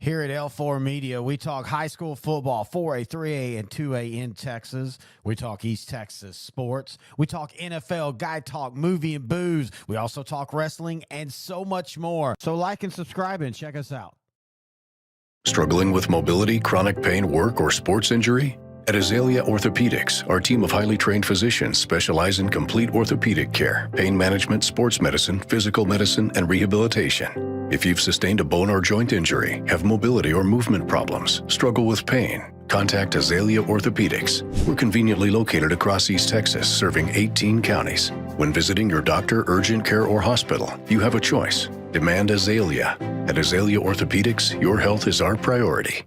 Here at L4 Media, we talk high school football, 4A, 3A, and 2A in Texas. We talk East Texas sports. We talk NFL, guy talk, movie, and booze. We also talk wrestling and so much more. So like and subscribe and check us out. Struggling with mobility, chronic pain, work, or sports injury? At Azalea Orthopedics, our team of highly trained physicians specialize in complete orthopedic care, pain management, sports medicine, physical medicine, and rehabilitation. If you've sustained a bone or joint injury, have mobility or movement problems, struggle with pain, contact Azalea Orthopedics. We're conveniently located across East Texas, serving 18 counties. When visiting your doctor, urgent care, or hospital, you have a choice. Demand Azalea. At Azalea Orthopedics, your health is our priority.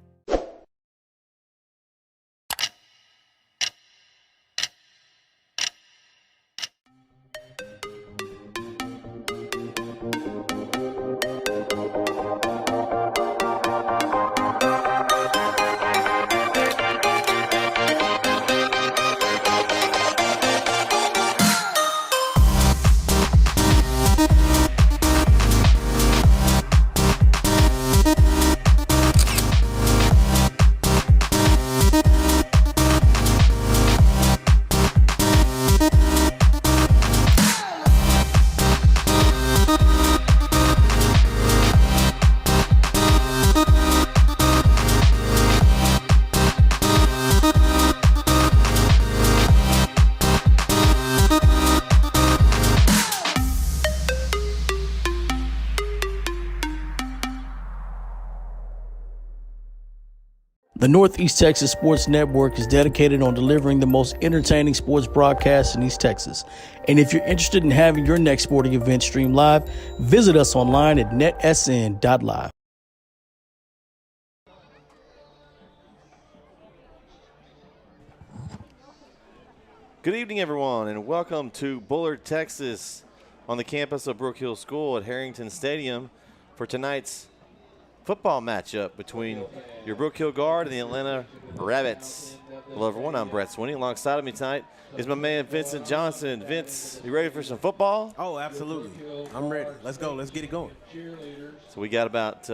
The Northeast Texas Sports Network is dedicated on delivering the most entertaining sports broadcasts in East Texas. And if you're interested in having your next sporting event streamed live, visit us online at NETsn.live. Good evening, everyone, and welcome to Bullard, Texas, on the campus of Brook Hill School at Harrington Stadium for tonight's football matchup between your Brook Hill Guard and the Atlanta Rabbits. Hello, everyone. I'm Brett Swinney. Alongside of me tonight is my man Vincent Johnson. Vince, you ready for some football? Oh, absolutely. I'm ready. Let's go. Let's get it going. So we got about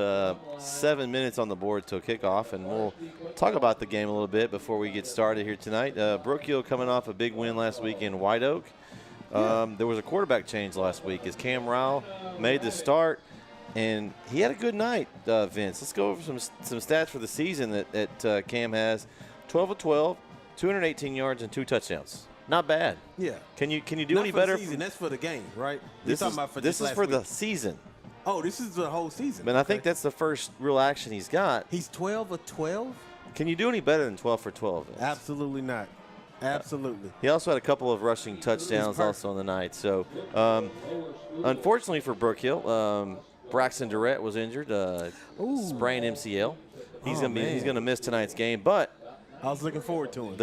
7 minutes on the board till kickoff, and we'll talk about the game a little bit before we get started here tonight. Brook Hill coming off a big win last week in White Oak. There was a quarterback change last week as Cam Rowell made the start. And he had a good night, Vince. Let's go over some stats for the season that Cam has. 12 of 12, 218 yards, and 2 touchdowns. Not bad. Yeah. Can you do Not any for better? The season. That's for the game, right? This is for week. the season. Oh, this is the whole season. And I think that's the first real action he's got. He's 12 of 12? Can you do any better than 12 for 12? Vince? Absolutely not. Absolutely. He also had a couple of rushing touchdowns also on the night. So, unfortunately for Brook Hill, Braxton Durrett was injured, sprained MCL. He's gonna miss tonight's game, but I was looking forward to him.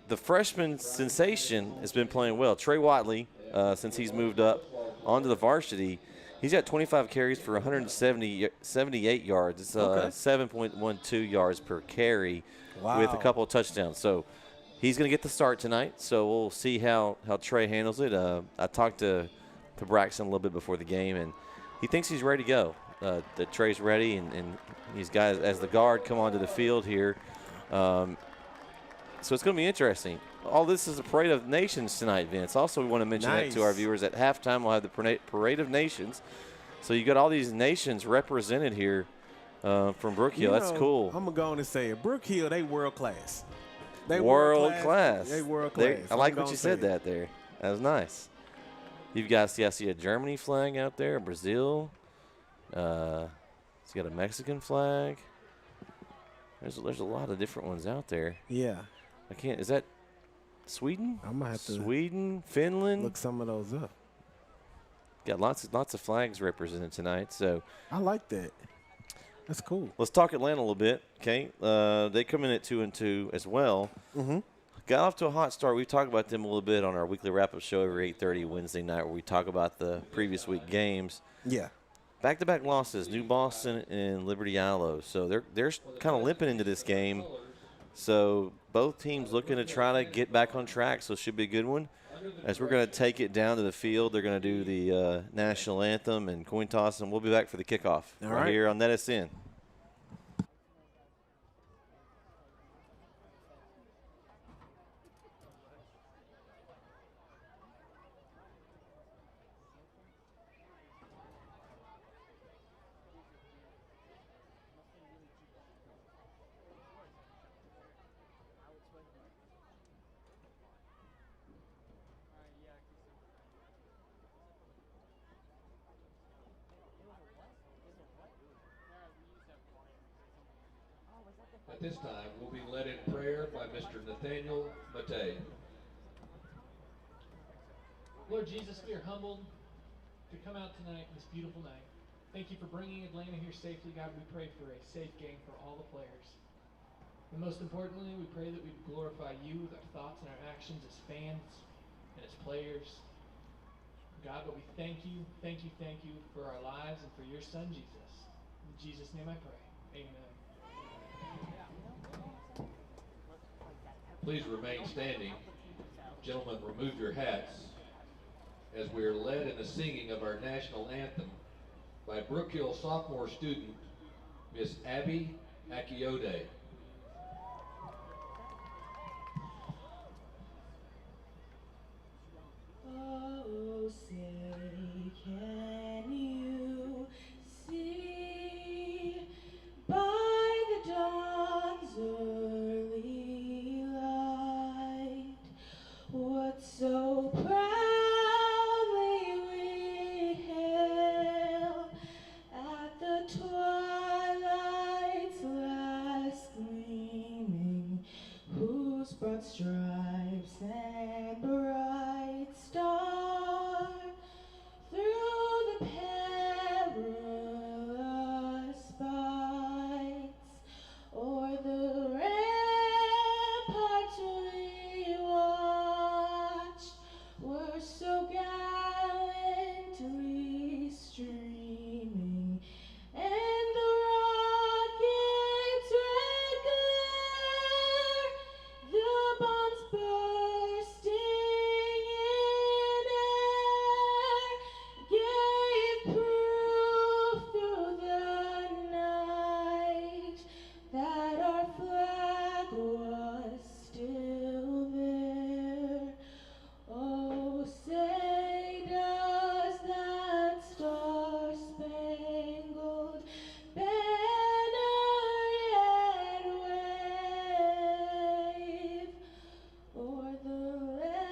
The freshman sensation has been playing well. Trey Watley, since he's moved up onto the varsity, he's got 25 carries for 178 yards. It's 7.12 yards per carry with a couple of touchdowns. So he's going to get the start tonight. So we'll see how Trey handles it. I talked to Braxton a little bit before the game, and he thinks he's ready to go. That Trey's ready, and these guys, as the guard, come onto the field here. So it's going to be interesting. All this is a Parade of Nations tonight, Vince. Also, we want to mention that to our viewers. At halftime, we'll have the Parade of Nations. So you got all these nations represented here from Brook Hill. That's cool. I'm going to go on and say it. Brook Hill, they world class. They world class. They world class. I like what you said that there. That was nice. You've got, see a Germany flag out there, Brazil. It's got a Mexican flag. There's a lot of different ones out there. Yeah. I can't. Is that Sweden? I'm gonna have to Sweden, Finland. Look some of those up. Got lots of flags represented tonight. So I like that. That's cool. Let's talk Atlanta a little bit. Okay, they come in at 2-2 as well. Mm-hmm. Got off to a hot start. We've talked about them a little bit on our weekly wrap-up show every 8:30 Wednesday night, where we talk about the previous week games. Yeah. Back-to-back losses, New Boston and Liberty Aloe. So they're kind of limping into this game. So both teams looking to try to get back on track. So it should be a good one. As we're going to take it down to the field, they're going to do the national anthem and coin toss, and we'll be back for the kickoff right here on NETsn. this time will be led in prayer by Mr. Nathaniel Matei. Lord Jesus, we are humbled to come out tonight, this beautiful night. Thank you for bringing Atlanta here safely. God, we pray for a safe game for all the players. And most importantly, we pray that we glorify you with our thoughts and our actions as fans and as players. God, but we thank you for our lives and for your son, Jesus. In Jesus' name I pray. Amen. Please remain standing. Gentlemen, remove your hats as we are led in the singing of our national anthem by Brook Hill sophomore student, Miss Abby Akiode. Oh, say, can you see by the dawn's early light what so proudly we hail at the twilight's last gleaming, whose broad stripes and bright star through the perilous fights o'er the ramparts we watched were so gallantly streaming, and the rocket's red glare, the bombs bursting in air, gave proof through the night that our flag was still there. Oh, say does that star-spangled banner yet wave o'er the land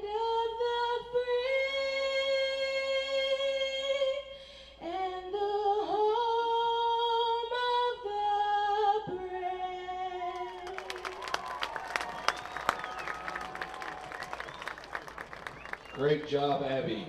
of the free and the home of the brave? Great job, Abby.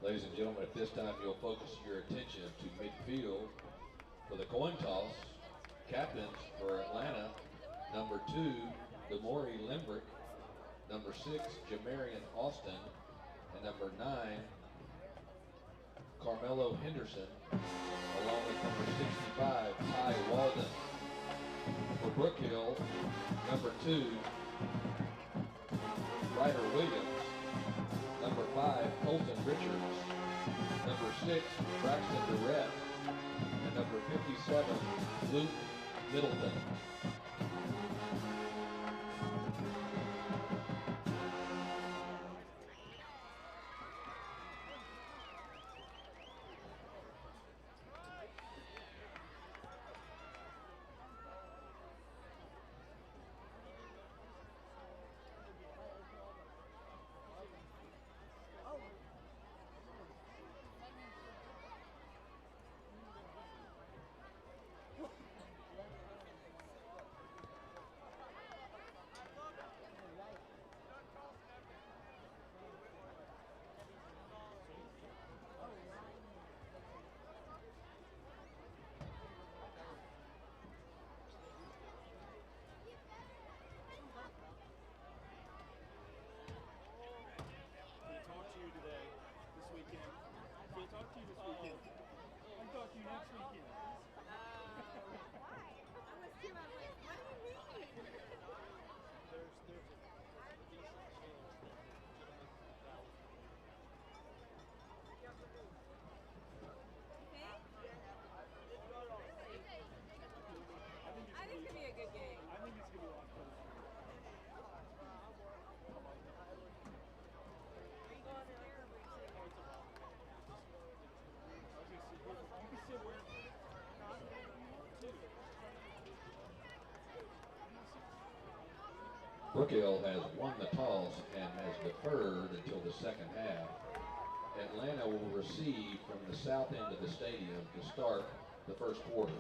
Ladies and gentlemen, at this time you'll focus your attention to midfield for the coin toss. Captains for Atlanta, number 2, Demori Limbrick, number 6, Jamarian Austin, and number 9, Carmelo Henderson, along with number 65, Ty Walden. For Brook Hill, number 2, Ryder Williams, number 5, Colton Richards, number 6, Braxton Durrett, and number 57, Luke Middleton. Brook Hill has won the toss and has deferred until the second half. Atlanta will receive from the south end of the stadium to start the first quarter.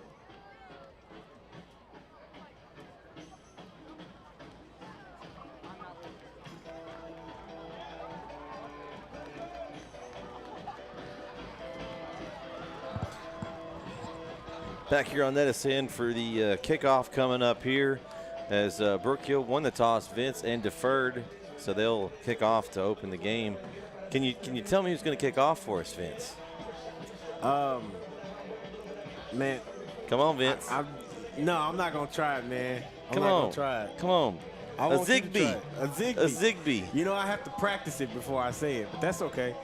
Back here on NETsn for the kickoff coming up here as Brook Hill won the toss, Vince, and deferred, so they'll kick off to open the game. Can you tell me who's going to kick off for us, Vince? Man. Come on, Vince. No, I'm not going to try it, man. Come not on. Gonna try it. Come on. I A want you to try Zigbee. it. A Zigbee. A Zigbee. You know, I have to practice it before I say it, but that's okay.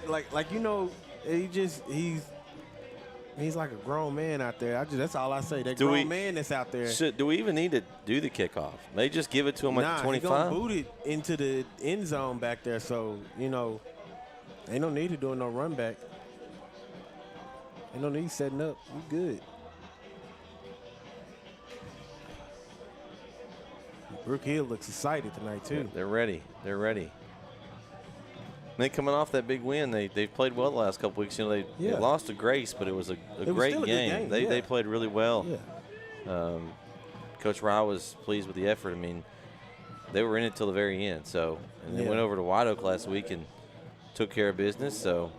Like you know, he's like a grown man out there. That's all I say. That grown man that's out there. Do we even need to do the kickoff? They just give it to him at 25? Nah, he's going to boot it into the end zone back there, so, you know, ain't no need to do no run back. Ain't no need setting up. You good. Brook Hill looks excited tonight, too. Yeah, they're ready. They're ready. They coming off that big win. They've played well the last couple weeks. You know, they lost to Grace, but it was a great game. They played really well. Yeah. Coach Rye was pleased with the effort. I mean, they were in it till the very end. So, and they went over to White Oak last week and took care of business. So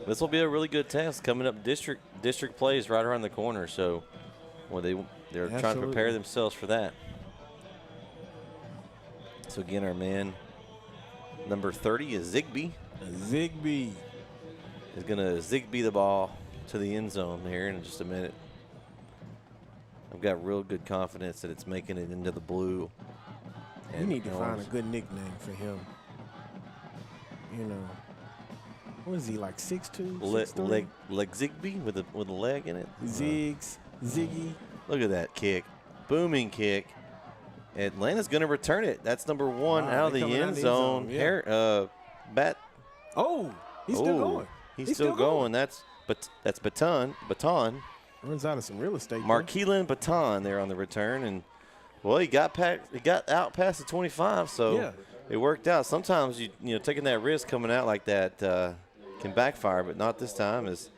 this will be a really good test coming up. District plays right around the corner. So, well, they're trying to prepare themselves for that. So again, our man number 30 is Zigbee. Zigbee is going to Zigbee the ball to the end zone here in just a minute. I've got real good confidence that it's making it into the blue. You need to find a good nickname for him. You know, what is he, like 6'2", 6'3"? Leg Zigbee with a leg in it. Ziggy. Look at that kick, booming kick. Atlanta's going to return it. That's number one out of the end zone. Yeah. Oh, he's still going. He's still going. That's Baton. Runs out of some real estate. Markeelan Baton there on the return, and well, he got out past the 25, so it worked out. Sometimes you know taking that risk coming out like that can backfire, but not this time as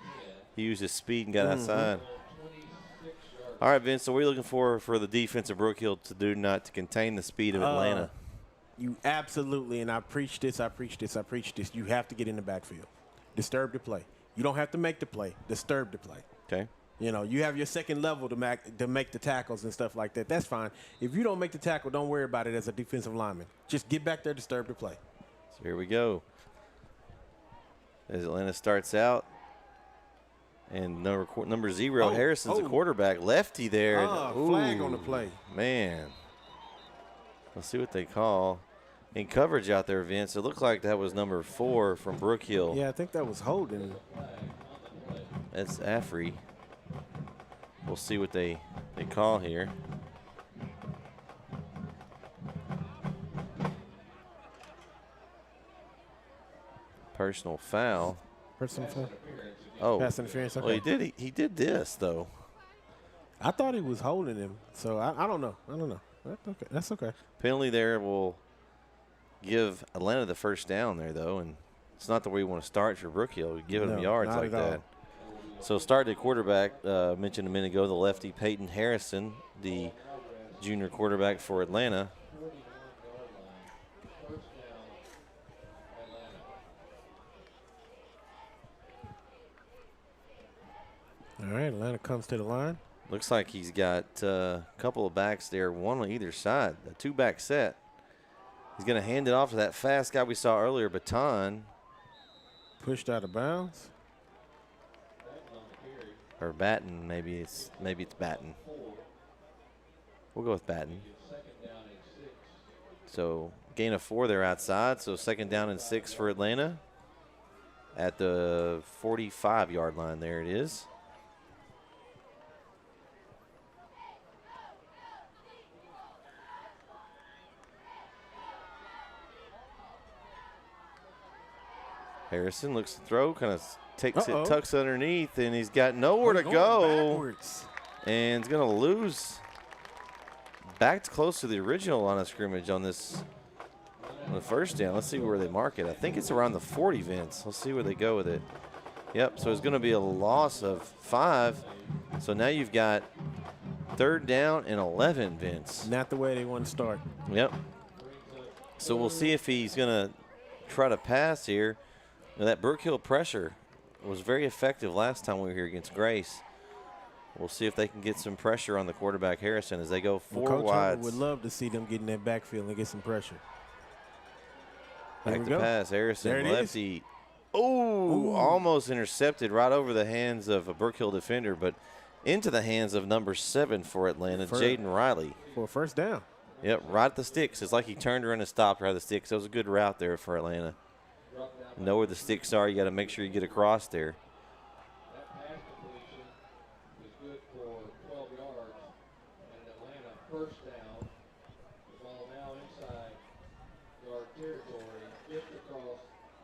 he used his speed and got outside. All right, Vince, so what are you looking for the defense of Brook Hill to do tonight to contain the speed of Atlanta? You absolutely, and I preach this. You have to get in the backfield. Disturb the play. You don't have to make the play. Disturb the play. Okay. You know, you have your second level to make the tackles and stuff like that. That's fine. If you don't make the tackle, don't worry about it as a defensive lineman. Just get back there, disturb the play. So here we go. As Atlanta starts out. And number 0, Harrison's the quarterback. Lefty there. Flag on the play. Man. Let's see what they call. In coverage out there, Vince, it looked like that was number 4 from Brook Hill. Yeah, I think that was holding. That's Affrey. We'll see what they call here. Personal foul. Personal foul? Oh, pass interference. Okay. Well, he did this though. I thought he was holding him, so I don't know. That's okay. Penalty there will give Atlanta the first down there though, and it's not the way you want to start for Brook Hill. Give them yards like that. So start the quarterback mentioned a minute ago, the lefty Peyton Harrison, the junior quarterback for Atlanta. All right, Atlanta comes to the line. Looks like he's got a couple of backs there, one on either side, a 2-back set. He's going to hand it off to that fast guy we saw earlier, Baton. Pushed out of bounds. or Batten. Maybe it's Batten. We'll go with Batten. So gain of 4 there outside. So 2nd down and 6 for Atlanta at the 45-yard line. There it is. Harrison looks to throw, kind of takes it, tucks underneath, and he's got nowhere to go. Backwards. And he's going to lose. Back close to the original line of scrimmage on this, on the 1st down. Let's see where they mark it. I think it's around the 40, Vince. Let's see where they go with it. Yep, so it's going to be a loss of 5. So now you've got 3rd down and 11, Vince. Not the way they want to start. Yep. So we'll see if he's going to try to pass here. Now that Brook Hill pressure was very effective last time we were here against Grace. We'll see if they can get some pressure on the quarterback, Harrison, as they go 4 Coach wides. would love to see them get in that backfield and get some pressure. Back to pass, Harrison, lefty. Oh, almost intercepted right over the hands of a Brook Hill defender, but into the hands of number 7 for Atlanta, Jaden Riley. For a 1st down. Yep, right at the sticks. It's like he turned around and stopped right at the sticks. That was a good route there for Atlanta. Know where the sticks are. You got to make sure you get across there. That pass completion is good for 12 yards. And Atlanta 1st down. The ball now inside yard territory, just across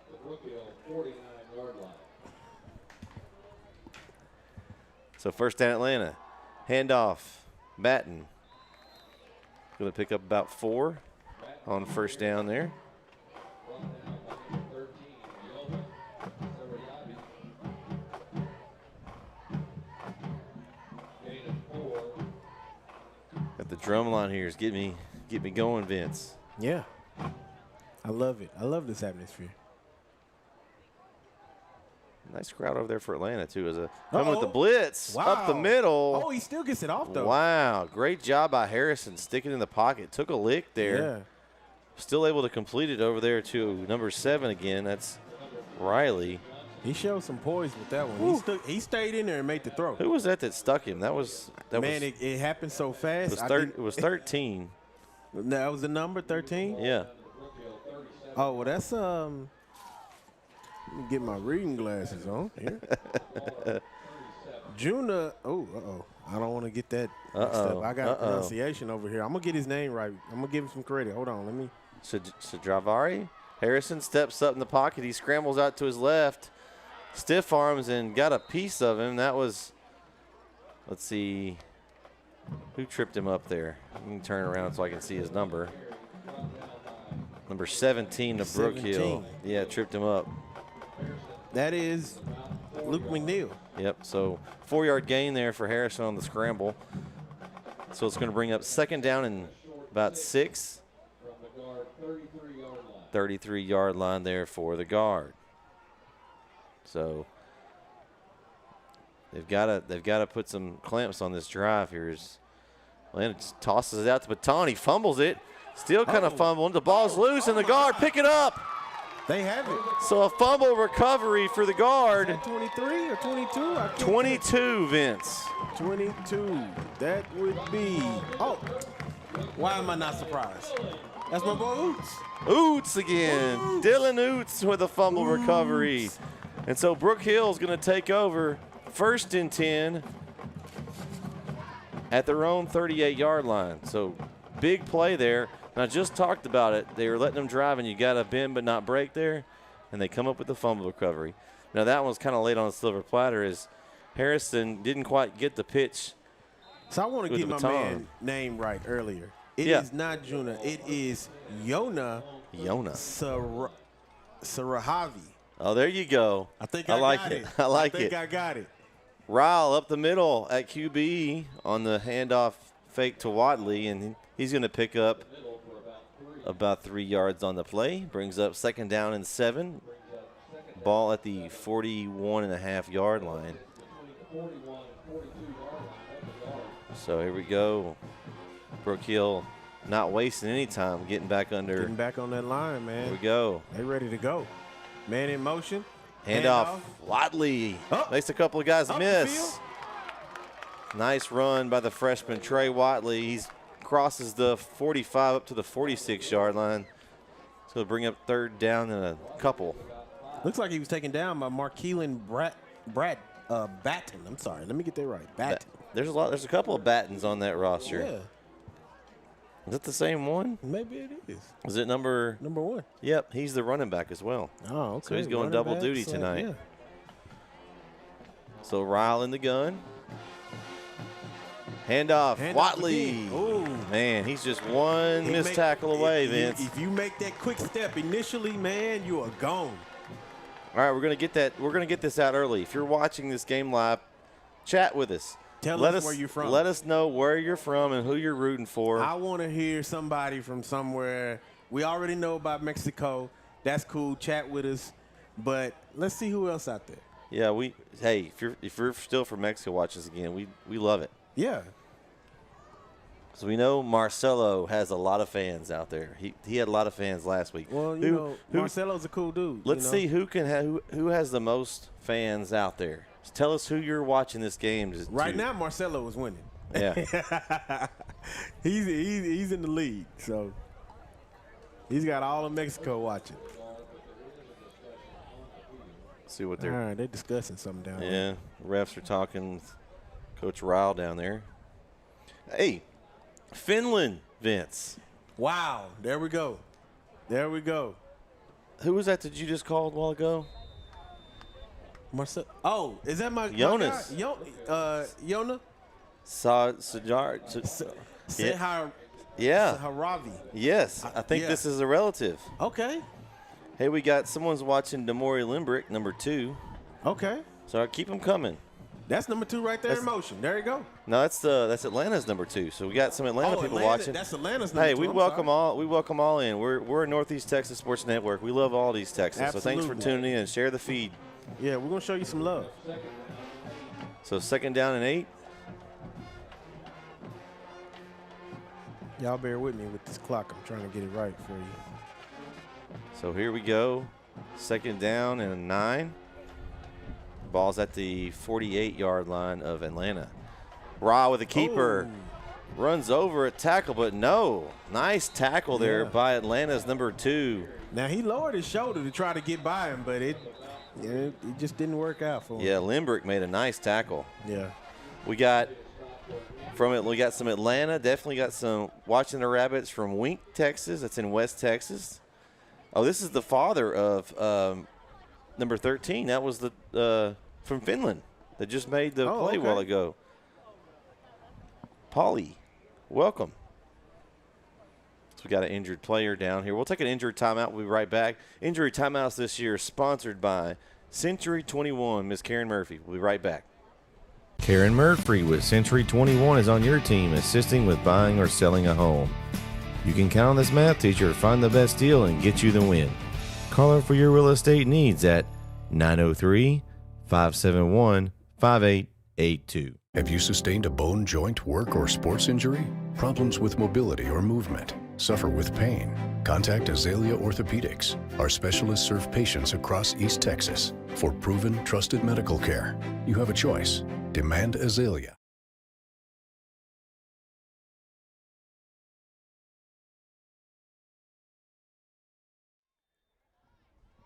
the Brook Hill 49-yard line. So 1st down Atlanta. Handoff. Batten. Going to pick up about 4 on 1st down there. Got the drum line here is get me going, Vince. Yeah. I love it. I love this atmosphere. Nice crowd over there for Atlanta, too. As a coming with the blitz up the middle. Oh, he still gets it off, though. Wow. Great job by Harrison sticking in the pocket. Took a lick there. Yeah. Still able to complete it over there to number 7 again. That's Riley. He showed some poise with that one. He stayed in there and made the throw. Who was that stuck him? It happened so fast. It was 13. That was the number 13? Yeah. Oh, well, that's let me get my reading glasses on here. Juna. I don't want to get that mixed up. I got a pronunciation over here. I'm gonna get his name right. I'm gonna give him some credit. Hold on, let me. Sadravari. Harrison steps up in the pocket. He scrambles out to his left, stiff arms, and got a piece of him. That was, let's see, who tripped him up there? Let me turn around so I can see his number. Number 17 to Brook Hill. Yeah, tripped him up. That is Luke McNeil. Yep, so 4-yard gain there for Harrison on the scramble. So it's going to bring up 2nd down and about 6. 33-yard line there for the guard. So they've got to put some clamps on this drive here. Atlanta just tosses it out to Baton. He fumbles it. Still kind of fumbling. The ball's loose, and the guard pick it up. They have it. So a fumble recovery for the guard. 23 or 22? 22, Vince. 22. That would be. Oh, why am I not surprised? That's my boy Oots. Oots again. Oots. Dylan Oots with a fumble recovery. And so Brook Hill is going to take over 1st and 10 at their own 38-yard line. So big play there. And I just talked about it. They were letting them drive, and you got to bend but not break there. And they come up with the fumble recovery. Now that one was kind of late on the silver platter as Harrison didn't quite get the pitch. So I want to get my man name right earlier. It is not Juna. It is Yona Sarahavi. Oh, there you go. I think I like got it. I like it. I think I got it. Ryle up the middle at QB on the handoff fake to Watley, and he's going to pick up about 3 yards on the play. Brings up 2nd down and 7. Ball at the 41.5-yard line. So here we go. Brook Hill not wasting any time getting back under. Getting back on that line, man. Here we go. They ready to go. Man in motion. Handoff. Watley. Makes a couple of guys miss. Nice run by the freshman Trey Watley. He crosses the 45 up to the 46-yard line. So bring up third down and a couple. Looks like he was taken down by Markeelan Batten. I'm sorry. Let me get that right. Batten. There's a couple of Battens on that roster. Yeah. Is it the same one? Maybe it is. Is it number 1? Yep, he's the running back as well. Oh, okay. So he's going Running double back, duty so, tonight. yeah. So Ryle in the gun. Handoff, Watley. Oh, man, he's just one missed tackle away, Vince. If you make that quick step initially, man, you are gone. All right, we're gonna get that. We're gonna get this out early. If you're watching this game live, chat with us. Tell us where you're from. Let us know where you're from and who you're rooting for. I want to hear somebody from somewhere. We already know about Mexico. That's cool. Chat with us. But let's see who else out there. Yeah, hey, if you're still from Mexico, watch us again. We love it. Yeah. So we know Marcelo has a lot of fans out there. He had a lot of fans last week. Well, you know, Marcelo's a cool dude. Let's see who has the most fans out there. Just tell us who you're watching this game. Right now, Marcelo is winning. Yeah. he's in the lead, so he's got all of Mexico watching. See what they're. All right, they're discussing something down there. Yeah, refs are talking with Coach Ryle down there. Hey, Finland, Vince. Wow, there we go. There we go. Who was that you just called a while ago? Marcel. Oh, is that my Jonas? Yona? Sajar. Yeah. Saharavi. Yes, I think this is a relative. Okay. Hey, we got someone's watching Damori Limbrick, number 2. Okay. So keep them coming. That's number 2 right there in motion. There you go. No, that's Atlanta's number 2. So we got some Atlanta people watching. That's Atlanta's number 2. Hey, we welcome all in. We're a Northeast Texas Sports Network. We love all these Texas. Absolutely. So thanks for tuning in and share the feed. Yeah, we're gonna show you some love. So 2nd down and 8. Y'all bear with me with this clock. I'm trying to get it right for you. So here we go. 2nd down and 9. Ball's at the 48-yard line of Atlanta. Ra with a keeper. Oh. Runs over a tackle, but no. Nice tackle there by Atlanta's number 2. Now, he lowered his shoulder to try to get by him, but it just didn't work out for him. Yeah, Limbrick made a nice tackle. Yeah. We got some Atlanta. Definitely got some watching the Rabbits from Wink, Texas. That's in West Texas. Oh, this is the father of number 13. That was the from Finland that just made the play a while ago. Paulie, welcome. So we got an injured player down here. We'll take an injured timeout. We'll be right back. Injury timeouts this year sponsored by Century 21. Miss Karen Murphy. We'll be right back. Karen Murphy with Century 21 is on your team assisting with buying or selling a home. You can count on this math teacher to find the best deal and get you the win. Call her for your real estate needs at 903-571-5882. Have you sustained a bone, joint, work, or sports injury? Problems with mobility or movement? Suffer with pain? Contact Azalea Orthopedics. Our specialists serve patients across East Texas. For proven, trusted medical care, you have a choice. Demand Azalea.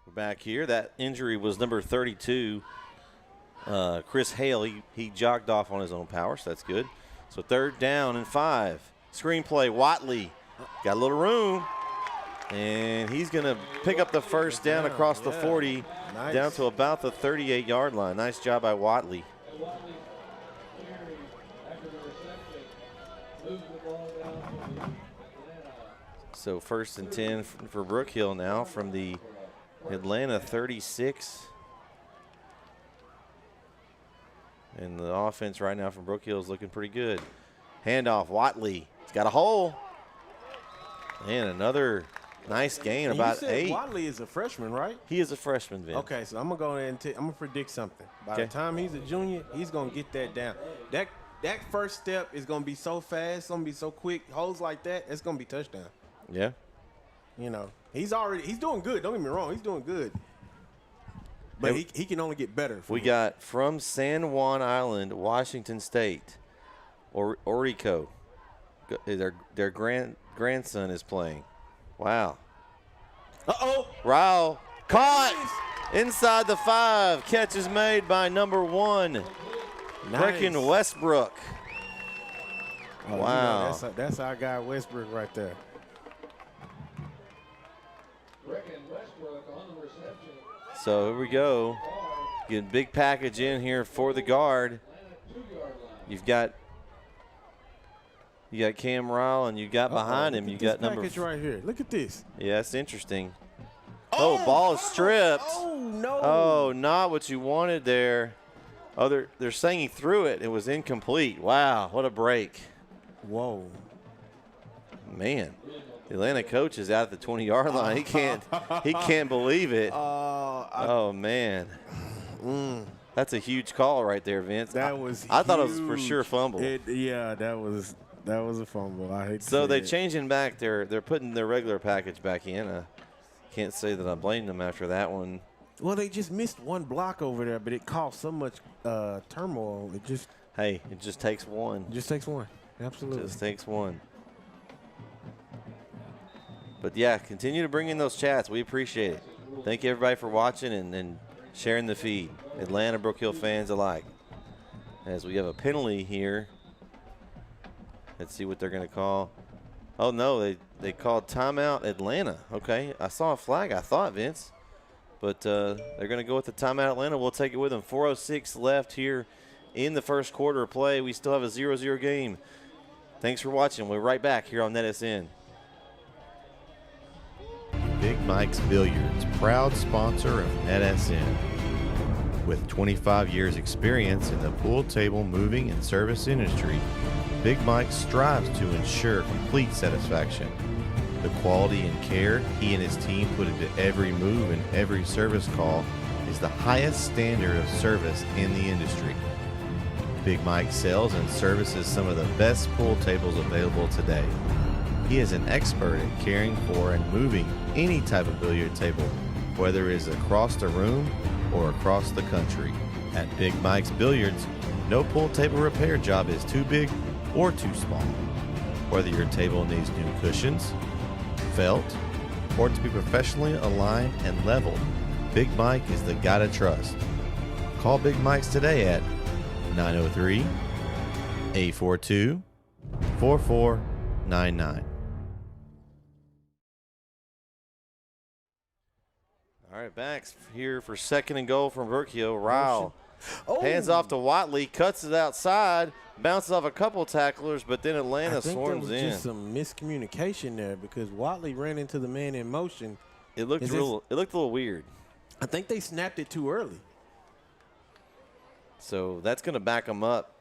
We're back here. That injury was number 32, Chris Hale. He jogged off on his own power, so that's good. So 3rd down and 5. Screenplay, Watley got a little room, and he's going to pick up the 1st down across the 40, down to about the 38-yard line. Nice job by Watley. So 1st and 10 for Brook Hill now from the Atlanta 36. And the offense right now from Brook Hill is looking pretty good. Handoff, Watley. He's got a hole. And another nice gain, and about you said 8. Watley is a freshman, right? He is a freshman, Vince. Okay, so I'm going to go ahead and I'm going to predict something. By the time he's a junior, he's going to get that down. That first step is going to be so fast, it's going to be so quick. Holes like that, it's going to be touchdown. Yeah. You know, he's doing good. Don't get me wrong. He's doing good. But he can only get better. We got from San Juan Island, Washington State, Orico. Their grandson is playing. Wow. Uh-oh. Ryle caught inside the 5. Catch is made by number 1, Brecken Westbrook. Oh, wow. You know, that's our guy Westbrook right there. So here we go. Get a big package in here for the guard. You've got Cam Ryle, and you got behind him. You got number package right here. Look at this. Yeah, that's interesting. Oh, ball is stripped. Oh no. Oh, not what you wanted there. Oh, they're saying he threw it. It was incomplete. Wow, what a break. Whoa. Man, the Atlanta coach is out at the 20-yard line. He can't believe it. Oh man. That's a huge call right there, Vince. That was I thought it was for sure fumble. Yeah, that was a fumble. I hate to So say they're it. changing back. They're putting their regular package back in. I can't say that I blame them after that one. Well, they just missed one block over there, but it caused so much turmoil. It just takes one. Just takes one. Absolutely. Just takes one. But yeah, continue to bring in those chats. We appreciate it. Thank you everybody for watching and sharing the feed. Atlanta, Brook Hill fans alike. As we have a penalty here. Let's see what they're going to call. Oh no, they called timeout Atlanta. Okay, I saw a flag, I thought, Vince. But they're going to go with the timeout Atlanta. We'll take it with them. 4:06 left here in the first quarter of play. We still have a 0-0 game. Thanks for watching. We're right back here on NETsn. Big Mike's Billiards, proud sponsor of NETsn. With 25 years experience in the pool table moving and service industry, Big Mike strives to ensure complete satisfaction. The quality and care he and his team put into every move and every service call is the highest standard of service in the industry. Big Mike sells and services some of the best pool tables available today. He is an expert at caring for and moving any type of billiard table, whether it is across the room or across the country. At Big Mike's Billiards, no pool table repair job is too big or too small. Whether your table needs new cushions, felt, or to be professionally aligned and leveled, Big Mike is the guy to trust. Call Big Mike's today at 903-842-4499. All right, back here for second and goal from Brook Hill. Ryle hands off to Watley, cuts it outside, bounces off a couple tacklers, but then Atlanta swarms in. I think there was just some miscommunication there because Watley ran into the man in motion. It looked a little weird. I think they snapped it too early. So that's going to back them up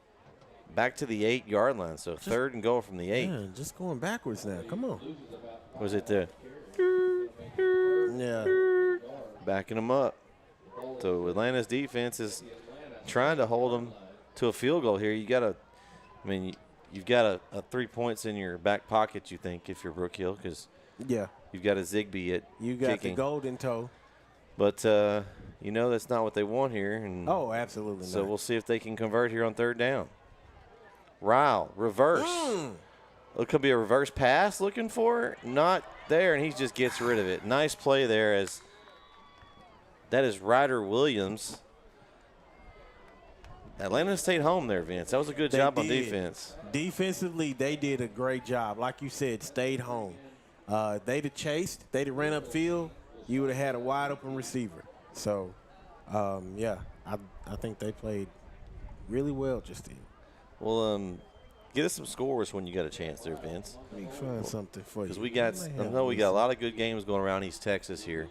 back to the 8-yard line. So third and goal from the 8. Man, just going backwards now. Come on. Was it the? Yeah. Backing them up. So Atlanta's defense is trying to hold them to a field goal here. You've got a 3 points in your back pocket, you think, if you're Brook Hill, because you've got a Zigbee at you got kicking. the golden toe. But that's not what they want here. And absolutely so not. we'll see if they can convert here on third down. Ryle, reverse. It could be a reverse pass looking for. Not there, and he just gets rid of it. Nice play there as that is Ryder Williams. Atlanta stayed home there, Vince. That was a good job on defense. Defensively, they did a great job. Like you said, stayed home. They'd have chased. They'd have ran upfield. You would have had a wide-open receiver. So, I think they played really well just then. Well, get us some scores when you got a chance there, Vince. Let me find something for you. Because I know we got a lot of good games going around East Texas here.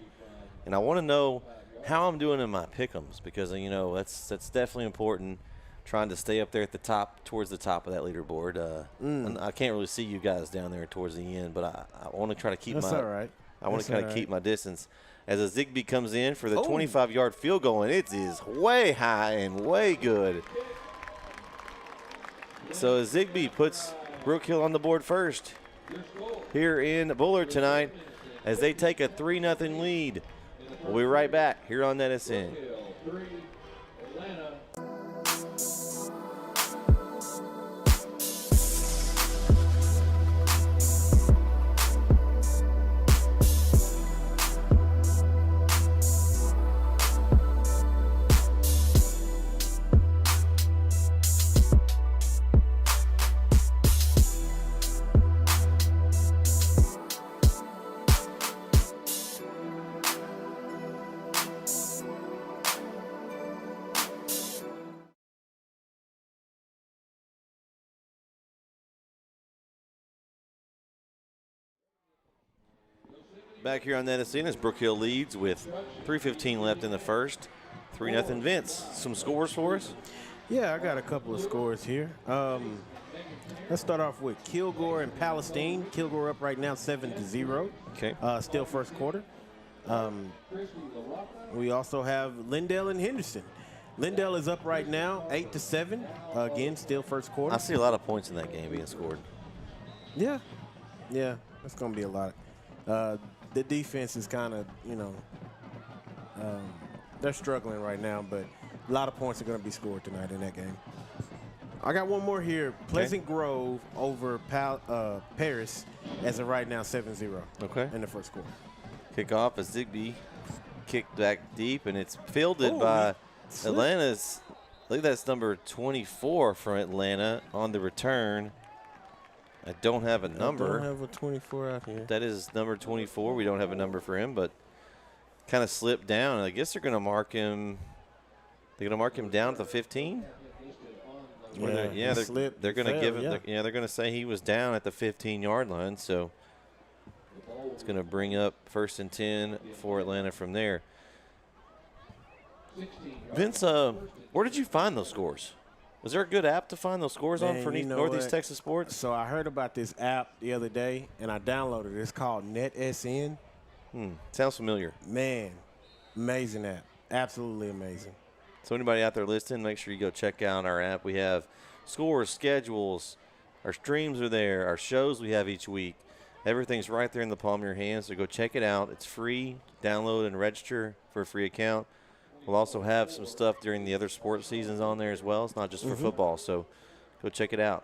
And I want to know how I'm doing in my pick'ems because, that's definitely important, trying to stay up there at the top, towards the top of that leaderboard. And I can't really see you guys down there towards the end, but I want to try to keep That's all right. I want to kind of keep my distance. As a Zigbee comes in for the 25-yard field goal, and it is way high and way good. So as Zigbee puts Brook Hill on the board first here in Bullard tonight as they take a 3-0 lead. We'll be right back here on NETsn. Back here on NETsn as Brook Hill leads with 3:15 left in the first. 3-0 Vince. Some scores for us? Yeah, I got a couple of scores here. Let's start off with Kilgore and Palestine. Kilgore up right now 7-0. Okay. Still first quarter. We also have Lindale and Henderson. Lindale is up right now 8-7. Again, still first quarter. I see a lot of points in that game being scored. Yeah, that's going to be a lot. The defense is kind of, they're struggling right now, but a lot of points are going to be scored tonight in that game. I got one more here. Pleasant Grove over Paris as of right now 7-0 in the first quarter. Kickoff as Zigbee kicked back deep, and it's fielded by Atlanta's. I think that's number 24 from Atlanta on the return. I don't have a number. I don't have a 24 out here. That is number 24. We don't have a number for him, but kind of slipped down. I guess they're going to mark him. They're going to mark him down to 15. Yeah, they're going to give him. They're going to say he was down at the 15-yard line. So it's going to bring up 1st and 10 for Atlanta from there. Vince, where did you find those scores? Was there a good app to find those scores on for Northeast Texas Sports? So I heard about this app the other day, and I downloaded it. It's called NETsn. Sounds familiar. Man, amazing app. Absolutely amazing. So anybody out there listening, make sure you go check out our app. We have scores, schedules, our streams are there, our shows we have each week. Everything's right there in the palm of your hand, so go check it out. It's free. Download and register for a free account. We'll also have some stuff during the other sports seasons on there as well. It's not just for football, so go check it out.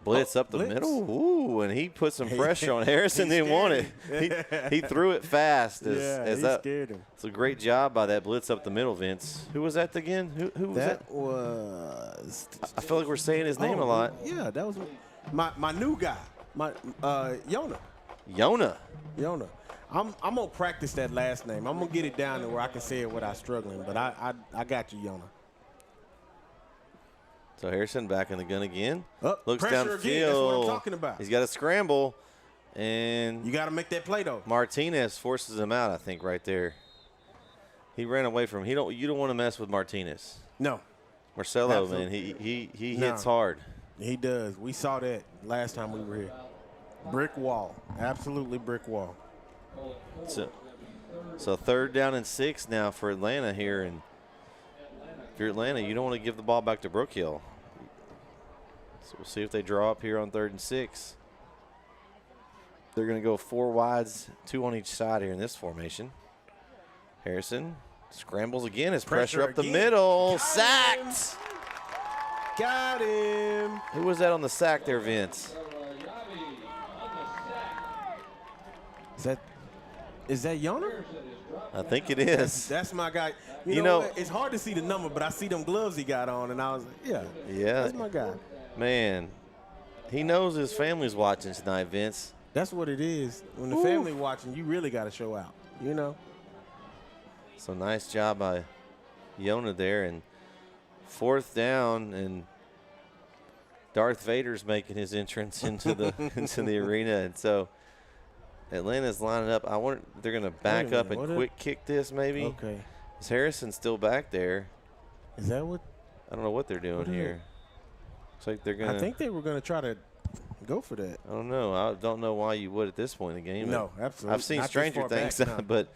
Blitz up the middle. Ooh, and he put some pressure on Harrison. Didn't want it. He threw it fast. As that scared him. It's a great job by that blitz up the middle, Vince. Who was that again? Who was that? That was. I feel like we're saying his name a lot. Yeah, that was my new guy, Yona. Yona. I'm gonna practice that last name. I'm gonna get it down to where I can say it without struggling. But I got you, Yona. So Harrison back in the gun again. Looks downfield. That's what I'm talking about. He's got a scramble, and you got to make that play though. Martinez forces him out. I think right there. He ran away from him. You don't want to mess with Martinez. No. Marcelo, Absolutely. man, he hits hard. He does. We saw that last time we were here. Brick wall. Absolutely brick wall. So 3rd down and 6 now for Atlanta here, and if you're Atlanta, you don't want to give the ball back to Brook Hill. So we'll see if they draw up here on 3rd and 6. They're going to go 4 wides, 2 on each side here in this formation. Harrison scrambles again. His pressure up the middle. Sacked. Got him. Who was that on the sack there, Vince? Is that Yona? I think it is. That's my guy. You know what? It's hard to see the number, but I see them gloves he got on, and I was like, yeah, that's my guy. Man, he knows his family's watching tonight, Vince. That's what it is. When the family watching, you really got to show out, So nice job by Yona there, and 4th down, and Darth Vader's making his entrance into the arena, and so Atlanta's lining up. I wonder if they're going to back up and quick kick this maybe. Okay. Is Harrison still back there? Is that what? I don't know what they're doing here. Looks like they're going to. I think they were going to try to go for that. I don't know. I don't know why you would at this point in the game. No, absolutely. I've seen stranger things, but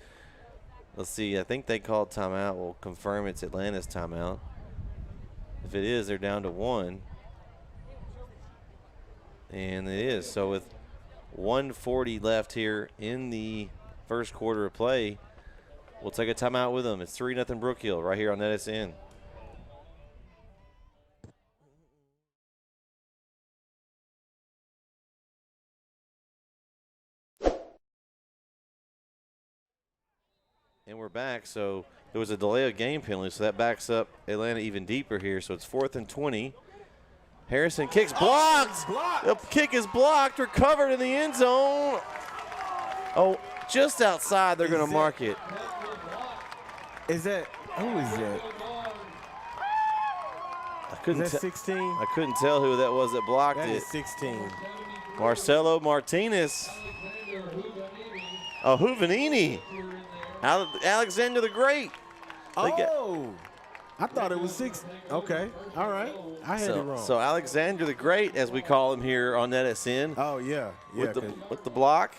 let's see. I think they called timeout. We'll confirm it's Atlanta's timeout. If it is, they're down to 1. And it is. So with 1:40 left here in the first quarter of play, we'll take a timeout with them. It's 3-0 Brook Hill right here on NETsn. And we're back. So there was a delay of game penalty, so that backs up Atlanta even deeper here. So it's 4th and 20. Harrison kicks blocked. The kick is blocked, recovered in the end zone. Oh, just outside, they're going to mark it. Who is that? Is that 16? I couldn't tell who that was that blocked it. That is 16. Marcelo Martinez. Oh, Juvenini. Alexander the Great. Oh, I thought it was 6. Okay, all right. I had it wrong. So Alexander the Great, as we call him here on NETsn. Oh, yeah. With the block.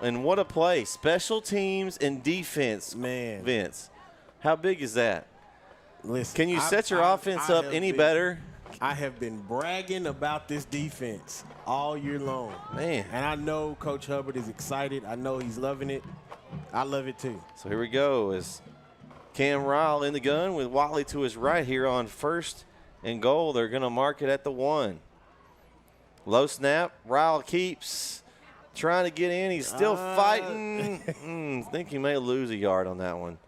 And what a play. Special teams and defense, man. Vince. How big is that? Listen, can you set your offense up any better? I have been bragging about this defense all year long. Man. And I know Coach Hubbard is excited. I know he's loving it. I love it too. So here we go. As Cam Ryle in the gun with Watley to his right here on 1st and goal. They're going to mark it at the 1. Low snap. Ryle keeps trying to get in. He's still fighting. Think he may lose a yard on that one.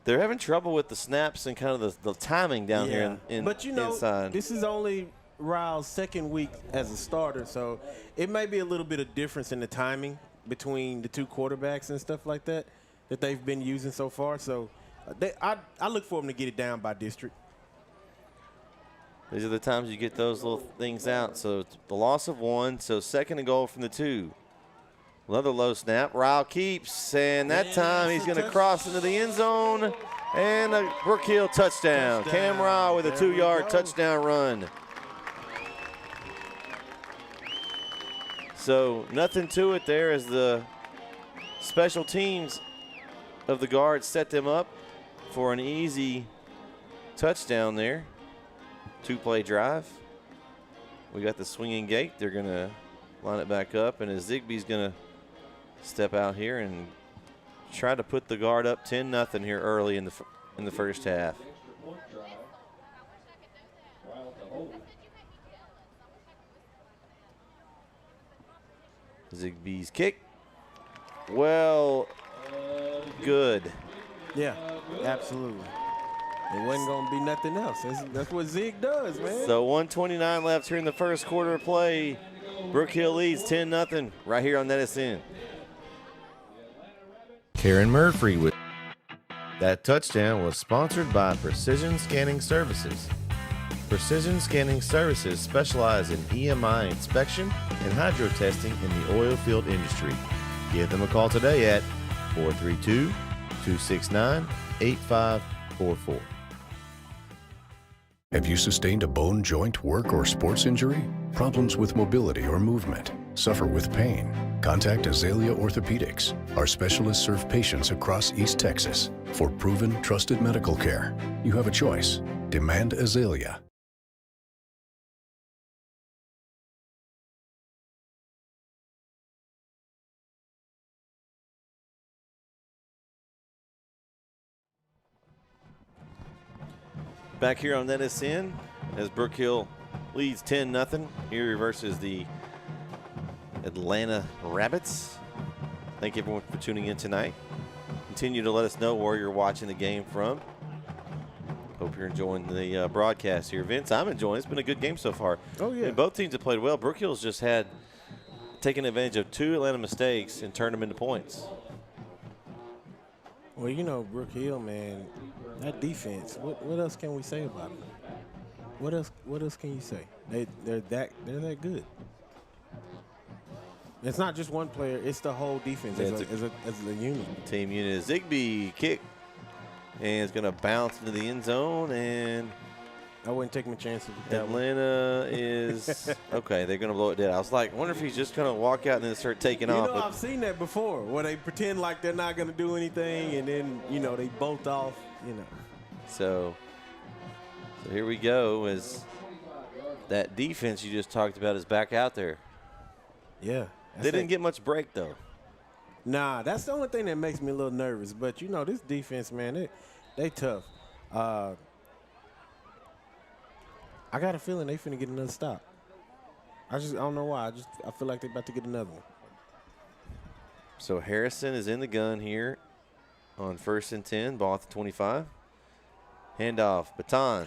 They're having trouble with the snaps and kind of the timing down here but you know, inside. This is only Ryle's 2nd week as a starter, so it may be a little bit of difference in the timing between the 2 quarterbacks and stuff like that they've been using so far. So I look for them to get it down by district. These are the times you get those little things out. So it's the loss of 1, so 2nd and goal from the 2. Another low snap. Ryle keeps, and that time he's going to cross into the end zone. And a Brook Hill touchdown. Cam Ryle with a 2-yard touchdown run. So nothing to it there as the special teams of the Guards set them up for an easy touchdown there. 2-play drive. We got the swinging gate. They're going to line it back up, and as Zigby's going to step out here and try to put the Guard up 10-0 here early in the first half. Zigby's kick. Well, good. Yeah, absolutely. It wasn't going to be nothing else. That's what Zig does, man. So 1:29 left here in the first quarter of play. Brook Hill leads 10-0 right here on NETsn. Karen Murphy with that touchdown was sponsored by Precision Scanning Services. Precision Scanning Services specialize in EMI inspection and hydro testing in the oil field industry. Give them a call today at 432-269-8544. Have you sustained a bone, joint, work, or sports injury? Problems with mobility or movement? Suffer with pain? Contact Azalea Orthopedics. Our specialists serve patients across East Texas. For proven, trusted medical care, you have a choice. Demand Azalea. Back here on NETsn as Brook Hill leads 10-0 here versus the Atlanta Rabbits. Thank you everyone for tuning in tonight. Continue to let us know where you're watching the game from. Hope you're enjoying the broadcast here. Vince, I'm enjoying it. It's been a good game so far. Oh, yeah. And both teams have played well. Brook Hill's just had taken advantage of 2 Atlanta mistakes and turned them into points. Well, you know, Brook Hill, man, that defense, what else can we say about it? What else can you say? They're that good. It's not just one player, it's the whole defense as a unit. Team unit. Zigby kick, and it's going to bounce into the end zone, and I wouldn't take my chances with that Atlanta is okay. They're going to blow it dead. I was like, I wonder if he's just going to walk out and then start taking off. You know, I've seen that before, where they pretend like they're not going to do anything, and then, you know, they bolt off, you know. So here we go as that defense you just talked about is back out there. Yeah. They didn't get much break, though. Nah, that's the only thing that makes me a little nervous. But, you know, this defense, man, they tough. I got a feeling they finna get another stop. I don't know why. I feel like they're about to get another one. So Harrison is in the gun here on 1st and 10, ball at the 25. Handoff, Baton.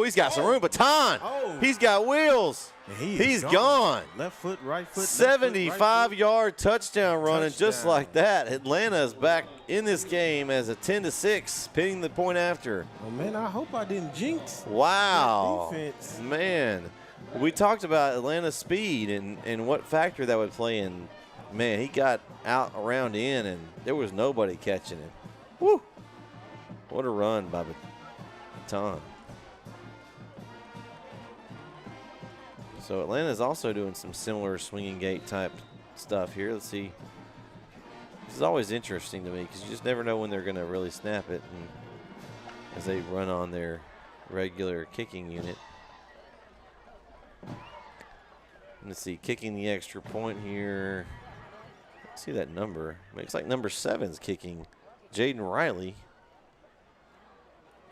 He's got some room. Baton. He's got wheels. He's gone. Left foot, right foot. 75-yard touchdown run, and just like that, Atlanta is back in this game as a 10-6, pinning the point after. Oh man, I hope I didn't jinx. Wow, that defense. man. We talked about Atlanta's speed and what factor that would play in. Man, he got out around in, and there was nobody catching him. Woo! What a run by Baton. So Atlanta's also doing some similar swinging gate type stuff here. Let's see. This is always interesting to me because you just never know when they're going to really snap it and as they run on their regular kicking unit. Let's see, kicking the extra point here. Let's see that number. Looks like number 7's kicking. Jaden Riley.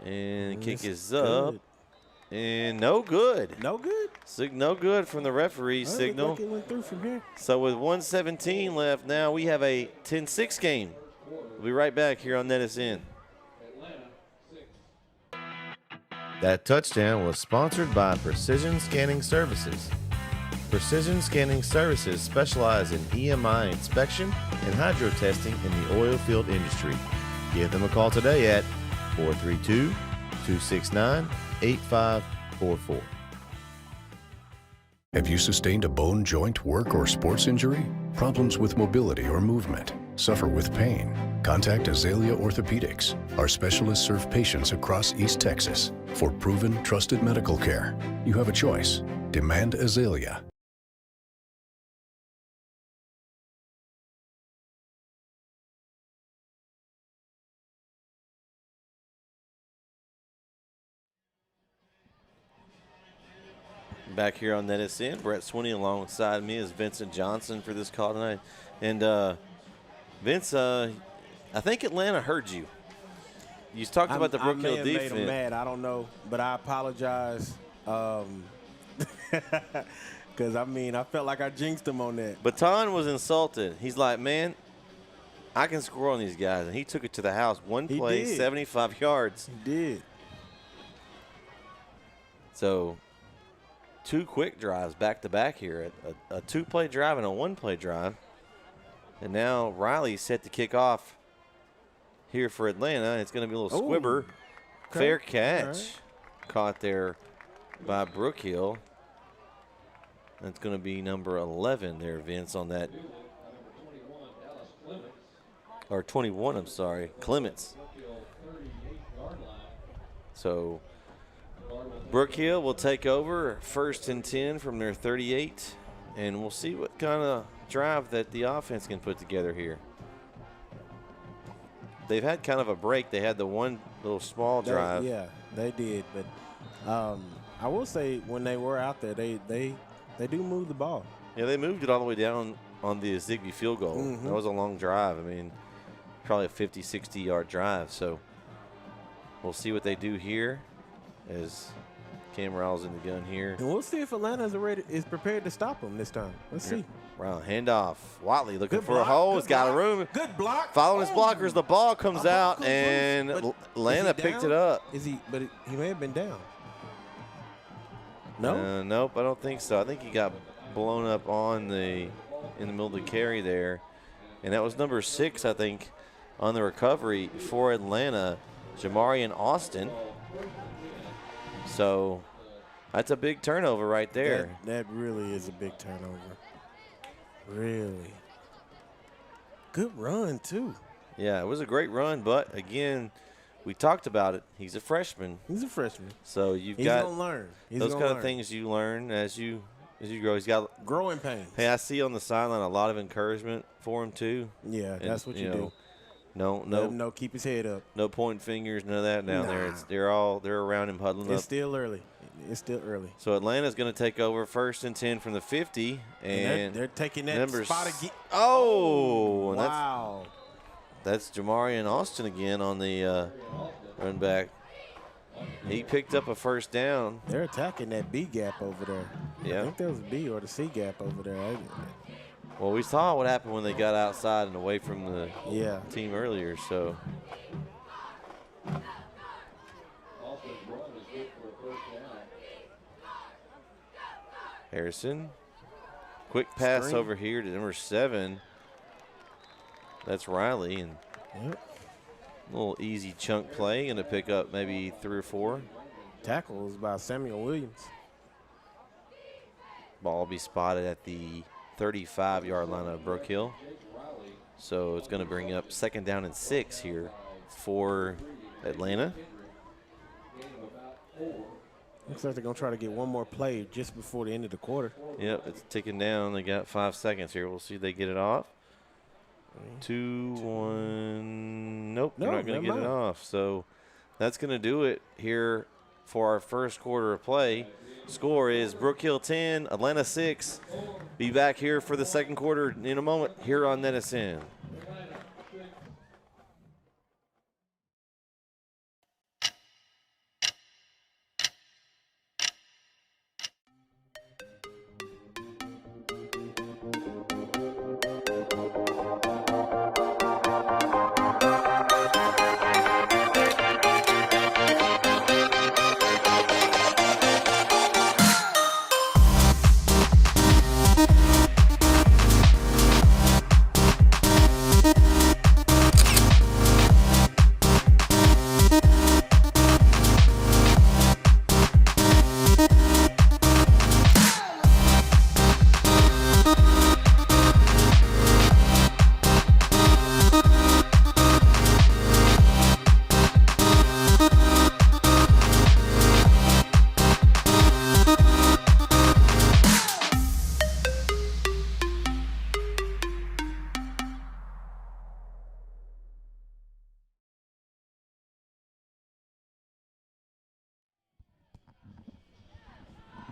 And the kick is up. And no good. No good? No good from the referee signal. Like it went through from here. So with 1:17 left, now we have a 10-6 game. We'll be right back here on NETsn. That touchdown was sponsored by Precision Scanning Services. Precision Scanning Services specialize in EMI inspection and hydro testing in the oil field industry. Give them a call today at 432-269-8544. Have you sustained a bone, joint, work, or sports injury? Problems with mobility or movement? Suffer with pain? Contact Azalea Orthopedics. Our specialists serve patients across East Texas. For proven, trusted medical care, you have a choice. Demand Azalea. Back here on NETsn, Brett Swinney alongside me is Vincent Johnson for this call tonight. And Vince, I think Atlanta heard you. You talked about the Brook Hill I may have defense. made him mad. I don't know, but I apologize. Because, I felt like I jinxed him on that. Baton was insulted. He's like, man, I can score on these guys. And he took it to the house. One play, 75 yards. He did. So 2 quick drives back-to-back here. A 2-play drive and a 1-play drive. And now Riley's set to kick off here for Atlanta. It's going to be a little squibber. Okay. Fair catch. Right. Caught there by Brook Hill. That's going to be number 11 there, Vince, on that. Or 21, I'm sorry. Clements. So Brook Hill will take over 1st and 10 from their 38. And we'll see what kind of drive that the offense can put together here. They've had kind of a break. They had the one little small drive. Yeah, they did. But I will say when they were out there, they do move the ball. Yeah, they moved it all the way down on the Zigbee field goal. Mm-hmm. That was a long drive. I mean, probably a 50, 60-yard drive. So we'll see what they do here as Cam Rowell's in the gun here. And we'll see if Atlanta is prepared to stop them this time. Let's see. Rowell, handoff. Watley looking Good for block, a hole. good He's got a block. room. Good block. Following his blockers, the ball comes out, and Atlanta picked it up. Is he? But he may have been down. No. Nope, I don't think so. I think he got blown up in the middle of the carry there, and that was number 6, I think, on the recovery for Atlanta, Jamarian Austin. So that's a big turnover right there. That really is a big turnover. Really. Good run, too. Yeah, it was a great run, but again, we talked about it. He's a freshman. He's a freshman. So He's going to learn. Those kind of things you learn as you grow. He's got growing pains. Hey, I see on the sideline a lot of encouragement for him too. Yeah, And, that's what you do. No, keep his head up. no pointing fingers, none of that down there. They're around him huddling up. It's still early. So Atlanta's going to take over 1st and 10 from the 50, and they're taking that numbers. spot again. Oh, and wow. That's Jamarian Austin again on the run back. He picked up a first down. They're attacking that B gap over there. Yeah. I think there was a B or the C gap over there. Well, we saw what happened when they got outside and away from the team earlier. So. Harrison. Quick pass over here to number 7. That's Riley. And a little easy chunk play. Going to pick up maybe 3 or 4. Tackle was by Samuel Williams. Ball will be spotted at the 35-yard line of Brook Hill. So it's going to bring up 2nd down and 6 here for Atlanta. Looks like they're going to try to get one more play just before the end of the quarter. Yep, it's ticking down. They got 5 seconds here. We'll see if they get it off. 2, 1. Nope, they're not going to get it off. So that's going to do it here for our first quarter of play. Score is Brook Hill 10, Atlanta 6. Be back here for the second quarter in a moment here on NETsn.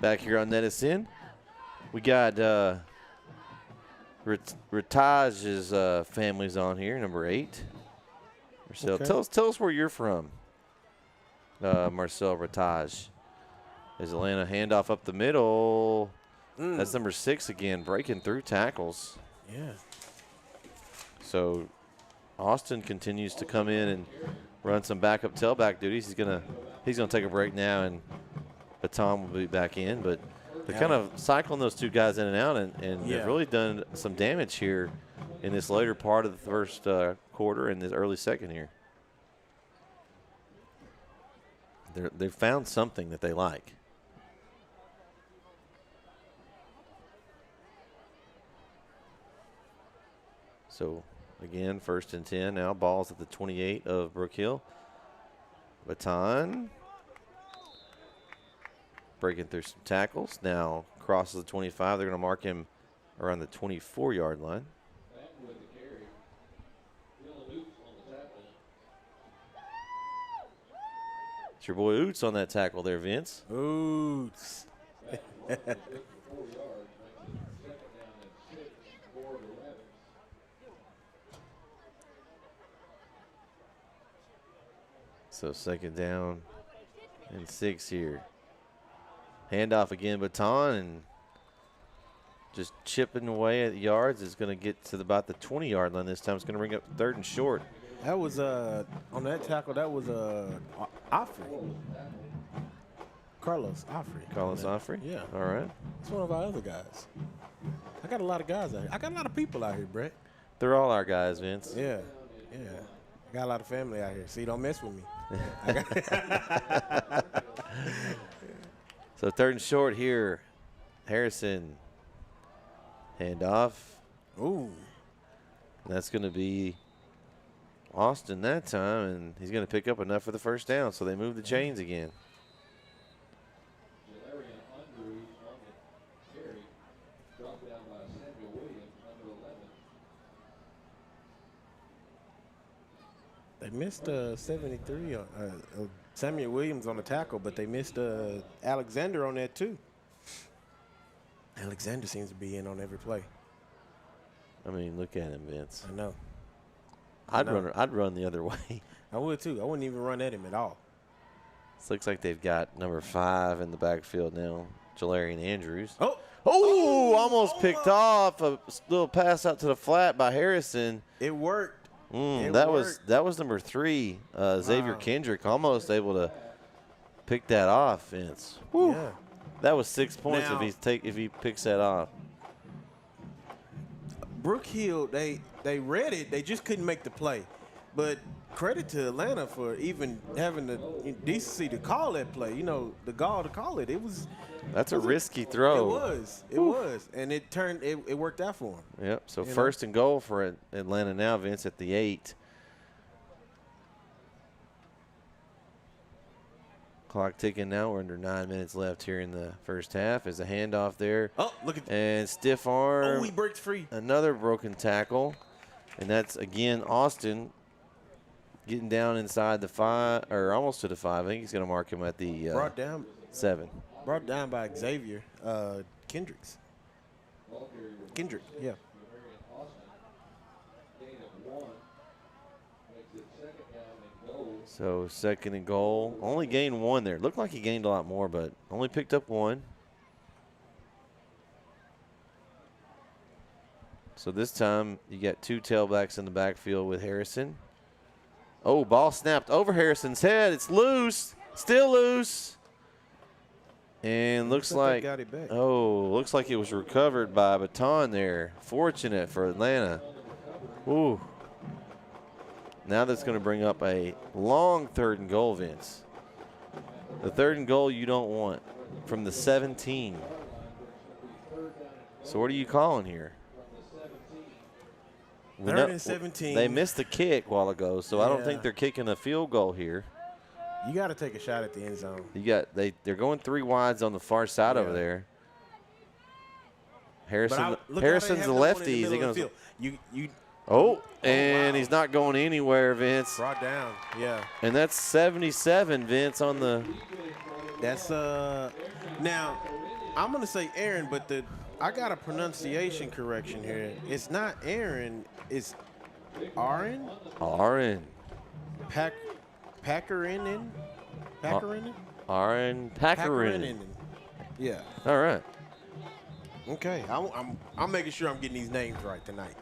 Back here on NETsn, we got Ritaj's family's on here, number 8. Marcel, Okay. tell us where you're from, Marcel Ritaj. Is Atlanta handoff up the middle? That's number 6 again, breaking through tackles. Yeah. So Austin continues to come in and run some backup tailback duties. He's gonna take a break now, and Baton will be back in. But they're kind of cycling those two guys in and out, and they've really done some damage here in this later part of the first quarter and this early second here. They've found something that they like. So, again, 1st and 10 now. Ball's at the 28 of Brook Hill. Baton breaking through some tackles. Now crosses the 25. They're going to mark him around the 24-yard line. It's your boy Oots on that tackle there, Vince. Oots. So 2nd down and 6 here. Handoff again, Baton, and just chipping away at yards. Is going to get to about the 20-yard line this time. It's going to bring up 3rd and short. That was on that tackle. That was Offrey. Carlos Offrey. Carlos Offrey? Yeah. All right. It's one of our other guys. I got a lot of guys out here. I got a lot of people out here, Brett. They're all our guys, Vince. Yeah. I got a lot of family out here. See, don't mess with me. So 3rd and short here. Harrison. Handoff. Ooh. That's going to be Austin that time, and he's going to pick up enough for the 1st down. So they move the chains again. They missed 73 Samuel Williams on the tackle, but they missed Alexander on that too. Alexander seems to be in on every play. I mean, look at him, Vince. I know. I'd run the other way. I would too. I wouldn't even run at him at all. It looks like they've got number 5 in the backfield now, Jalarian Andrews. Oh, almost picked off. A little pass out to the flat by Harrison. it worked. That was number 3, Xavier Kendrick, almost able to pick that off, Vince. Whew. Yeah. That was 6 points Now- if he picks that off. Brook Hill, they read it. They just couldn't make the play. But credit to Atlanta for even having the decency to call that play. You know, the gall to call it. That's a risky throw. It was, and it worked out for him. Yep. So first and goal for Atlanta now. Vince at the 8. Clock ticking now. We're under 9 minutes left here in the first half. As a handoff there. Oh, look at and stiff arm. Oh, he breaks free. Another broken tackle, and that's again Austin getting down inside the 5 or almost to the 5. I think he's going to mark him at the brought down 7. Brought down by Xavier Kendrick. Yeah. So second and goal. Only gained 1 there. Looked like he gained a lot more, but only picked up 1. So this time you got 2 tailbacks in the backfield with Harrison. Oh, ball snapped over Harrison's head. It's loose. Still loose. And looks like got it back. looks like it was recovered by Baton there. Fortunate for Atlanta. Ooh. Now that's going to bring up a long 3rd and goal, Vince. The 3rd and goal you don't want from the 17. So what are you calling here? 3rd and 17. They missed the kick a while ago, so I don't think they're kicking a field goal here. You got to take a shot at the end zone. They're going 3 wides on the far side over there. Harrison's the lefty. Is he going to? And he's not going anywhere, Vince. Brought down, yeah. And that's 77, Vince, on the. That's now, I'm gonna say Aaron, but I got a pronunciation correction here. It's not Aaron, it's Aaron. Aaron. Packerinen. Aaron Packerinen. Yeah. All right. Okay, I'm making sure I'm getting these names right tonight.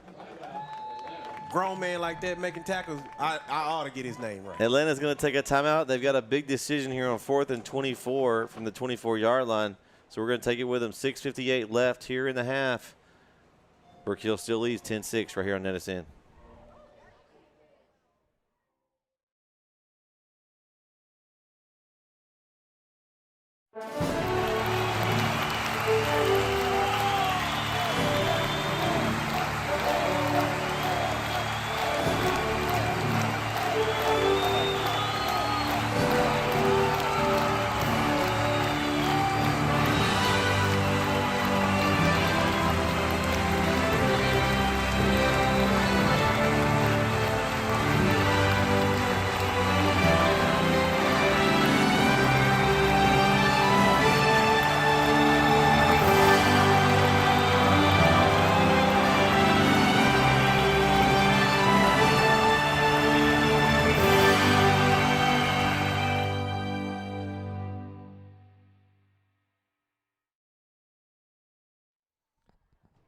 Grown man like that making tackles, I ought to get his name right. Atlanta's going to take a timeout. They've got a big decision here on 4th and 24 from the 24-yard line. So we're going to take it with them. 6:58 left here in the half. Brook Hill still leads 10-6 right here on NETsn.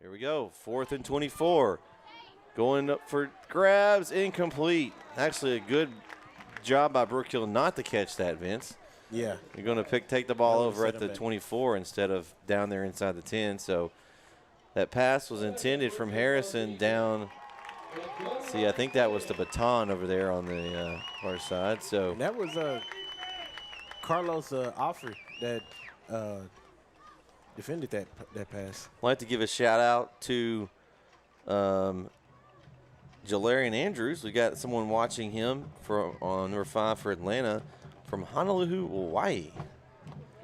Here we go, 4th and 24. Going up for grabs, incomplete. Actually a good job by Brook Hill not to catch that, Vince. Yeah. You're going to take the ball over at the 24 instead of down there inside the 10. So that pass was intended from Harrison down. See, I think that was the Baton over there on the far side. So that was Carlos Alfred that defended that pass. I'd like to give a shout out to Jalarian Andrews. We got someone watching him on number 5 for Atlanta from Honolulu, Hawaii.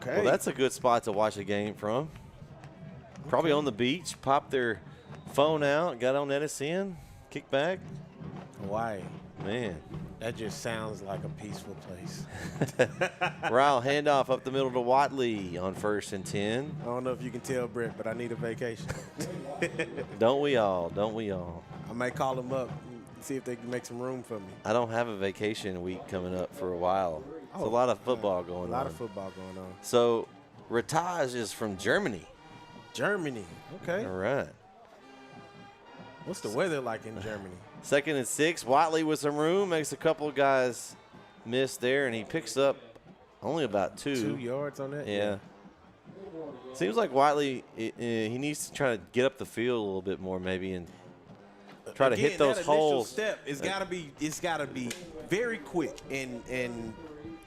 Okay. Well, that's a good spot to watch a game from. Probably on the beach, popped their phone out, got on NETsn, kick back. Hawaii. Man. That just sounds like a peaceful place. Ryle handoff up the middle to Watley on 1st and 10. I don't know if you can tell, Brett, but I need a vacation. Don't we all? Don't we all? I might call them up and see if they can make some room for me. I don't have a vacation week coming up for a while. It's a lot of football going on. A lot of football going on. So, Rataj is from Germany. Germany. Okay. All right. What's the weather like in Germany? 2nd and 6. Watley with some room. Makes a couple of guys miss there, and he picks up only about 2. 2 yards on that? Yeah. Seems like Watley, he needs to try to get up the field a little bit more maybe and try to hit those that holes. Step, it's gotta be very quick and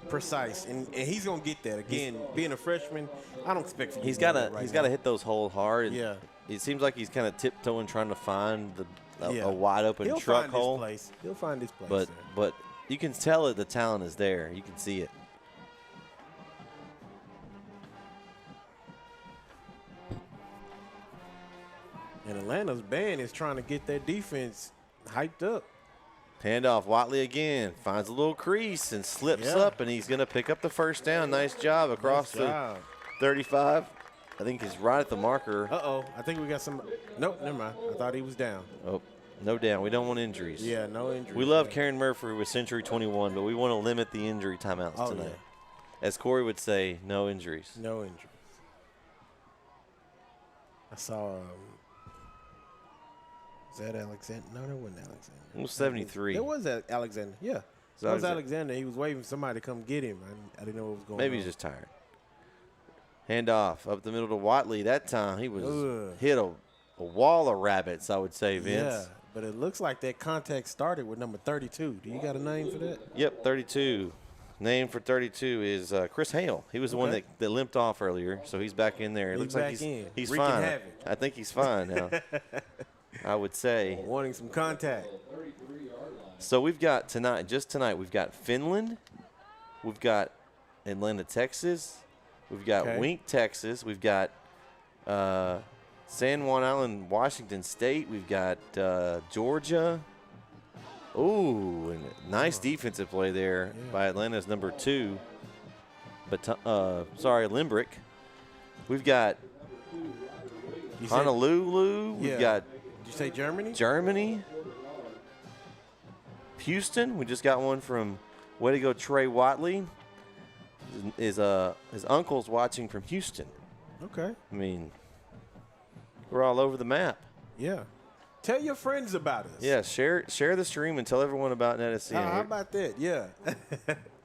precise, and he's gonna get that. Again, being a freshman, I don't expect for you. He's got to hit those holes hard. And yeah. It seems like he's kind of tiptoeing, trying to find a wide open He'll truck find hole. He'll find his place. But you can tell that the talent is there. You can see it. And Atlanta's band is trying to get their defense hyped up. Handoff, Watley again finds a little crease and slips up, and he's going to pick up the first down. Nice job across the 35. I think he's right at the marker. I think we got some. Nope, never mind. I thought he was down. Oh, no down. We don't want injuries. Yeah, no injuries. We love Karen Murphy with Century 21, but we want to limit the injury timeouts tonight. Yeah. As Corey would say, no injuries. No injuries. I saw. Is that Alexander? No, that wasn't Alexander. It was 73. It was Alexander. Yeah. It was Alexander. He was waiting for somebody to come get him. I didn't know what was going on. Maybe he's just tired. Handoff up the middle to Watley. That time he was hit a wall of rabbits, I would say, Vince. Yeah, but it looks like that contact started with number 32. Do you got a name for that? Yep, 32. Name for 32 is Chris Hale. He was the one that limped off earlier, so he's back in there. It looks like he's fine. I think he's fine now. I would say. Wanting some contact. So we've got tonight, we've got Finland. We've got Atlanta, Texas. We've got Wink, Texas. We've got San Juan Island, Washington State. We've got Georgia. Ooh, and nice defensive play there by Atlanta's number 2. Limbrick. We've got Honolulu. We've got. Did you say Germany? Germany. Houston. We just got one from way to go Trey Watley. His uncle's watching from Houston. Okay. I mean, we're all over the map. Yeah. Tell your friends about us. Yeah, share the stream and tell everyone about NETsn. How about that? Yeah.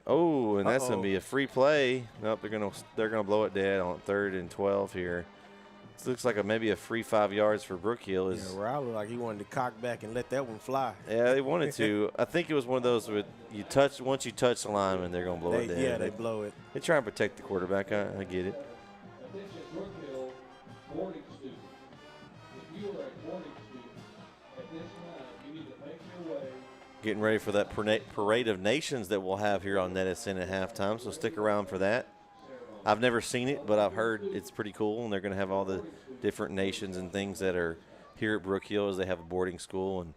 Oh, and that's gonna be a free play. Nope, they're gonna blow it dead on 3rd and 12 here. This looks like maybe a free 5 yards for Brook Hill. Riley like he wanted to cock back and let that one fly. Yeah, they wanted to. I think it was one of those where once you touch the lineman, they're gonna blow it dead. Yeah, they blow it. They try and protect the quarterback. I get it. Attention, Brook Hill, boarding student. If you are a boarding student at this time, you need to make your way. Getting ready for that parade of nations that we'll have here on NETsn at halftime, so stick around for that. I've never seen it, but I've heard it's pretty cool, and they're going to have all the different nations and things that are here at Brook Hill as they have a boarding school. And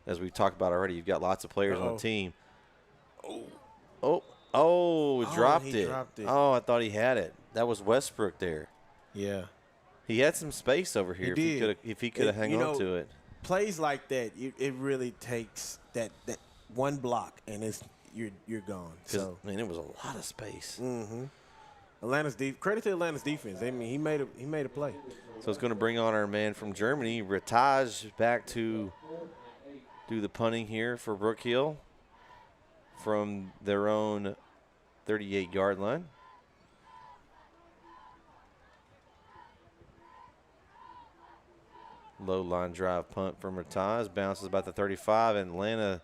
as we talked about already, you've got lots of players on the team. Dropped it. Oh, I thought he had it. That was Westbrook there. Yeah. He had some space over here if he could have hung on to it. Plays like that, it really takes that one block, and you're gone. So, it was a lot of space. Mm-hmm. Credit to Atlanta's defense. I mean, he made a play. So it's going to bring on our man from Germany, Rataj, back to do the punting here for Brook Hill from their own 38-yard line. Low line drive punt from Rataj. Bounces about the 35. Atlanta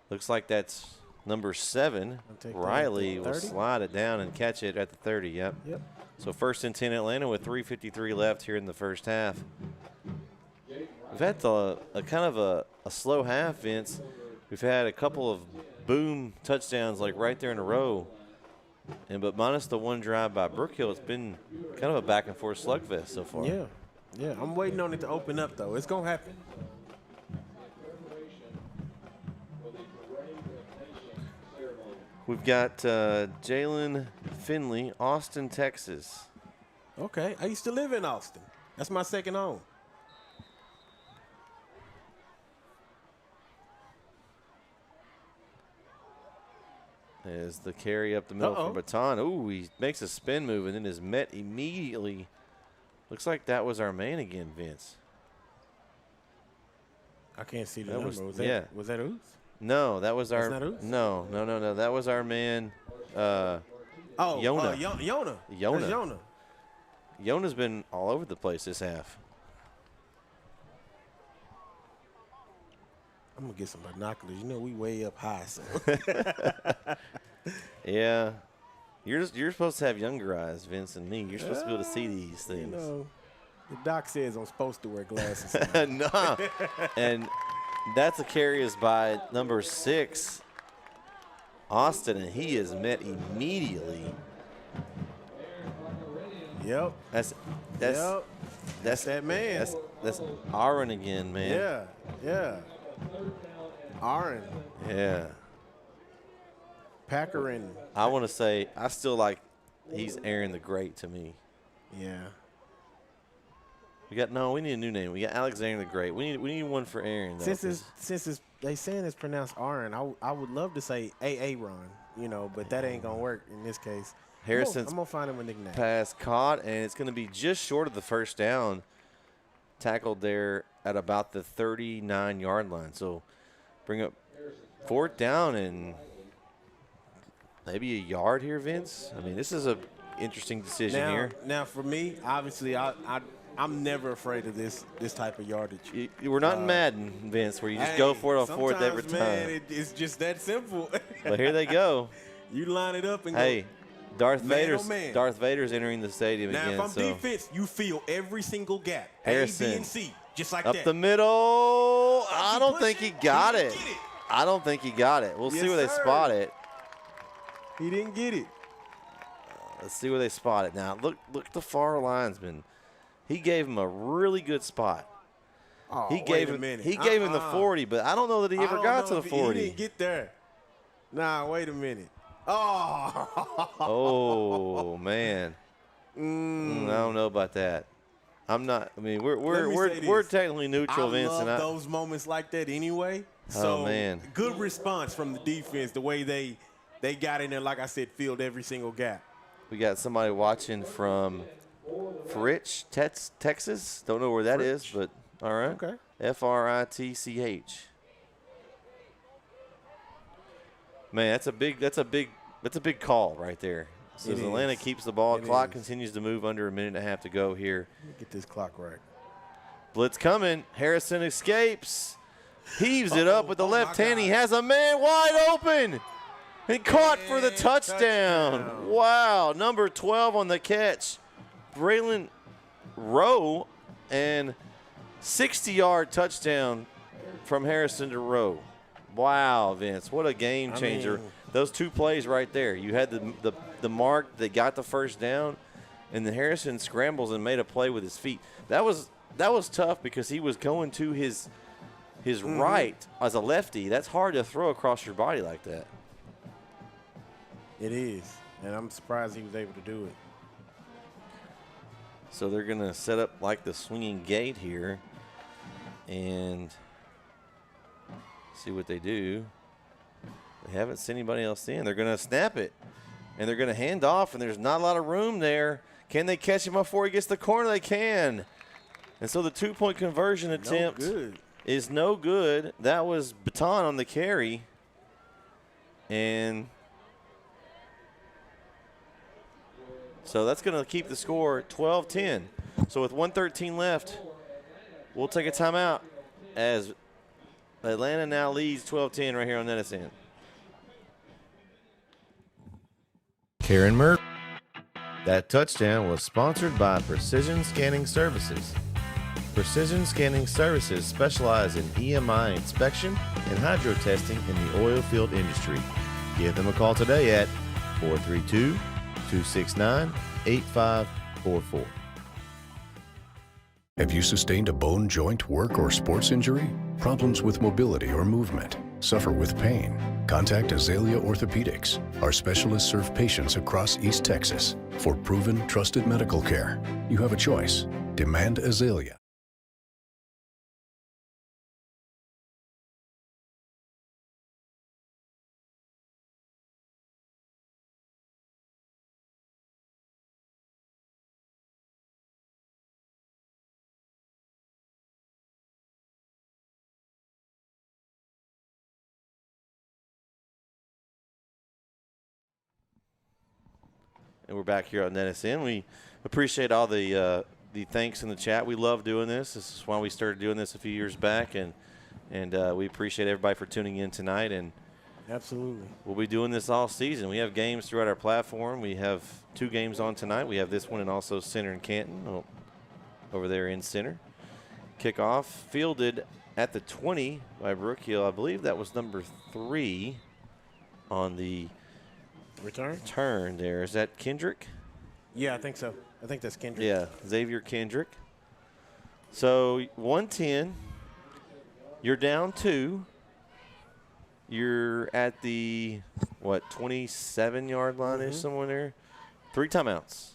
looks like that's number 7, Riley, will slide it down and catch it at the 30. Yep. So 1st and 10 Atlanta with 3:53 left here in the first half. We've had a kind of a slow half, Vince. We've had a couple of boom touchdowns like right there in a row. But minus the one drive by Brook Hill, it's been kind of a back and forth slugfest so far. Yeah. I'm waiting on it to open up, though. It's going to happen. We've got Jalen Finley, Austin, Texas. Okay. I used to live in Austin. That's my second home. As the carry up the middle for Baton. Ooh, he makes a spin move and then is met immediately. Looks like that was our man again, Vince. I can't see the number. Was that Ooze? No, that was our. No. That was our man. Yona. Yona. Yona's been all over the place this half. I'm gonna get some binoculars. You know, we way up high, so. Yeah. You're supposed to have younger eyes, Vince, than me. You're supposed to be able to see these things. You know, the doc says I'm supposed to wear glasses. No. And that's a carry is by number 6, Austin, and he is met immediately. Yep. That's that man. That's Aaron again, man. Yeah. Aaron. Yeah. Packerin. I want to say I still like he's Aaron the Great to me. Yeah. We need a new name. We got Alexander the Great. We need one for Aaron. Though, Since they saying it's pronounced Aaron, I would love to say Aaron, you know, but that ain't gonna work in this case. Harrison's I'm gonna find him a nickname. pass caught, and it's gonna be just short of the first down. Tackled there at about the 39-yard line. So bring up 4th down and maybe a yard here, Vince. I mean, this is a interesting decision here. Now, for me, obviously, I'm never afraid of this type of yardage. We're not in Madden, Vince, where you just go for it on 4th every time. Man, it's just that simple. But here they go. You line it up and hey, go. Darth Man, Vader's Darth Vader's entering the stadium now, again. if I'm so defense, you feel every single gap. Harrison, A, B, and C, just like up that. the middle. I don't push think he it? got He it. didn't get it. I don't think he got it. We'll see where they Yes, sir. spot it. He didn't get it. Let's see where they spot it. Now, look at the far linesman. He gave him a really good spot. Oh, He gave him the 40, but I don't know that he ever got to the 40. He didn't get there. Nah, wait a minute. Oh. Oh man. I don't know about that. I'm not. I mean, we're technically neutral, Vince. I love those moments like that anyway. So man, good response from the defense. The way they got in there, like I said, filled every single gap. we got somebody watching from Fritch, Texas. Don't know where that is, but all right. Okay. Fritch. Man, that's a big call right there. So as Atlanta keeps the ball, clock continues to move under a minute and a half to go here. Get this clock right. Blitz coming. Harrison escapes. Heaves it up with the left hand. He has a man wide open. And caught for the touchdown. Wow. Number 12 on the catch. Braylon Rowe. And 60-yard touchdown from Harrison to Rowe. Wow, Vince. What a game changer. Those two plays right there. You had the mark that got the first down, and then Harrison scrambles and made a play with his feet. That was tough because he was going to his right as a lefty. That's hard to throw across your body like that. It is, and I'm surprised he was able to do it. So they're going to set up like the swinging gate here and see what they do. They haven't sent anybody else in. They're going to snap it, and they're going to hand off, and there's not a lot of room there. Can they catch him before he gets the corner? They can. And so the two-point conversion attempt is no good. That was Baton on the carry. And so that's going to keep the score 12-10. So with 1:13 left, we'll take a timeout as Atlanta now leads 12-10 right here on NETsn. Karen Murphy. That touchdown was sponsored by Precision Scanning Services. Precision Scanning Services specialize in EMI inspection and hydro testing in the oil field industry. Give them a call today at 432-269-8544. Have you sustained a bone, joint, work, or sports injury? Problems with mobility or movement? Suffer with pain? Contact Azalea Orthopedics. Our specialists serve patients across East Texas. For proven, trusted medical care, you have a choice. Demand Azalea. And we're back here on NETsn. We appreciate all the thanks in the chat. We love doing this. This is why we started doing this a few years back. And And we appreciate everybody for tuning in tonight. And Absolutely. we'll be doing this all season. We have games throughout our platform. We have 2 games on tonight. We have this one and also Center and Canton over there in Center. Kickoff fielded at the 20 by Brook Hill. I believe that was number 3 on the return there. Is that Kendrick? Yeah, I think so. I think that's Kendrick. Yeah, Xavier Kendrick. So 110. You're down 2. You're at the, 27-yard line-ish, somewhere there. 3 timeouts.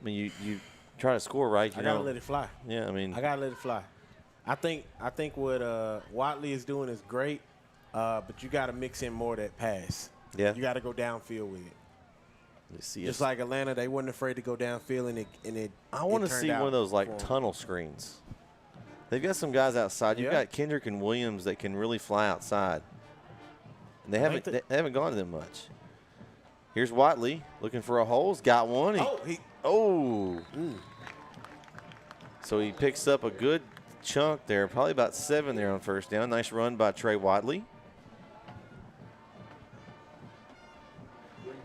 I mean, you try to score, right? I got to let it fly. Yeah, I mean. I got to let it fly. I think what Watley is doing is great, but you got to mix in more of that pass. Yeah. You got to go downfield with it. Let's see. Just like Atlanta, they weren't afraid to go downfield, and it I want to see one of those, like, tunnel screens. They've got some guys outside. You've got Kendrick and Williams that can really fly outside. And they haven't gone to them much. Here's Watley looking for a hole. He's got one. So he picks up a good chunk there, probably about 7 there on first down. Nice run by Trey Watley.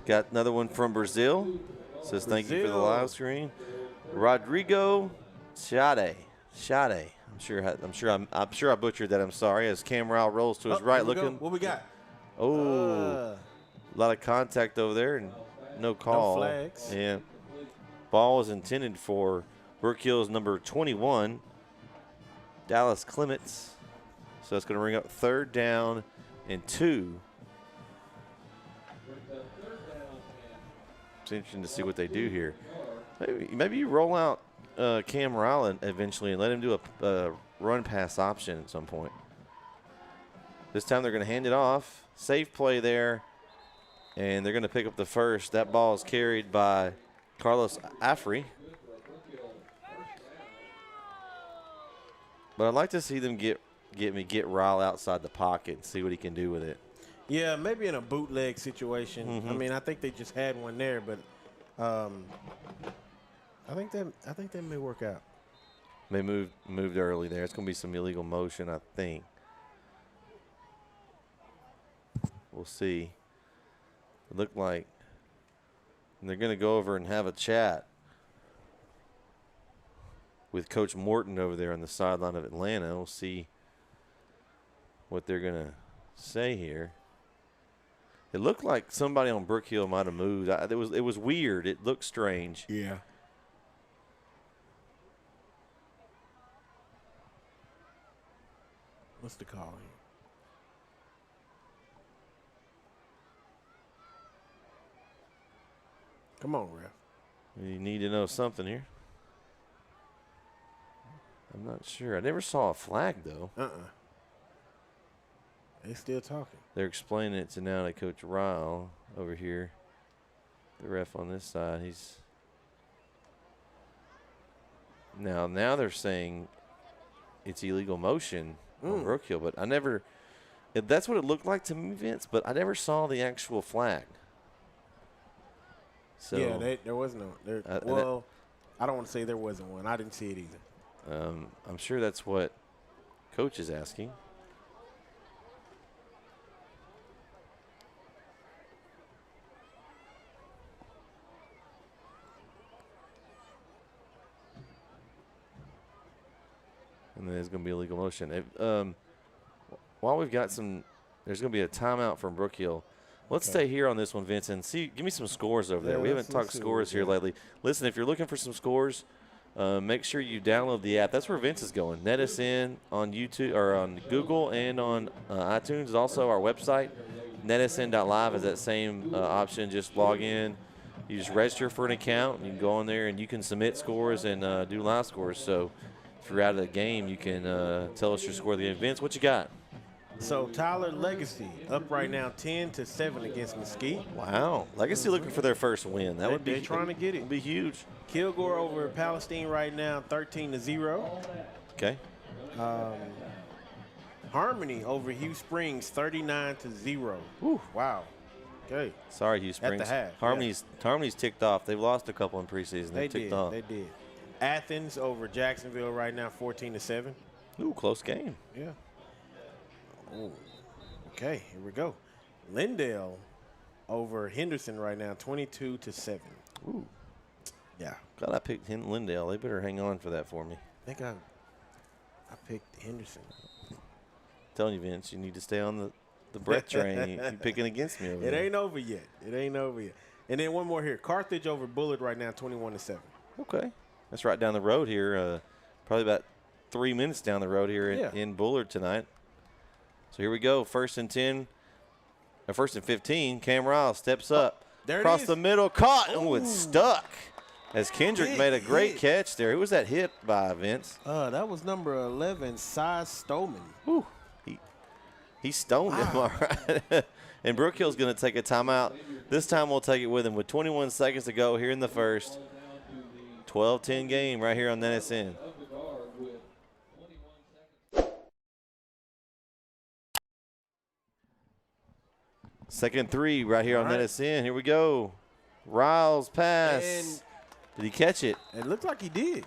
Got another one from Brazil. Says thank you for the live screen. Rodrigo Shade. I'm sure I butchered that. I'm sorry. As Camryle rolls to his right, looking. What we got? Oh, a lot of contact over there and no call. No flags. Yeah. Ball is intended for Brook Hill's number 21, Dallas Clements. So it's going to ring up 3rd down and 2. It's interesting to see what they do here. Maybe you roll out Cam Ryland eventually and let him do a run pass option at some point. This time they're going to hand it off. Safe play there, and they're going to pick up the first. That ball is carried by Carlos Afri. But I'd like to see them get Ryle outside the pocket and see what he can do with it. Yeah, maybe in a bootleg situation. I mean, I think they just had one there, but I think that may work out. They moved early there. It's going to be some illegal motion, I think. We'll see. It looked like they're going to go over and have a chat with Coach Morton over there on the sideline of Atlanta. We'll see what they're going to say here. It looked like somebody on Brook Hill might have moved. It was weird. It looked strange. Yeah. What's the call here? Come on, ref. You need to know something here. I'm not sure. I never saw a flag, though. They still talking. They're explaining it to now to Coach Ryle over here. The ref on this side. Now they're saying it's illegal motion on Brook Hill, but that's what it looked like to me, Vince, but I never saw the actual flag. So yeah, there was no. I don't want to say there wasn't one. I didn't see it either. I'm sure that's what Coach is asking. And then there's going to be illegal motion. While we've got there's going to be a timeout from Brook Hill. Let's stay here on this one, Vince, and give me some scores over there. We haven't talked scores here lately. Listen, if you're looking for some scores, make sure you download the app. That's where Vince is going. NETsn on YouTube or on Google and on iTunes is also our website. NETsn.live is that same option. Just log in. You just register for an account. And you can go on there and you can submit scores and do live scores. So if you're out of the game, you can tell us your score of the game. Vince, what you got? So Tyler Legacy up right now 10-7 against Mesquite. Wow. Legacy looking for their first win. They're trying to get it. Would be huge. Kilgore over Palestine right now 13-0. Okay. Harmony over Hugh Springs 39-0. Whew. Wow. Okay. Sorry, Hugh Springs. At the half. Harmony's ticked off. They've lost a couple in preseason. They ticked off. They did. Athens over Jacksonville right now 14-7. Ooh, close game. Yeah. Oh, okay, here we go. Lindale over Henderson right now, 22-7. Ooh. Yeah. God, I picked Lindale. They better hang on for that for me. I think I picked Henderson. Telling you, Vince, you need to stay on the Bret train. You're picking against me over It there. ain't over yet. It ain't over yet. And then one more here. Carthage over Bullard right now, 21-7. Okay. That's right down the road here. Probably about 3 minutes down the road here in Bullard tonight. So here we go. First and 10. First and 15. Cam Ryle steps up. There Across it is. the middle. Caught. Oh, it's stuck. As Kendrick made a great catch there. Who was that hit by, Vince? That was number 11, Cy Stoneman. Whew. He stoned him, all right. And Brook Hill's going to take a timeout. This time we'll take it with him with 21 seconds to go here in the first. 12-10 game right here on NETsn. Second 3 right here on NETsn. Here we go. Riles pass. And did he catch it? it looked like he did.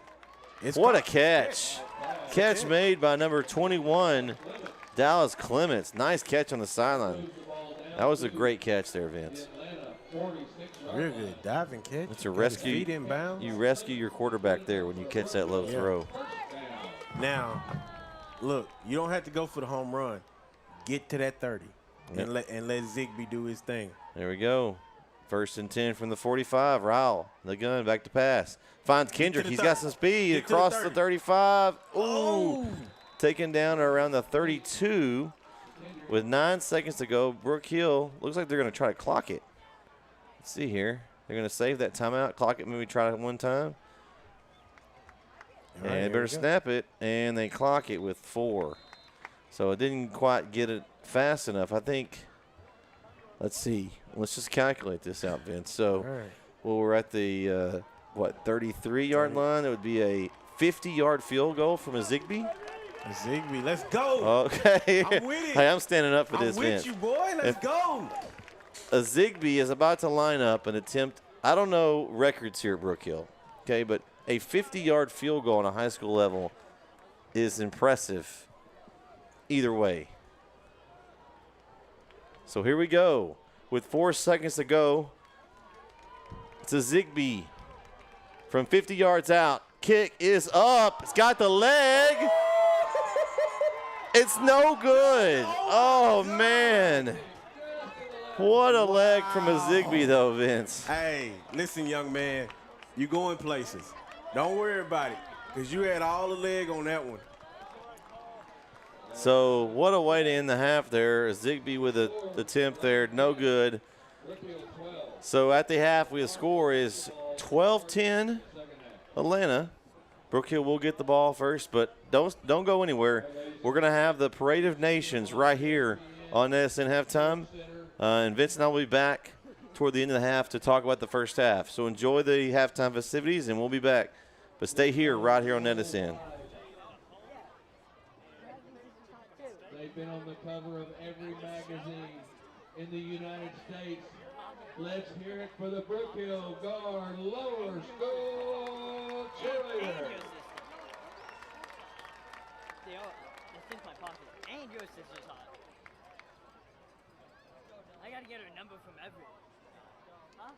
What a catch. Catch made by number 21, Dallas Clements. Nice catch on the sideline. That was a great catch there, Vince. Real good diving catch. It's a Got his rescue. feet in bounds. You rescue your quarterback there when you catch that low throw. Now, look, you don't have to go for the home run. Get to that 30 and let Zigbee do his thing. There we go. First and 10 from the 45. Ryle, the gun, back to pass. Finds Kendrick. He's got some speed across the 35. Ooh. Taken down around the 32 with 9 seconds to go. Brook Hill, looks like they're going to try to clock it. Let's see here. They're going to save that timeout, clock it, maybe try it one time. And they better snap it, and they clock it with 4. So it didn't quite get it fast enough. I think, let's see. Let's just calculate this out, Vince. So well, we're at the, 33-yard line. It would be a 50-yard field goal from a Zigbee. Zigbee, let's go. Okay. I'm with it. Hey, I'm standing up for this, I'm with Vince. you, boy. Let's go. A Zigbee is about to line up and attempt, I don't know records here at Brook Hill, okay, but a 50-yard field goal on a high school level is impressive either way. So here we go. With 4 seconds to go, it's a Zigbee from 50 yards out. Kick is up. It's got the leg. It's no good. Oh, man. What a leg from a Zigbee, though, Vince. Hey, listen, young man. You going places. Don't worry about it, because you had all the leg on that one. So what a way to end the half there. Zigbee with the attempt there, no good. So at the half, the score is 12-10 Atlanta. Brook Hill will get the ball first, but don't go anywhere. We're going to have the Parade of Nations right here on NETsn halftime. And Vince and I will be back toward the end of the half to talk about the first half. So enjoy the halftime festivities, and we'll be back. But stay here, right here on NETsn. They've been on the cover of every magazine in the United States. Let's hear it for the Brook Hill Guard Lower School Cheerleaders. It's in my pocket. And your sister's hot. I gotta get her number from everyone. Huh?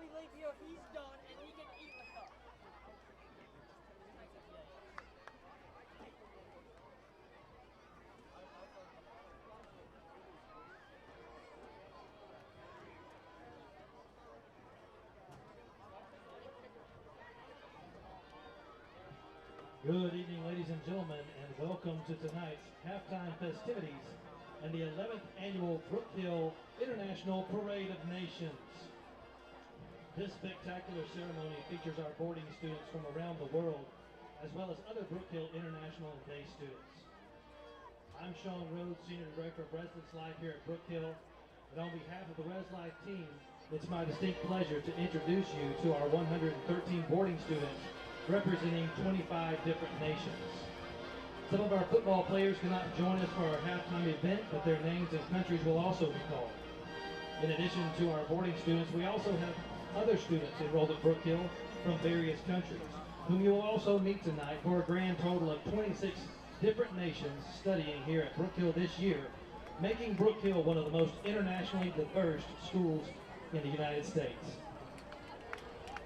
we leave here, he's done, and he can eat with us. Good evening, ladies and gentlemen, and welcome to tonight's halftime festivities and the 11th annual Brook Hill International Parade of Nations. This spectacular ceremony features our boarding students from around the world, as well as other Brook Hill International and Day students. I'm Sean Rhodes, Senior Director of Residence Life here at Brook Hill, and on behalf of the Res Life team, it's my distinct pleasure to introduce you to our 113 boarding students representing 25 different nations. Some of our football players cannot join us for our halftime event, but their names and countries will also be called. In addition to our boarding students, we also have other students enrolled at Brook Hill from various countries, whom you will also meet tonight for a grand total of 26 different nations studying here at Brook Hill this year, making Brook Hill one of the most internationally diverse schools in the United States.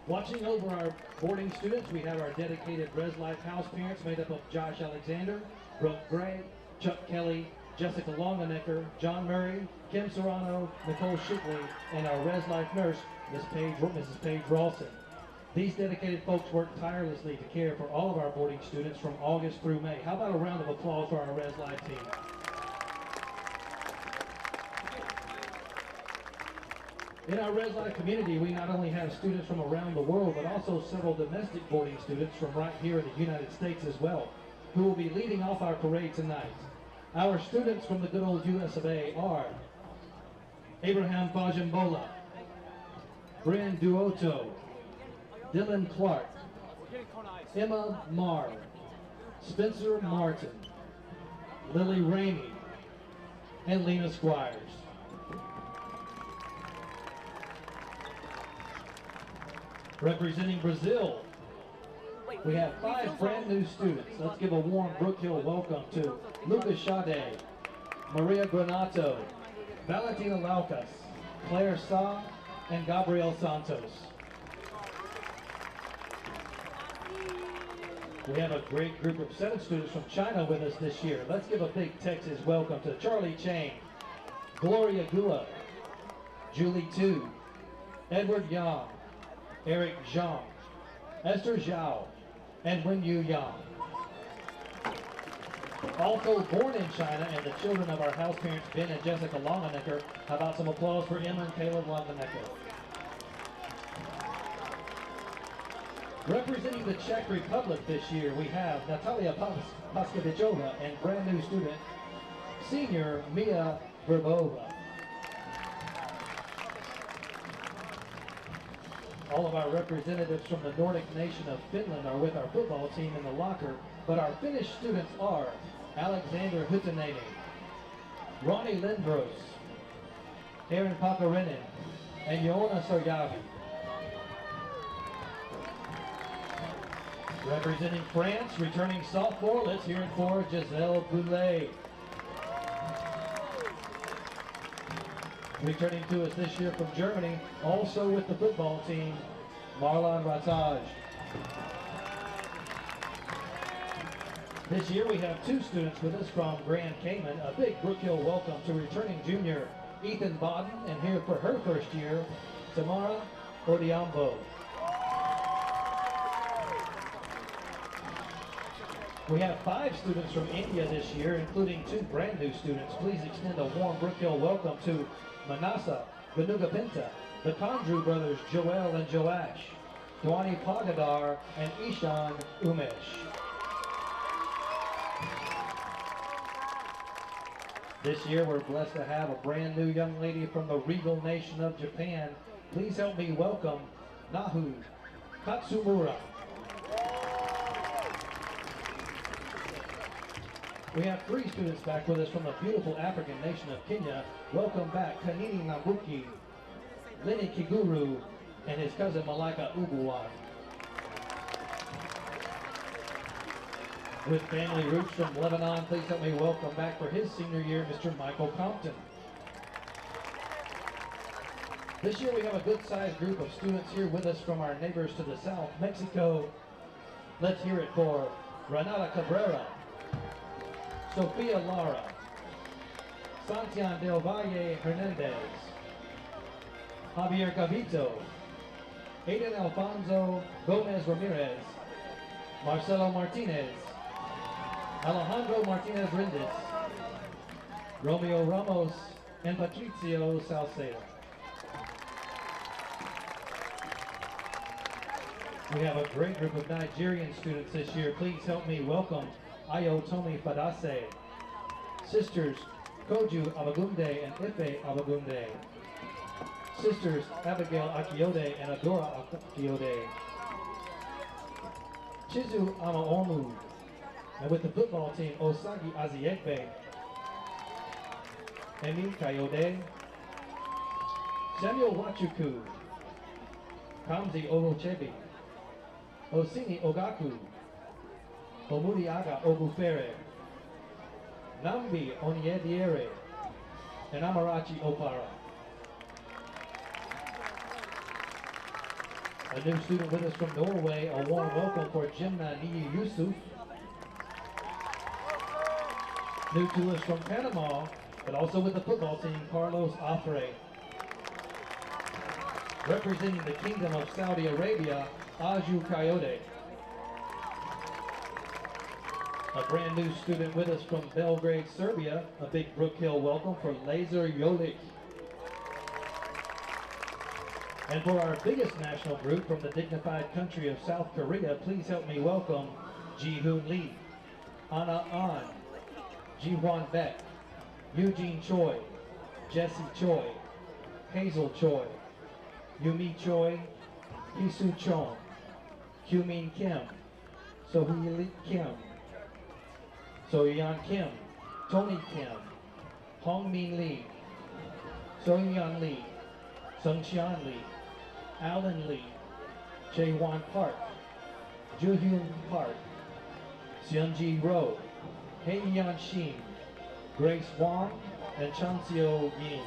Watching over our boarding students, we have our dedicated Res Life house parents made up of Josh Alexander, Brooke Gray, Chuck Kelly, Jessica Longenecker, John Murray, Kim Serrano, Nicole Shipley, and our Res Life nurse, Mrs. Paige Rawson. These dedicated folks work tirelessly to care for all of our boarding students from August through May. How about a round of applause for our Res Life team? In our Res Life community, we not only have students from around the world, but also several domestic boarding students from right here in the United States as well, who will be leading off our parade tonight. Our students from the good old US of A are Abraham Fajimbola, Bryn Duoto, Dylan Clark, Emma Marr, Spencer Martin, Lily Ramey, and Lena Squires. Representing Brazil, we have 5 brand new students. Let's give a warm Brook Hill welcome to Lucas Sade, Maria Granato, Valentina Laucas, Claire Sa, and Gabriel Santos. We have a great group of 7 students from China with us this year. Let's give a big Texas welcome to Charlie Chang, Gloria Gua, Julie Tu, Edward Yang, Eric Zhang, Esther Zhao, and Wenyu Yang. Also born in China and the children of our house parents Ben and Jessica Longenecker. How about some applause for Emma and Caleb Longenecker? Representing the Czech Republic this year, we have Natalia Paskavichova and brand new student, senior Mia Verbova. All of our representatives from the Nordic nation of Finland are with our football team in the locker, but our Finnish students are Alexander Hutaneni, Ronnie Lindros, Aaron Pakarinen, and Joona Sarjavi. Representing France, returning sophomore, let's hear it for Giselle Boulet. Returning to us this year from Germany, also with the football team, Marlon Rataj. This year we have 2 students with us from Grand Cayman. A big Brook Hill welcome to returning junior Ethan Bodden, and here for her first year, Tamara Odiambo. We have 5 students from India this year, including 2 brand new students. Please extend a warm Brook Hill welcome to Manasa Vanugapinta, the Kandru brothers Joel and Joash, Dwani Pagadar, and Ishan Umesh. This year we're blessed to have a brand new young lady from the regal nation of Japan. Please help me welcome Nahu Katsumura. We have 3 students back with us from the beautiful African nation of Kenya. Welcome back Kanini Nambuki, Lenny Kiguru, and his cousin Malika Ubuwan. With family roots from Lebanon, please help me welcome back for his senior year, Mr. Michael Compton. This year we have a good-sized group of students here with us from our neighbors to the south, Mexico. Let's hear it for Renata Cabrera, Sofia Lara, Santiago del Valle Hernandez, Javier Gavito, Aiden Alfonso Gomez Ramirez, Marcelo Martinez, Alejandro Martinez Rindis, Romeo Ramos, and Patricio Salcedo. We have a great group of Nigerian students this year. Please help me welcome Ayotomi Fadase, sisters Koju Abagunde and Ife Abagunde, sisters Abigail Akiode and Adora Akiode, Chizu Amaomu, and with the football team, Osagi Aziekbe, Emi Kayode, Samuel Wachuku, Kamzi Orochebi, Osini Ogaku, Omuriaga Ogufere, Nambi Onyediere, and Amarachi Opara. A new student with us from Norway, a warm welcome for Jimna Niyi Yusuf. New to us from Panama, but also with the football team, Carlos Afre. Representing the Kingdom of Saudi Arabia, Aju Coyote. A brand new student with us from Belgrade, Serbia, a big Brook Hill welcome for Lazer Jolik. And for our biggest national group from the dignified country of South Korea, please help me welcome Ji-Hoon Lee, Anna An, Ji-Hwan Beck, Eugene Choi, Jesse Choi, Hazel Choi, Yumi Choi, Hisu Chong, Kyu-Min Kim, Sohee Kim, So-Yeon Kim, Tony Kim, Hong-Min Lee, So-Yeon Lee, Sung-Xian Lee, Alan Lee, Jae-Hwan Park, Joo-Hyun Park, Seung-Ji Ro, Hae-Yeon Shin, Grace Wong, and Chanseo Yin.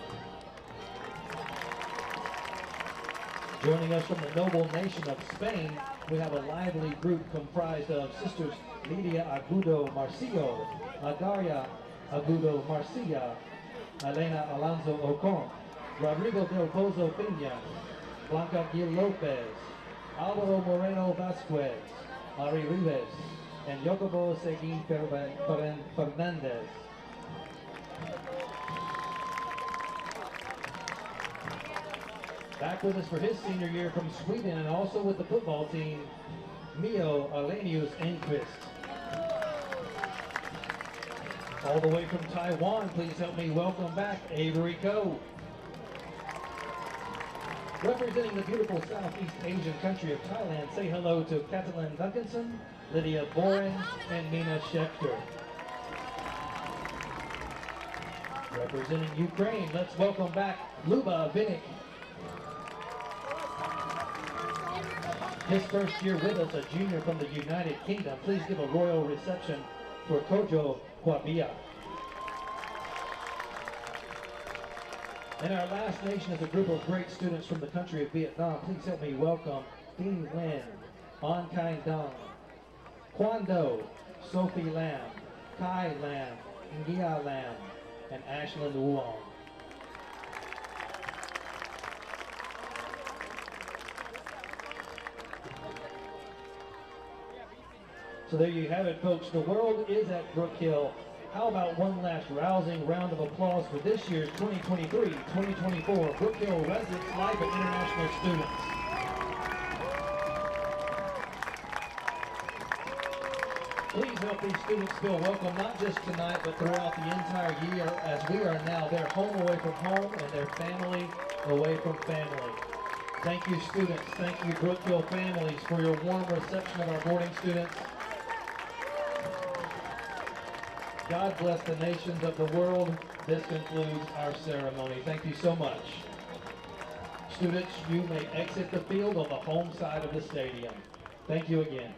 Joining us from the noble nation of Spain, we have a lively group comprised of sisters Lidia Agudo Marcillo, Adaria Agudo Marcilla, Elena Alonso Ocon, Rodrigo del Pozo Peña, Blanca Gil Lopez, Alvaro Moreno Vasquez, Ari Rivas, and Jacobo Seguin Fernandez. Back with us for his senior year from Sweden and also with the football team, Mio Alenius Enquist. All the way from Taiwan, please help me welcome back Avery Ko. Representing the beautiful Southeast Asian country of Thailand, say hello to Catalin Duncanson, Lydia Boren, and Mina Schechter. Representing Ukraine, let's welcome back Luba Vinik. His first year with us, a junior from the United Kingdom. Please give a royal reception for Kojo Kwabia. And our last nation is a group of great students from the country of Vietnam. Please help me welcome Dinh Nguyen, An Khai Dong, Quan Do, Sophie Lam, Kai Lam, Ngia Lam, and Ashlyn Wong. So there you have it, folks. The world is at Brook Hill. How about one last rousing round of applause for this year's 2023-2024 Brook Hill Residence Life and International students. Please help these students feel welcome, not just tonight, but throughout the entire year, as we are now their home away from home and their family away from family. Thank you, students. Thank you, Brook Hill families, for your warm reception of our boarding students. God bless the nations of the world. This concludes our ceremony. Thank you so much. Students, you may exit the field on the home side of the stadium. Thank you again.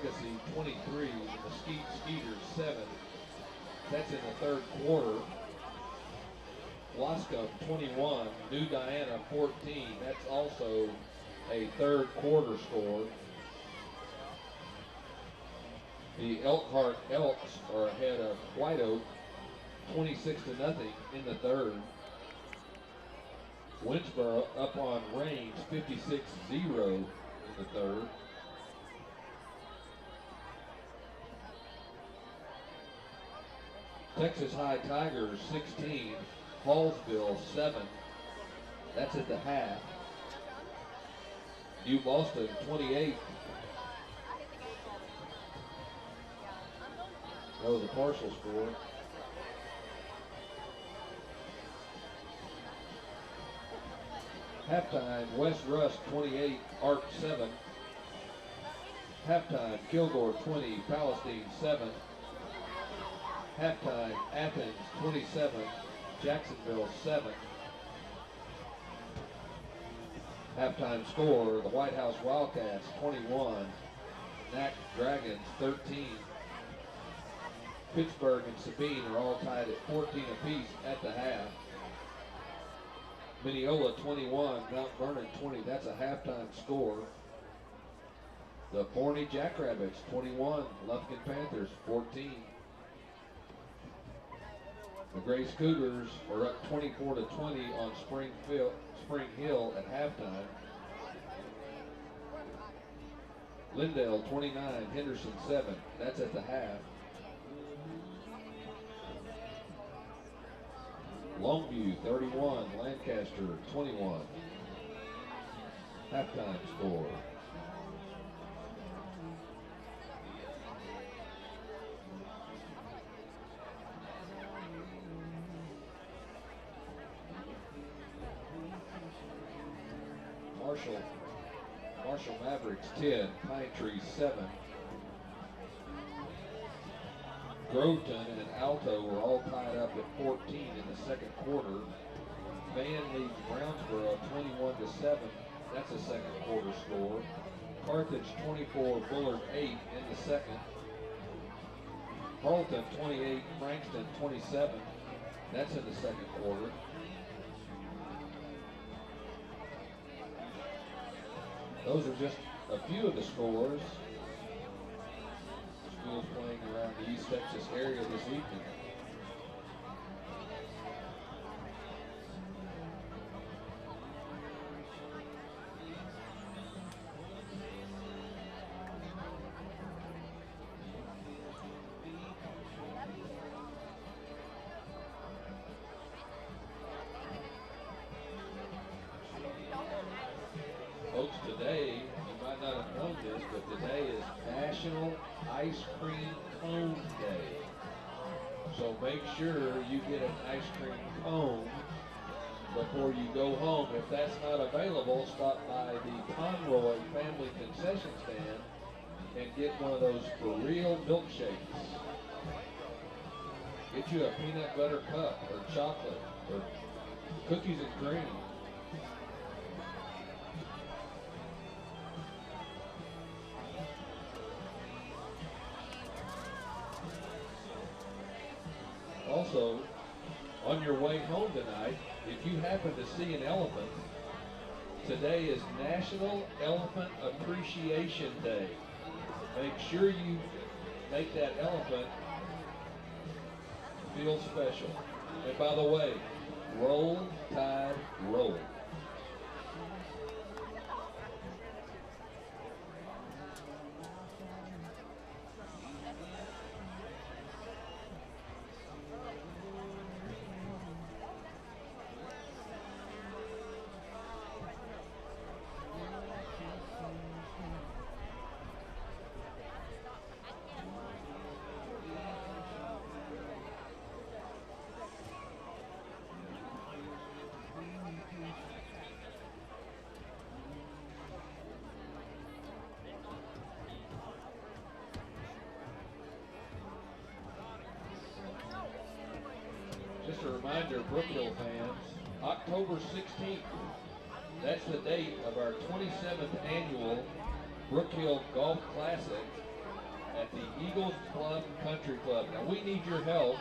Legacy 23, Mesquite Skeeters 7. That's in the third quarter. Wascom 21, New Diana 14. That's also a third quarter score. The Elkhart Elks are ahead of White Oak 26-0 in the third. Winsboro up on Range 56-0 in the third. Texas High Tigers 16, Hallsville 7. That's at the half. New Boston 28. That was a partial score. Halftime, West Rusk 28, Arc 7. Halftime, Kilgore 20, Palestine 7. Halftime, Athens 27, Jacksonville 7. Halftime score, the White House Wildcats 21, Knack Dragons 13. Pittsburgh and Sabine are all tied at 14 apiece at the half. Mineola 21, Mount Vernon 20. That's a halftime score. The Forney Jackrabbits 21, Lufkin Panthers 14. The Grace Cougars are up 24-20 on Spring Hill at halftime. Lindale 29, Henderson 7. That's at the half. Longview 31, Lancaster 21. Halftime score. Marshall Mavericks 10, Pine Tree 7. Groveton and Alto were all tied up at 14 in the second quarter. Van leads Brownsboro 21-7. That's a second quarter score. Carthage 24, Bullard 8 in the second. Halton 28, Frankston 27. That's in the second quarter. Those are just a few of the scores. Schools playing around the East Texas area this evening. Folks, today, you might not have known this, but today is National Ice Cream Cone Day. So make sure you get an ice cream cone before you go home. If that's not available, stop by the Conroy Family Concession Stand and get one of those for real milkshakes. Get you a peanut butter cup or chocolate or cookies and cream. Also, on your way home tonight, if you happen to see an elephant, today is National Elephant Appreciation Day. Make sure you make that elephant feel special. And by the way, roll, tide, roll. Just a reminder, Brook Hill fans, October 16th, that's the date of our 27th annual Brook Hill Golf Classic. at the Eagles Club Country Club. Now, we need your help.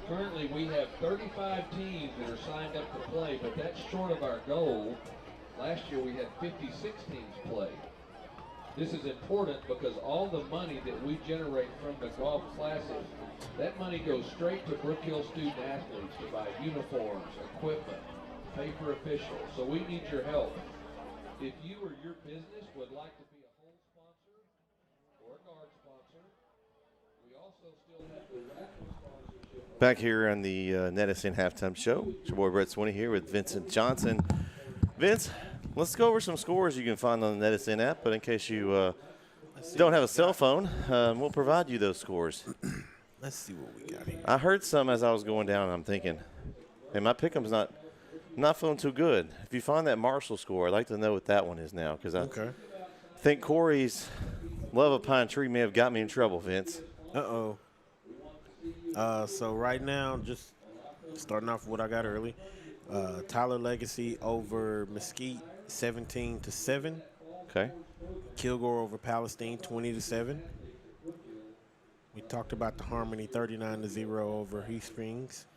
Currently, we have 35 teams that are signed up to play, but that's short of our goal. Last year, we had 56 teams play. This is important because all the money that we generate from the Golf Classic, that money goes straight to Brook Hill student athletes to buy uniforms, equipment, pay for officials. So we need your help. If you or your business would like to be a hole sponsor or a guard sponsor, we also still have the raffle sponsorship. Back here on the NETsn Halftime Show. It's your boy Brett Swinney here with Vincent Johnson. Vince, let's go over some scores you can find on the NETsn app, but in case you don't have a cell phone, we'll provide you those scores. Let's see what we got here. I heard some as I was going down, and I'm thinking, hey, my pick'em's not feeling too good. If you find that Marshall score, I'd like to know what that one is now, because I think Corey's Love of Pine Tree may have got me in trouble, Vince. Uh-oh. So right now, just starting off with what I got early, Tyler Legacy over Mesquite, 17-7. Okay. Kilgore over Palestine, 20-7. We talked about the Harmony, 39-0 over Heath Springs.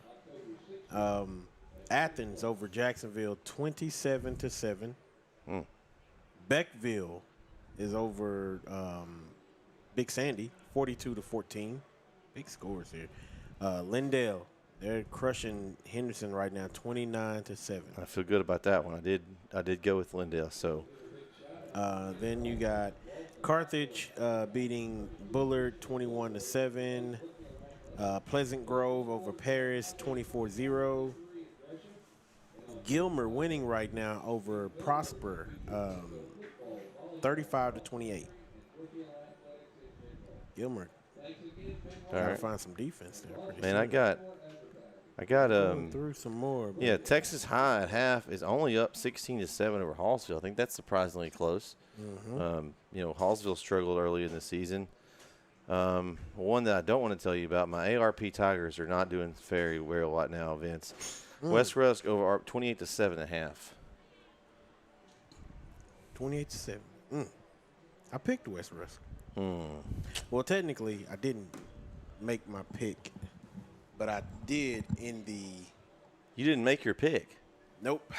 Athens over Jacksonville, 27-7. Beckville is over Big Sandy, 42-14. Big scores here. Lindale, they're crushing Henderson right now, 29-7. I feel good about that one. I did go with Lindale. So then you got Carthage beating Bullard, 21-7. Pleasant Grove over Paris, 24-0. Gilmer winning right now over Prosper, 35-28. Gilmer. Gotta find some defense there. Man, I got through some more. Yeah, Texas High at half is only up 16-7 over Hallsville. I think that's surprisingly close. Hallsville struggled early in the season. One that I don't want to tell you about, my ARP Tigers are not doing very well right now, Vince. West Rusk over 28-7 at half. 28-7. I picked West Rusk. Well, technically, I didn't make my pick, but I did in the. You didn't make your pick? Nope.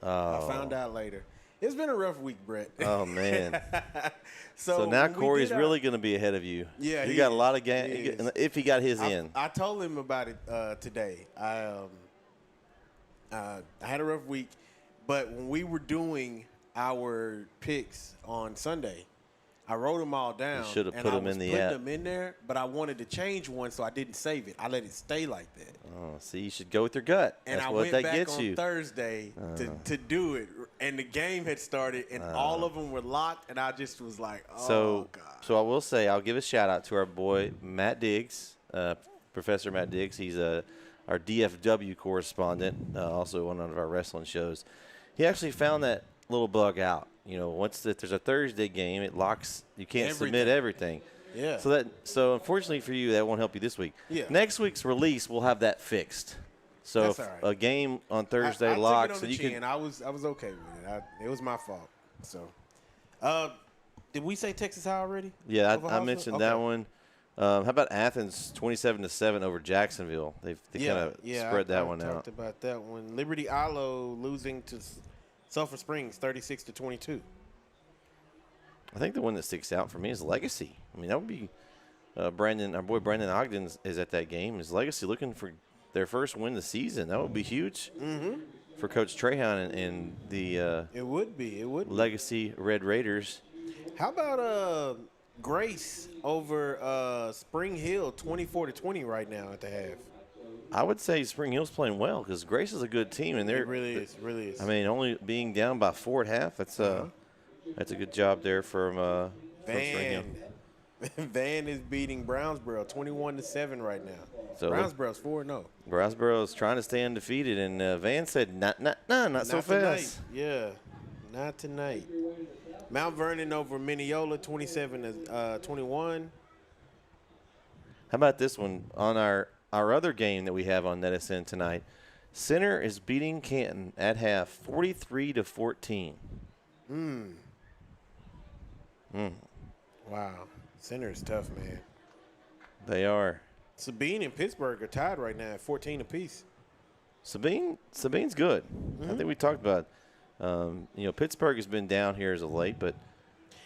Oh. I found out later. It's been a rough week, Brett. Oh, man. So now Corey's really going to be be ahead of you. Yeah, he got a lot of games if he got his in. I told him about it today. I had a rough week, but when we were doing our picks on Sunday, I wrote them all down. You should have put them in the app. I was putting them in there, but I wanted to change one, so I didn't save it. I let it stay like that. Oh, see, you should go with your gut. And That's I what went that back gets on you. Thursday to do it, and the game had started, and all of them were locked, and I just was like, oh, God. So I will say, I'll give a shout-out to our boy, Matt Diggs, Professor Matt Diggs. He's our DFW correspondent, also on one of our wrestling shows. He actually found that little bug out. Once there's a Thursday game, it locks. You can't submit everything. Yeah. So unfortunately for you, that won't help you this week. Yeah. Next week's release, we'll have that fixed. So That's if all right. a game on Thursday I locks, took it on the chin. I was okay with it. It was my fault. So, did we say Texas High already? Yeah, I mentioned that one. How about Athens 27-7 over Jacksonville? They kind of spread that one out. I talked about that one. Liberty Ilo losing to Sulphur Springs 36-22. I think the one that sticks out for me is Legacy. I mean, that would be our boy Brandon Ogden is at that game. Is Legacy looking for their first win of the season? That would be huge for Coach Trahan and the it would be. Legacy Red Raiders. How about Grace over Spring Hill 24-20 right now at the half? I would say Spring Hill's playing well because Grace is a good team, and it really is. I mean, only being down by 4 at half, that's a good job there from Spring Hill. Van is beating Brownsboro 21-7 right now. So Brownsboro's 4-0. Brownsboro's trying to stay undefeated, and Van said, not so fast. Tonight. Yeah, not tonight. Mount Vernon over Mineola 27-21. How about this one on our other game that we have on NETsn tonight? Center is beating Canton at half, 43-14. Wow. Center is tough, man. They are. Sabine and Pittsburgh are tied right now at 14 apiece. Sabine's good. I think we talked about Pittsburgh has been down here as of late, but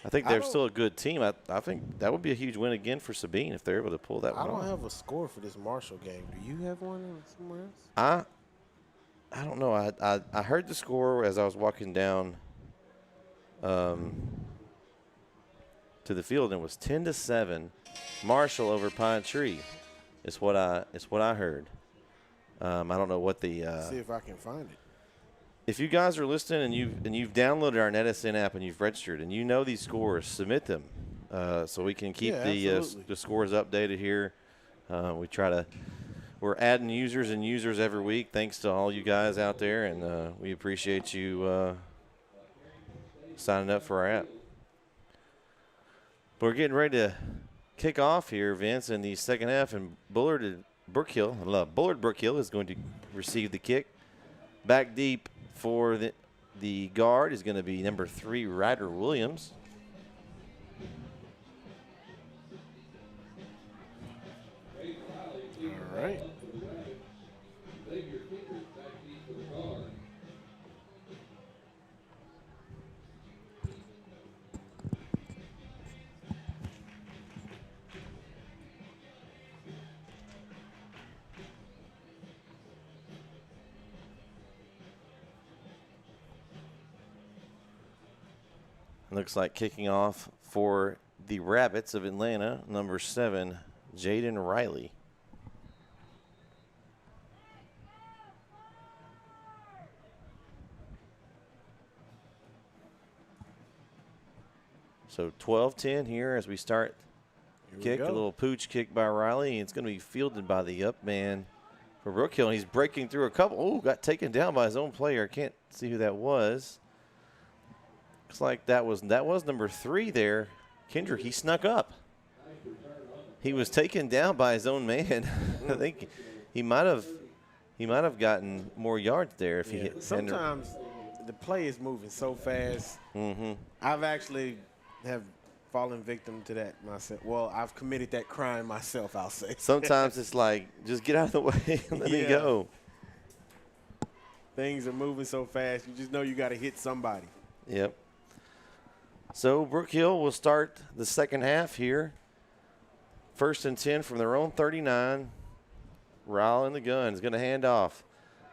I think they're still a good team. I think that would be a huge win again for Sabine if they're able to pull that one off. I don't have a score for this Marshall game. Do you have one somewhere else? I don't know. I heard the score as I was walking down to the field, and it was 10-7, Marshall over Pine Tree. Is what I heard. I don't know what the. See if I can find it. If you guys are listening and you've downloaded our NETsn app and you've registered and you know these scores, submit them so we can keep the scores updated here. We're adding users every week. Thanks to all you guys out there, and we appreciate you signing up for our app. We're getting ready to kick off here, Vince, in the second half, and Bullard Brook Hill is going to receive the kick. Back deep for the guard is going to be number 3, Ryder Williams. All right. Looks like kicking off for the Rabbits of Atlanta, number 7, Jaden Riley. So 12-10 here as we start kick. A little pooch kick by Riley. It's going to be fielded by the up man for Brook Hill. And he's breaking through a couple. Oh, got taken down by his own player. I can't see who that was. Looks like that was number 3 there. Kendrick, he snuck up. He was taken down by his own man. I think he might have gotten more yards there if he hit. Sometimes the play is moving so fast. Mm-hmm. I've actually have fallen victim to that myself. Well, I've committed that crime myself, I'll say. Sometimes it's like, just get out of the way and let me go. Things are moving so fast, you just know you got to hit somebody. Yep. So Brook Hill will start the second half here. 1st and 10 from their own 39. Ryle in the gun is going to hand off.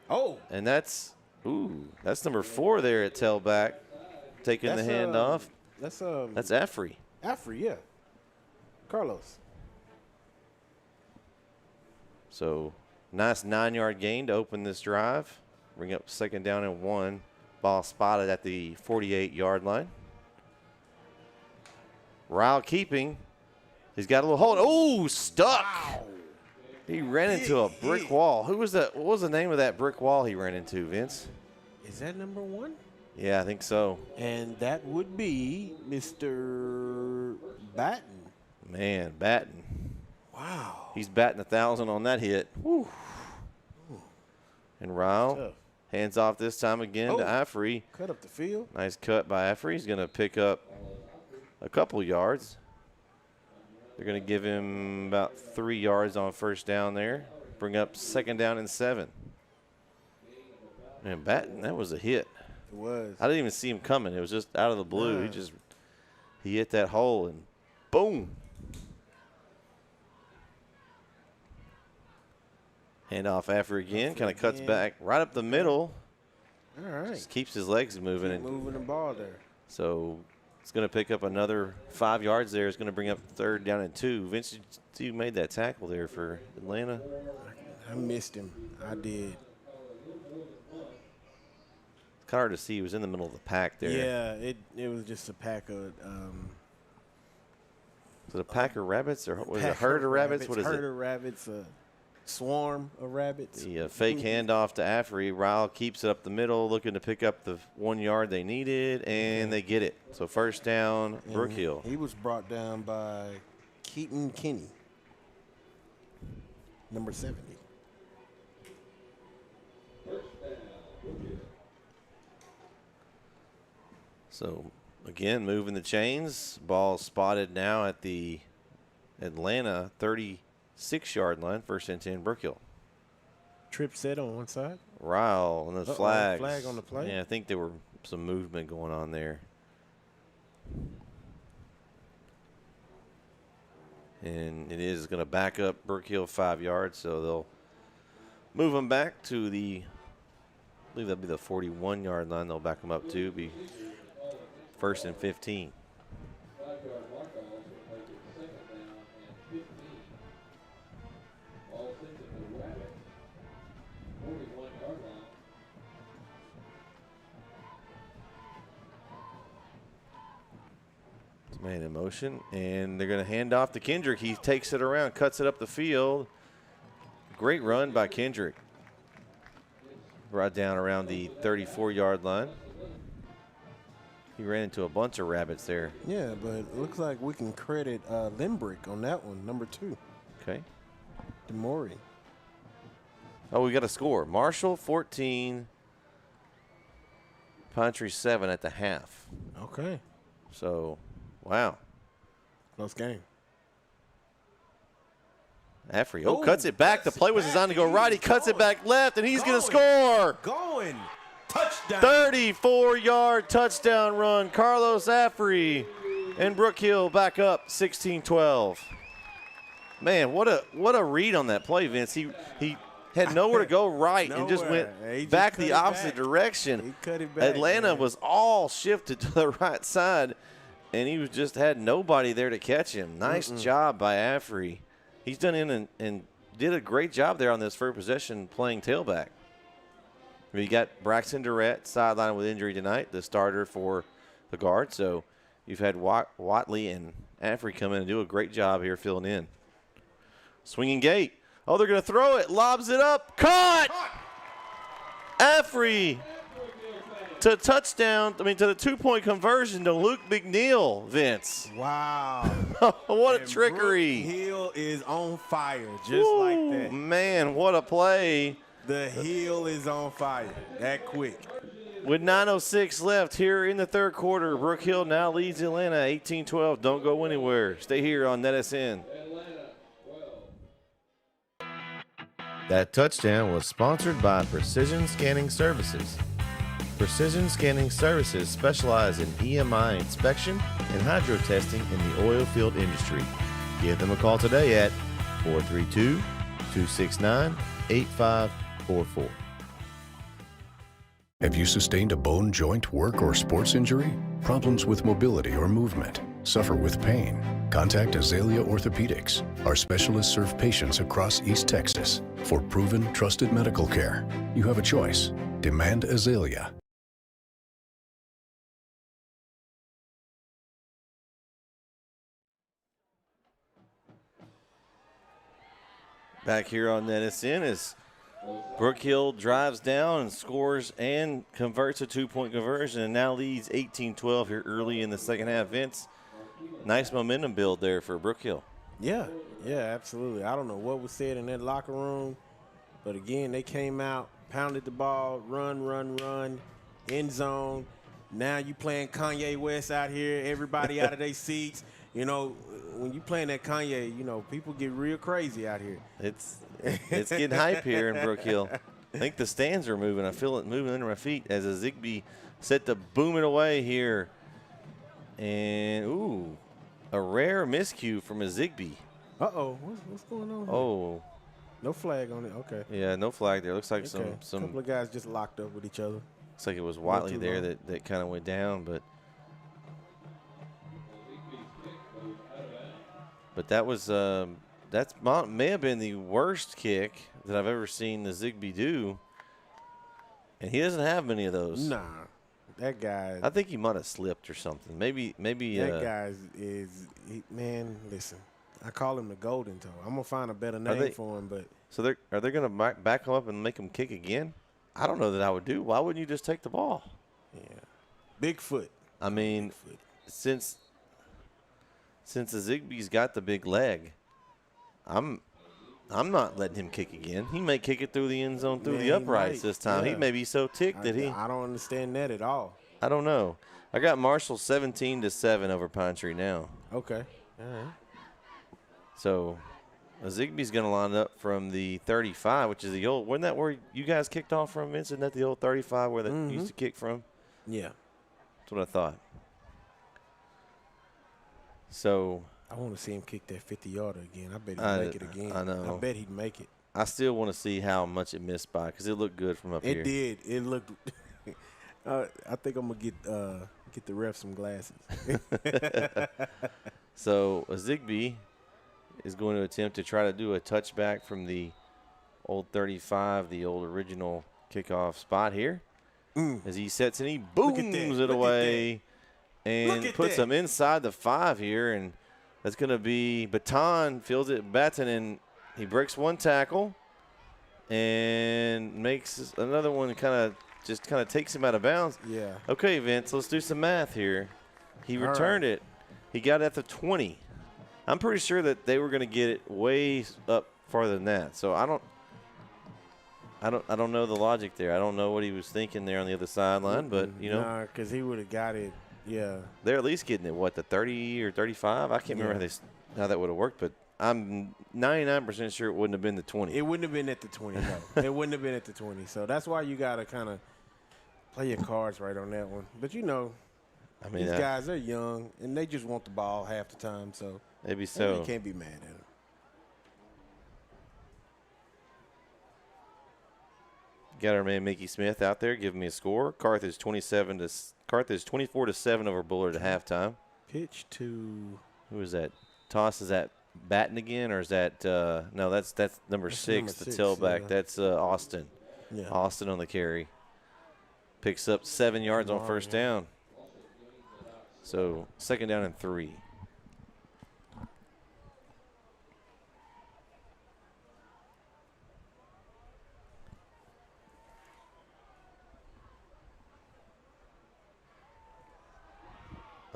Oh. And that's number 4 there at tailback, taking the handoff. That's Affrey. Affrey, yeah. Carlos. So nice 9-yard gain to open this drive. Bring up 2nd down and 1. Ball spotted at the 48-yard line. Ryle keeping. He's got a little hold. Oh, stuck. Wow. He ran into a brick wall. Who was that? What was the name of that brick wall he ran into, Vince? Is that number 1? Yeah, I think so. And that would be Mr. Batten. Man, Batten. Wow. He's batting 1,000 on that hit. Woo. And Ryle hands off this time again to Affrey. Cut up the field. Nice cut by Affrey. He's going to pick up a couple yards. They're going to give him about 3 yards on 1st down there. Bring up 2nd down and 7. Man, Batten, that was a hit. It was. I didn't even see him coming. It was just out of the blue. Yeah. He hit that hole and boom. Hand off Affrey again. Kind of cuts back right up the middle. All right. Just keeps his legs moving. Keep moving the ball there. So it's going to pick up another 5 yards there. It's going to bring up 3rd down and 2. Vince, you made that tackle there for Atlanta. I missed him. I did. It's kind of hard to see. He was in the middle of the pack there. Yeah, it was just a pack of was it a pack of rabbits or was it a herd of rabbits? What is it? Herd of rabbits, a swarm of rabbits. The fake handoff to Affrey. Ryle keeps it up the middle, looking to pick up the 1 yard they needed, and they get it. So 1st down, Brook Hill. He was brought down by Keaton Kinney, number 70. So, again, moving the chains. Ball spotted now at the Atlanta 36-yard line, 1st and 10, Brook Hill. Trip set on one side. Ryle on those flags. Flag on the play. Yeah, I think there were some movement going on there. And it is going to back up Brook Hill 5 yards, so they'll move them back to the, I believe that'll be the 41-yard line. They'll back them up to be 1st and 15. Man in motion, and they're going to hand off to Kendrick. He takes it around, cuts it up the field. Great run by Kendrick. Brought down around the 34-yard line. He ran into a bunch of rabbits there. Yeah, but it looks like we can credit Limbrick on that one, number 2. Okay. DeMaury. Oh, we got a score. Marshall 14, Pine Tree 7 at the half. Okay. So, wow. Close game. Affrey, cuts it back. The play was designed to go right. He cuts it back left, and he's going to score. Going. Touchdown. 34-yard touchdown run. Carlos Affrey and Brook Hill back up 16-12. Man, what a read on that play, Vince. He had nowhere to go right and just went back the opposite direction. He cut it back. Atlanta was all shifted to the right side, and he was just had nobody there to catch him. Nice job by Affrey. He's done in and did a great job there on this first possession playing tailback. You got Braxton Durrett sidelined with injury tonight, the starter for the guard. So you've had Watley and Affrey come in and do a great job here filling in. Swinging gate. Oh, they're going to throw it. Lobs it up. Caught! Affrey to touchdown. I mean, to the 2-point conversion to Luke McNeil, Vince. Wow. What a trickery. Brook Hill is on fire, just like that. Man, what a play. The heel is on fire that quick. With 9:06 left here in the third quarter, Brook Hill now leads Atlanta 18-12. Don't go anywhere. Stay here on NETsn. That touchdown was sponsored by Precision Scanning Services. Precision Scanning Services specialize in EMI inspection and hydro testing in the oil field industry. Give them a call today at 432-269-8544. Have you sustained a bone, joint, work, or sports injury? Problems with mobility or movement? Suffer with pain? Contact Azalea Orthopedics. Our specialists serve patients across East Texas. For proven, trusted medical care, you have a choice. Demand Azalea. Back here on NETsn as Brook Hill drives down and scores and converts a 2-point conversion and now leads 18-12 here early in the second half. Vince, nice momentum build there for Brook Hill. Yeah, absolutely. I don't know what was said in that locker room, but again, they came out, pounded the ball, run, end zone. Now you playing Kanye West out here, everybody out of their seats. You know, when you playing that Kanye, you know, people get real crazy out here. It's getting hype here in Brook Hill. I think the stands are moving. I feel it moving under my feet as a Zigbee set to boom it away here. And, ooh, a rare miscue from a Zigbee. Uh-oh, what's going on here? Oh. No flag on it, okay. Yeah, no flag there. Looks like okay. some couple of guys just locked up with each other. Looks like it was Watley there that kind of went down, but that was may have been the worst kick that I've ever seen the Zigbee do, and he doesn't have many of those. Nah, that guy. I think he might have slipped or something. Maybe. That guy man. Listen, I call him the Golden Toe. I'm gonna find a better name for him, but so are they gonna back him up and make him kick again? I don't know that I would do. Why wouldn't you just take the ball? Yeah, Bigfoot. I mean, since the Zigbee's got the big leg, I'm not letting him kick again. He may kick it through the end zone through the uprights this time. Yeah. He may be so ticked that he. I don't understand that at all. I don't know. I got Marshall 17-7 over Pine Tree now. Okay. All right. So Zigby's going to line up from the 35, which is the old. Wasn't that where you guys kicked off from, Vince? Isn't that the old 35 where they used to kick from? Yeah. That's what I thought. So I want to see him kick that 50-yarder again. I bet he'd make it again. I know. I bet he'd make it. I still want to see how much it missed by because it looked good from up here. It did. It looked. I think I'm gonna get the ref some glasses. So Zigby is going to attempt to try to do a touchback from the old 35, the old original kickoff spot here. As he sets and he booms it away and puts him inside the 5 here. And that's going to be Baton, fields it, Baton, and he breaks one tackle and makes another one kind of takes him out of bounds. Yeah. Okay, Vince, let's do some math here. He returned it. He got it at the 20. I'm pretty sure that they were going to get it way up farther than that. So I don't know the logic there. I don't know what he was thinking there on the other sideline, but you know, nah, because he would have got it. Yeah, they're at least getting it. What, the 30 or 35? I can't remember how that would have worked, but I'm 99% sure it wouldn't have been the 20. It wouldn't have been at the 20. No, it wouldn't have been at the 20. So that's why you got to kind of play your cards right on that one. But you know, I mean, these guys are young and they just want the ball half the time. So maybe so. You can't be mad at them. Got our man Mickey Smith out there giving me a score. Carthage 24-7 over Bullard at halftime. Pitch to who is that? Toss, is that Batten again, or is that no? That's number 6, the tailback. Yeah. That's Austin. Yeah. Austin on the carry. Picks up 7 yards on first down. So 2nd down and 3.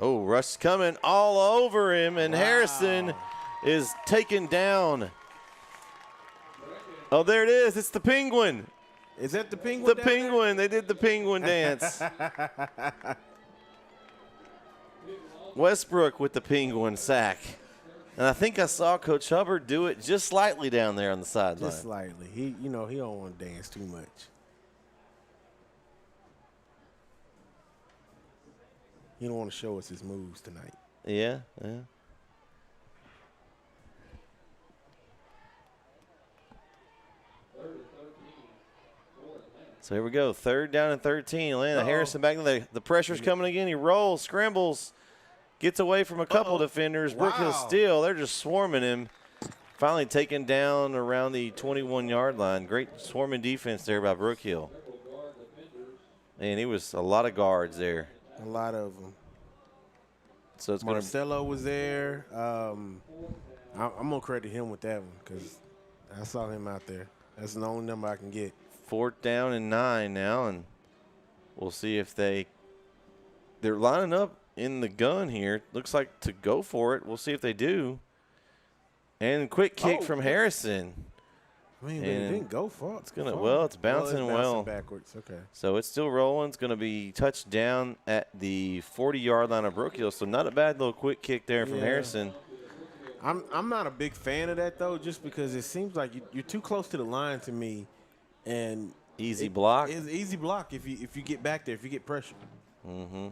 Oh, Rush coming all over him, and Harrison is taken down. Oh, there it is. It's the Penguin. Is that the Penguin? The Penguin. They did the Penguin dance. Westbrook with the Penguin sack. And I think I saw Coach Hubbard do it just slightly down there on the sideline. Just slightly. He don't want to dance too much. He don't want to show us his moves tonight. Yeah. So here we go. 3rd down and 13. Atlanta. Harrison back there. The pressure's coming again. He rolls, scrambles, gets away from a couple defenders. Brook Hill still. They're just swarming him. Finally taken down around the 21-yard line. Great swarming defense there by Brook Hill. And he was a lot of guards there. A lot of them. So it's Marcelo was there. I'm gonna credit him with that one because I saw him out there. That's the only number I can get. 4th down and 9 now, and we'll see if they're lining up in the gun here. Looks like to go for it. We'll see if they do. And quick kick from Harrison. I mean, it didn't go far. It's it's bouncing well. Backwards. Okay. So it's still rolling. It's going to be touched down at the 40-yard line of Brook Hill. So not a bad little quick kick there from Harrison. I'm not a big fan of that though, just because it seems like you're too close to the line to me, and easy block. It's easy block if you get back there, if you get pressure. Mm-hmm.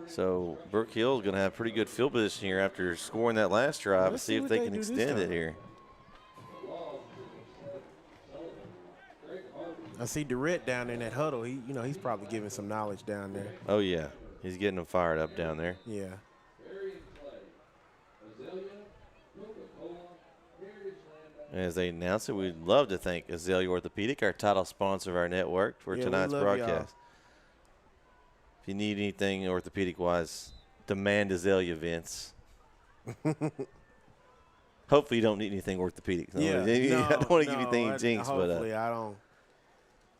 So Brook Hill is going to have pretty good field position here after scoring that last drive. Let's see if they can extend it here. I see DeRitt down there in that huddle. He's probably giving some knowledge down there. Oh yeah, he's getting them fired up down there. Yeah. As they announce it, we'd love to thank Azalea Orthopedic, our title sponsor of our network, for tonight's broadcast. If you need anything orthopedic-wise, demand Azalea, Vince. Hopefully you don't need anything orthopedic. I don't want to give you anything jinx, but I don't.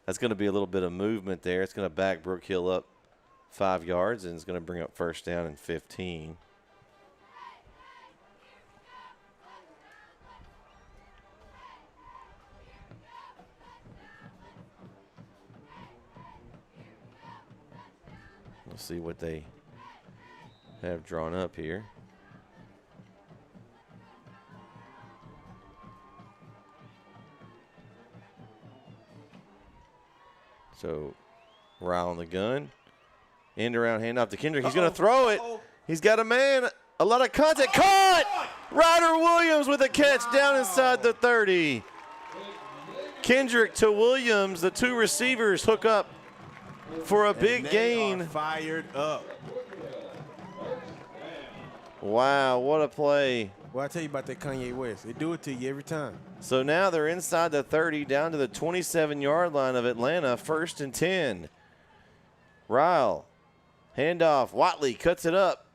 That's going to be a little bit of movement there. It's going to back Brook Hill up 5 yards, and it's going to bring up 1st down and 15. We'll see what they have drawn up here. So, Ryle on the gun. End around handoff to Kendrick. He's going to throw it. He's got a man. A lot of contact. Caught! Ryder Williams with a catch down inside the 30. Kendrick to Williams. The two receivers hook up for a big gain. Fired up. Wow, what a play. Well, I tell you about that Kanye West. They do it to you every time. So now they're inside the 30, down to the 27-yard line of Atlanta, 1st and 10. Ryle, handoff. Watley cuts it up.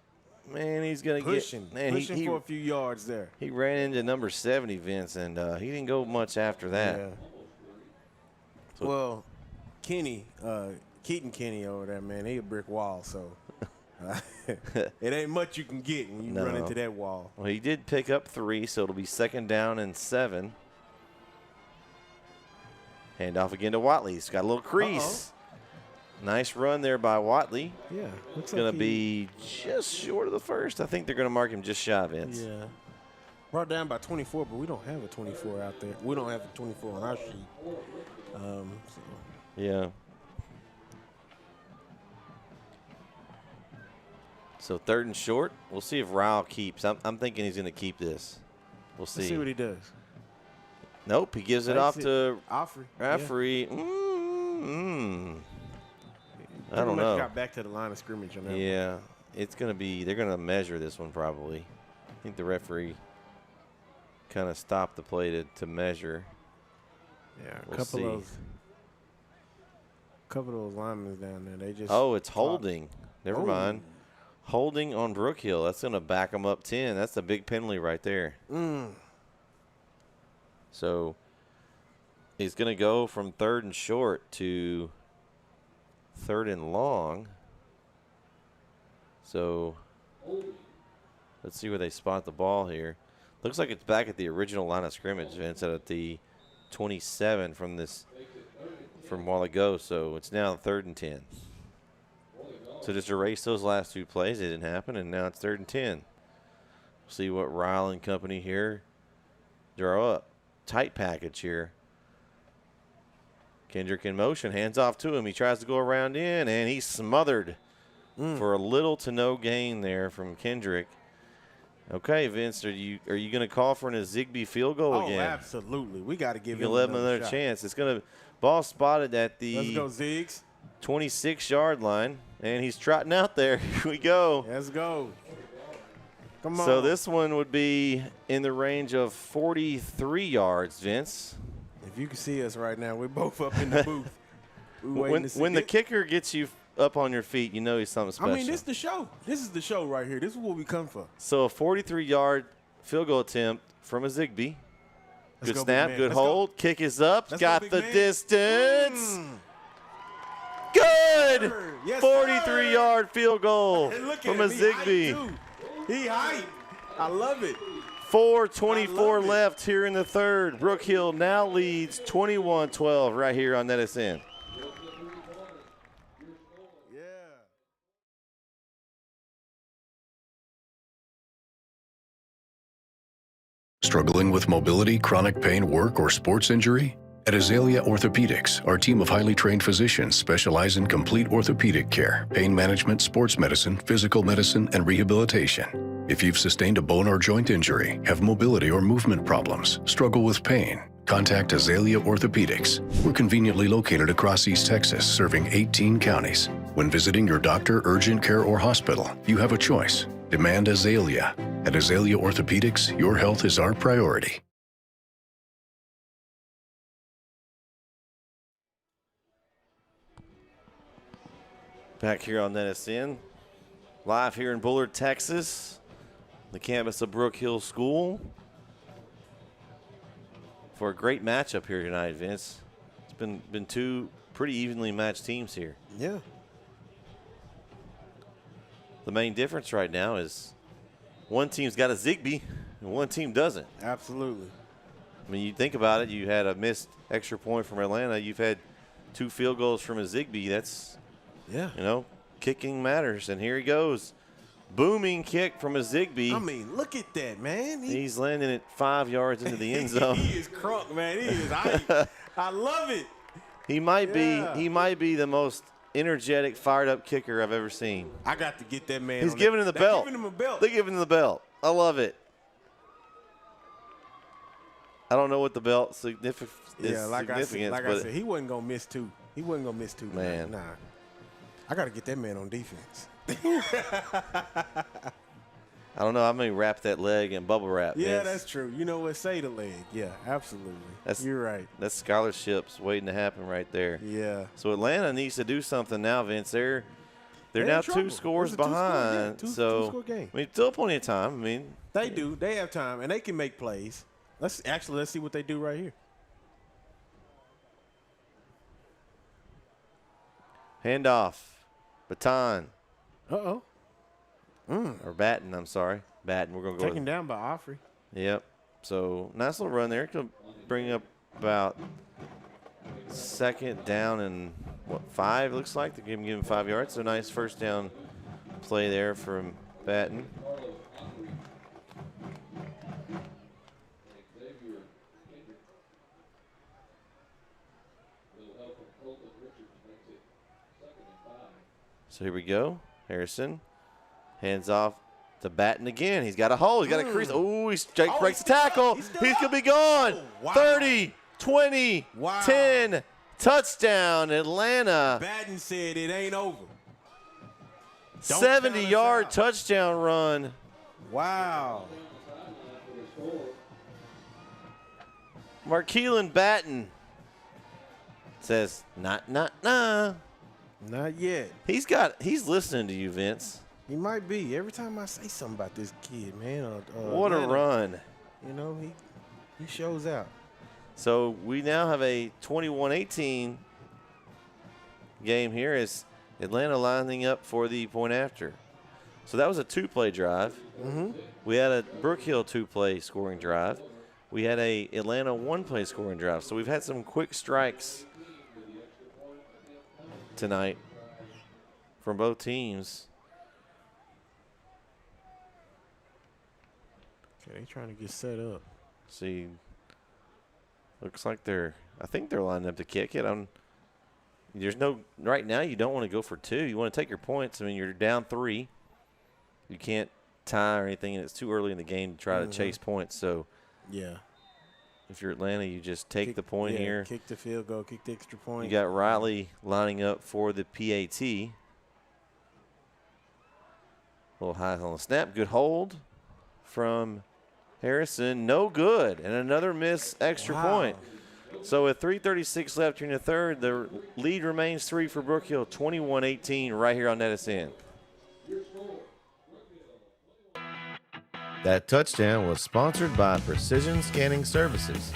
Man, he's going to get pushing for a few yards there. He ran into number 70, Vince, and he didn't go much after that. Yeah. So, well, Keaton Kenny over there, man, he a brick wall, so it ain't much you can get when you run into that wall. Well, he did pick up 3, so it'll be 2nd down and 7. Handoff again to Watley. He's got a little crease. Nice run there by Watley. Yeah. It's going to be just short of the first. I think they're going to mark him just shy, Vince. Yeah. Brought down by 24, but we don't have a 24 out there. We don't have a 24 on our sheet. Yeah. So 3rd and short. We'll see if Ryle keeps. I'm thinking he's going to keep this. We'll see. Let's see what he does. Nope, he gives it off to Offrey. I don't know. Got back to the line of scrimmage on that. Yeah, it's going to be. They're going to measure this one probably. I think the referee kind of stopped the play to measure. Yeah, a couple of those linemen down there. They just. Oh, it's holding. Never mind. Holding on Brook Hill. That's going to back them up 10. That's a big penalty right there. So he's going to go from 3rd and short to 3rd and long. So let's see where they spot the ball here. Looks like it's back at the original line of scrimmage, Vince, at the 27 from a while ago. So it's now 3rd and 10. So just erase those last 2 plays. It didn't happen, and now it's 3rd and 10. See what Ryle and company here draw up. Tight package here. Kendrick in motion, hands off to him. He tries to go around in, and he's smothered for a little to no gain there from Kendrick. Okay, Vince, are you going to call for a Zigbee field goal again? Oh, absolutely. We got to give him another chance. It's going to ball spotted at the Let's go, Ziggs. 26-yard line, and he's trotting out there. Here we go. Let's go. Come on. So this one would be in the range of 43 yards, Vince. If you can see us right now, we're both up in the booth. When the kicker gets you up on your feet, you know he's something special. I mean, this is the show. This is the show right here. This is what we come for. So a 43-yard field goal attempt from a Zigbee. Good snap, good hold. Kick is up. Got the distance. Good. 43-yard field goal from a Zigbee. He hype. I love it. 4:24 left here in the 3rd. Brook Hill now leads 21-12 right here on NETsn. Struggling with mobility, chronic pain, work, or sports injury? At Azalea Orthopedics, our team of highly trained physicians specialize in complete orthopedic care, pain management, sports medicine, physical medicine, and rehabilitation. If you've sustained a bone or joint injury, have mobility or movement problems, struggle with pain, contact Azalea Orthopedics. We're conveniently located across East Texas, serving 18 counties. When visiting your doctor, urgent care, or hospital, you have a choice. Demand Azalea. At Azalea Orthopedics, your health is our priority. Back here on NETsn, live here in Bullard, Texas, the campus of Brook Hill School, for a great matchup here tonight, Vince. It's been 2 pretty evenly matched teams here. Yeah. The main difference right now is one team's got a Zigbee and one team doesn't. Absolutely. I mean, you think about it, you had a missed extra point from Atlanta. You've had 2 field goals from a Zigbee. That's, yeah, kicking matters. And here he goes. booming kick from a Zigbee. I mean, look at that, man. He's landing it 5 yards into the end zone. He is crunk, man. He is. I love it. He might be the most energetic, fired up kicker I've ever seen. I got to get that man. He's giving him the belt. They're giving him a belt. They're giving him the belt. I love it. I don't know what the belt significance like I but said, he wasn't gonna miss two. He wasn't gonna miss two. Man. Nah. I got to get that man on defense. I don't know. I may wrap that leg in bubble wrap. Yeah, Vince. that's true. You know what? Say the leg. Yeah, absolutely. You're right. That's scholarships waiting to happen right there. Yeah. So Atlanta needs to do something now, Vince. They're now in trouble. 2 scores It's a behind. two-score game. I mean, still plenty of time. I mean, They do. They have time, and they can make plays. Let's see what they do right here. handoff, baton, Uh-oh. or Batten. I'm sorry, Batten. We're gonna go. Taken down by Offrey. Yep. So nice little run there. Could bring up about 2nd down and 5 looks like. They're giving him 5 yards. So nice first down play there from Batten. So here we go. Harrison hands off to Batten again. He's got a hole. He's got a crease. Oh, Jake breaks the tackle. He's going to be gone. Wow. 30, 20, Wow. 10. Touchdown, Atlanta. Batten said it ain't over. 70-yard touchdown run. Wow. Markeelan Batten says, nah. Not yet. He's listening to you, Vince. He might be. Every time I say something about this kid, man. What a run. You know, he shows out. So we now have a 21-18 game here as Atlanta lining up for the point after. So that was a 2-play drive. Mm-hmm. We had a Brook Hill 2-play scoring drive. We had a Atlanta 1-play scoring drive. So we've had some quick strikes tonight from both teams. Okay, they trying to get set up. See, looks like I think they're lining up to kick it. Right now you don't want to go for 2. You want to take your points. I mean, you're down 3. You can't tie or anything, and it's too early in the game to try to chase points. So, yeah. If you're Atlanta, you just take the point here. Kick the field goal, kick the extra point. You got Riley lining up for the PAT. A little high on the snap. Good hold from Harrison. No good. And another miss extra point. So with 3:36 left here in the third, the lead remains 3 for Brook Hill, 21-18 right here on NETsn. That touchdown was sponsored by Precision Scanning Services.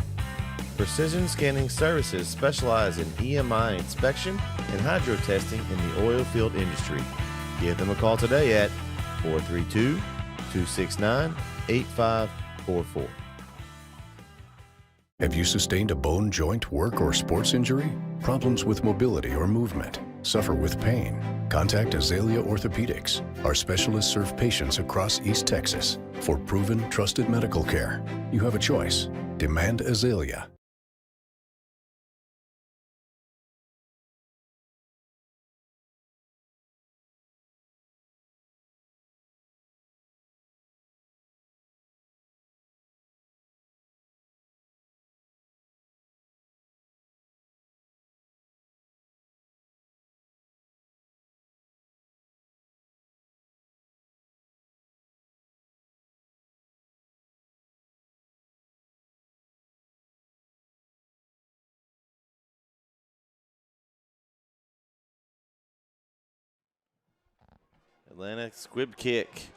Precision Scanning Services specialize in EMI inspection and hydro testing in the oil field industry. Give them a call today at 432-269-8544. Have you sustained a bone, joint, work, or sports injury? Problems with mobility or movement? Suffer with pain? Contact Azalea Orthopedics. Our specialists serve patients across East Texas. For proven, trusted medical care, you have a choice. Demand Azalea. Atlanta squib kick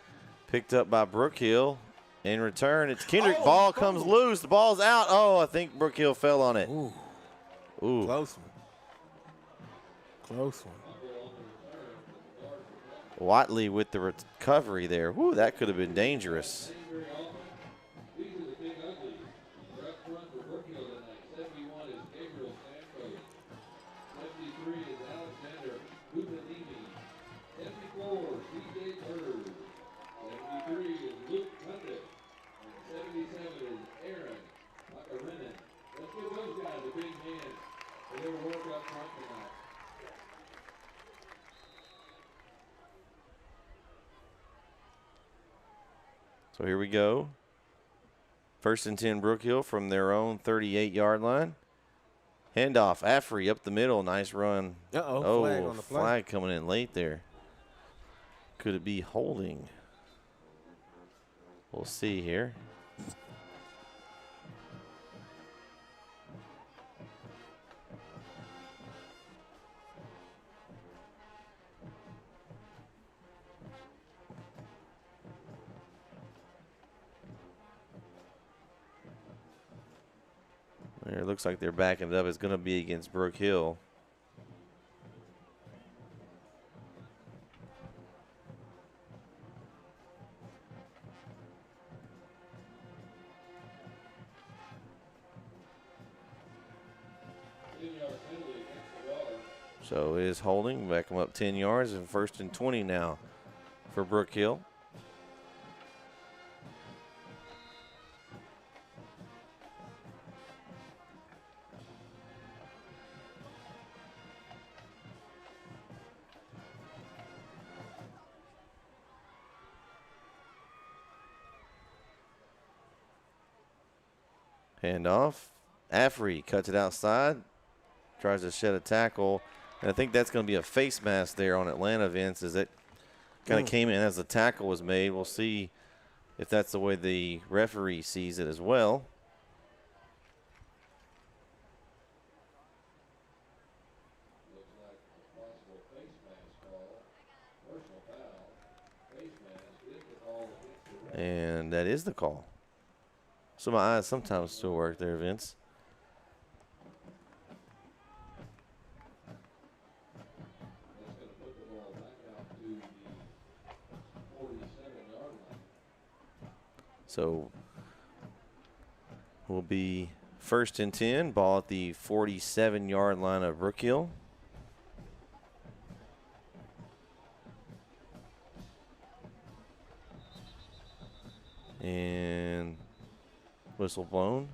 picked up by Brook Hill. In return, it's Kendrick. Ball comes loose. The ball's out. Oh, I think Brook Hill fell on it. Ooh. Close one. Close one. Watley with the recovery there. Woo, that could have been dangerous. up front tonight. So here we go. 1st and 10 Brook Hill from their own 38-yard line. Handoff, Affrey up the middle. Nice run. Uh-oh, flag on the play. Flag coming in late there. Could it be holding? We'll see here. There, it looks like they're backing it up. It's going to be against Brook Hill. So it is holding. Back them up 10 yards and 1st and 20 now for Brook Hill. Handoff. Affrey cuts it outside. Tries to shed a tackle. And I think that's going to be a face mask there on Atlanta, Vince, as it kind of came in as the tackle was made. We'll see if that's the way the referee sees it as well. Looks like a possible face mask call. Personal foul. Face mask is the call against the ref. And that is the call. So my eyes sometimes still work there, Vince. That's going to put the ball back out to the 47-yard line. So will be 1st and 10. Ball at the 47-yard line of Brook Hill. And whistle blown.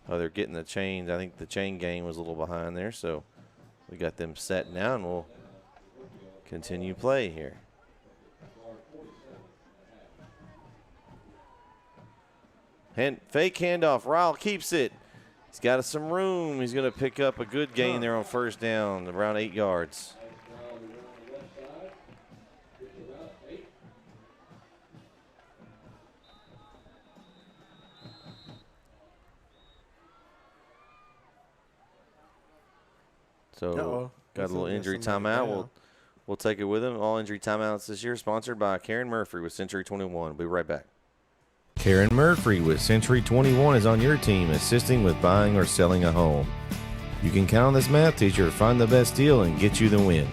Oh, they're getting the chains. I think the chain gang was a little behind there, so we got them set now, and we'll continue play here. Fake handoff. Ryle keeps it. He's got some room. He's going to pick up a good gain there on 1st down, around 8 yards. So got a little injury timeout. We'll take it with him. All injury timeouts this year sponsored by Karen Murphy with Century 21. We'll be right back. Karen Murphy with Century 21 is on your team, assisting with buying or selling a home. You can count on this math teacher to find the best deal and get you the win.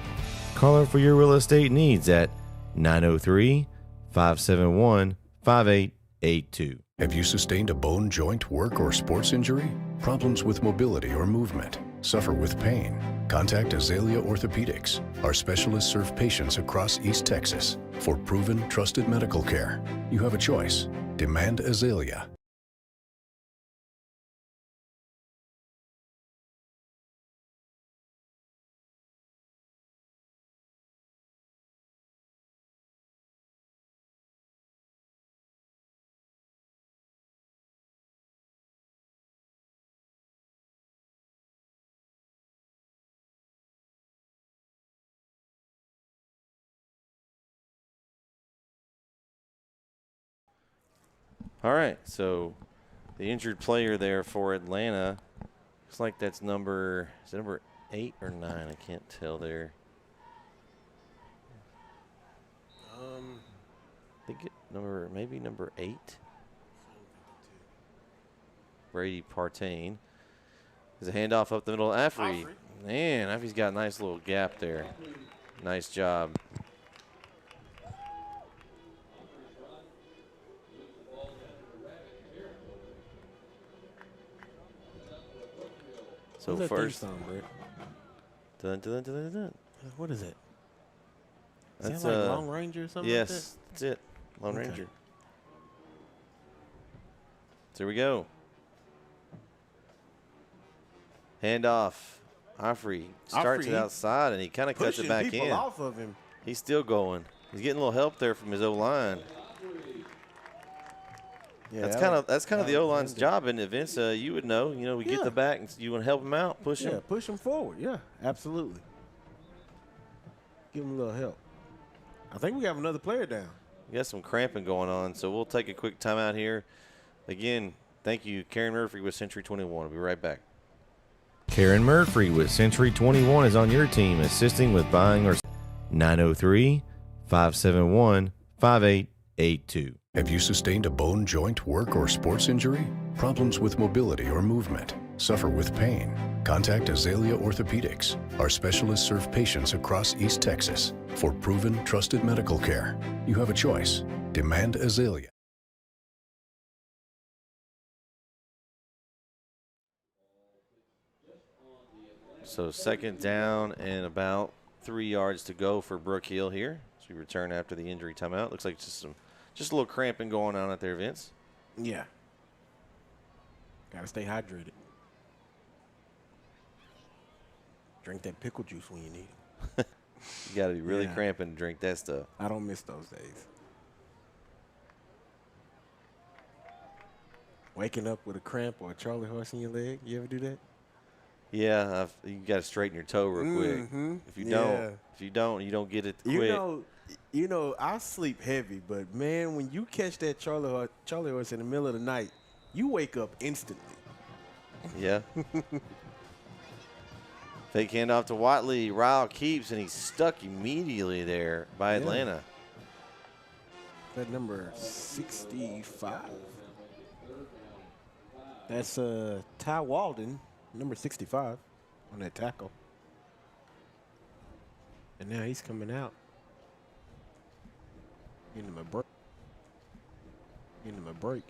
Call her for your real estate needs at 903-571-5882. Have you sustained a bone, joint, work, or sports injury? Problems with mobility or movement? Suffer with pain? Contact Azalea Orthopedics. Our specialists serve patients across East Texas. For proven, trusted medical care, you have a choice. Demand Azalea. All right, so the injured player there for Atlanta, looks like that's number 8 or 9? I can't tell there. I think maybe number 8. Brady Partain. There's a handoff up the middle of Affrey. Man, Affrey's got a nice little gap there. Nice job. So first, What is it? That's is that like Lone Ranger or something? Yes, like that? that's it. Lone Ranger. So here we go. Handoff. Offrey starts it outside, and he kind of cuts it back in. Off of him. He's still going. He's getting a little help there from his O-line. Yeah, that's kind of the O-line's job, isn't it, Vince? You would know. You know, we get the back, and you want to help him out, push him. Yeah, push him forward. Yeah, absolutely. Give him a little help. I think we have another player down. We got some cramping going on, so we'll take a quick timeout here. Again, thank you, Karen Murphy with Century 21. We'll be right back. Karen Murphy with Century 21 is on your team, assisting with buying or 903-571-5882. Have you sustained a bone, joint, work, or sports injury? Problems with mobility or movement? Suffer with pain? Contact Azalea Orthopedics. Our specialists serve patients across East Texas. For proven, trusted medical care, you have a choice. Demand Azalea. So second down and about 3 yards to go for Brook Hill here. So we return after the injury timeout. Looks like just a little cramping going on out there, Vince. Yeah. Got to stay hydrated. Drink that pickle juice when you need it. You got to be really cramping to drink that stuff. I don't miss those days. Waking up with a cramp or a Charlie horse in your leg. You ever do that? Yeah, you got to straighten your toe real quick. If you don't, you don't get it quick. You know, I sleep heavy, but man, when you catch that Charlie horse in the middle of the night, you wake up instantly. Yeah. Fake handoff to Watley. Ryle keeps, and he's stuck immediately there by Atlanta. That number 65. That's Ty Walden, number 65, on that tackle. And now he's coming out. Getting him a break. Getting him a break.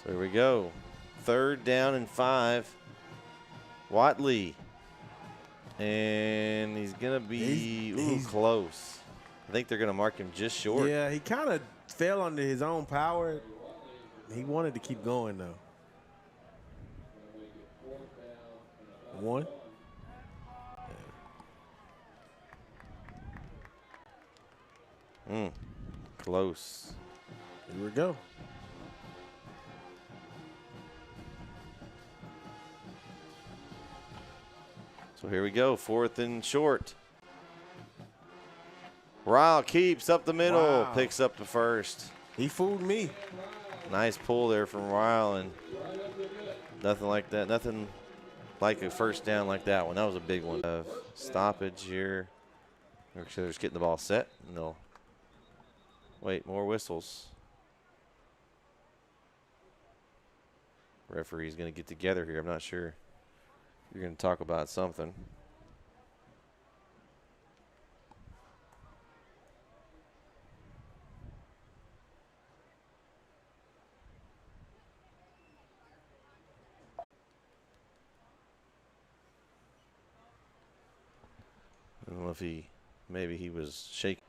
So here we go. Third down and 5. Watley. And he's going to be he's close. I think they're going to mark him just short. Yeah, he kind of fell under his own power. He wanted to keep going, though. 1. Close. Here we go. So here we go, 4th and short. Ryle keeps up the middle, picks up the first. He fooled me. Nice pull there from Ryle, and nothing like that. Nothing like a first down like that one. That was a big one. Stoppage here. They're just getting the ball set, and they'll wait. More whistles. Referee's going to get together here. I'm not sure. You're going to talk about something. I don't know if maybe he was shaking.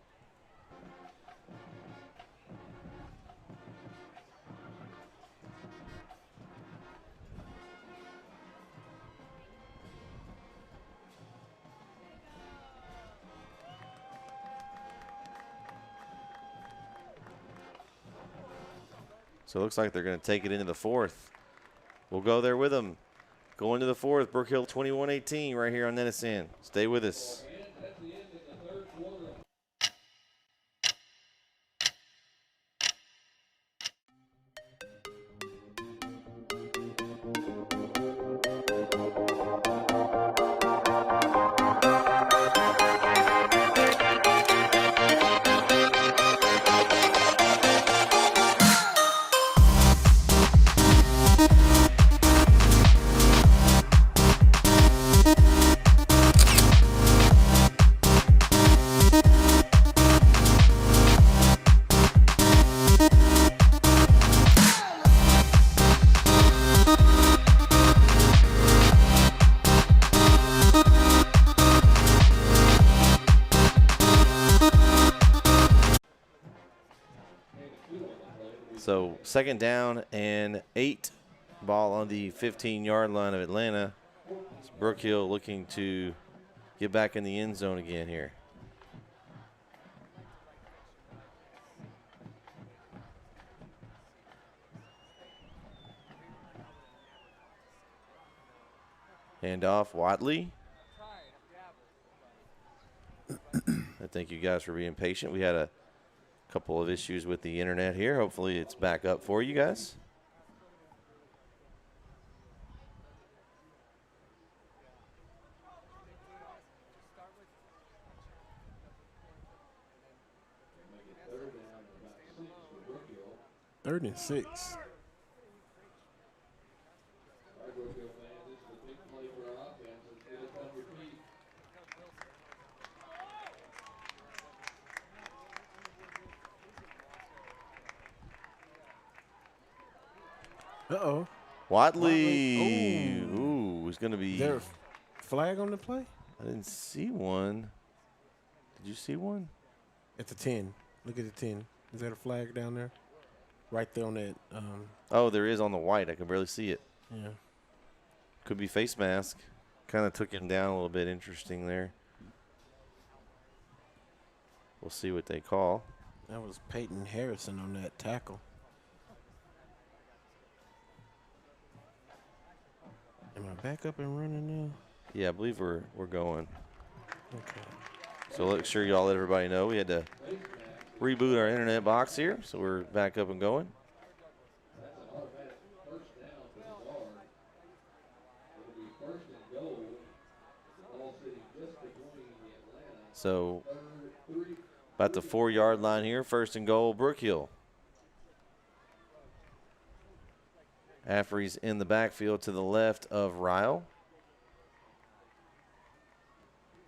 So it looks like they're going to take it into the 4th. We'll go there with them. Going to the 4th, Brook Hill 21-18 right here on NETsn. Stay with us. So 2nd down and 8, ball on the 15-yard line of Atlanta. It's Brook Hill looking to get back in the end zone again here. Handoff, Watley. I thank you guys for being patient. We had a couple of issues with the internet here. Hopefully it's back up for you guys. Third and 6. Uh-oh. Watley. Ooh, it's going to be. Is there a flag on the play? I didn't see one. Did you see one? At the 10. Look at the 10. Is that a flag down there? Right there on that. Oh, there is on the white. I can barely see it. Yeah. Could be face mask. Kind of took him down a little bit. Interesting there. We'll see what they call. That was Peyton Harrison on that tackle. Am I back up and running now? Yeah, I believe we're going. Okay. So make sure y'all let everybody know we had to reboot our internet box here, so we're back up and going. So about the 4-yard line here, 1st and goal, Brook Hill. Affrey's in the backfield to the left of Ryle.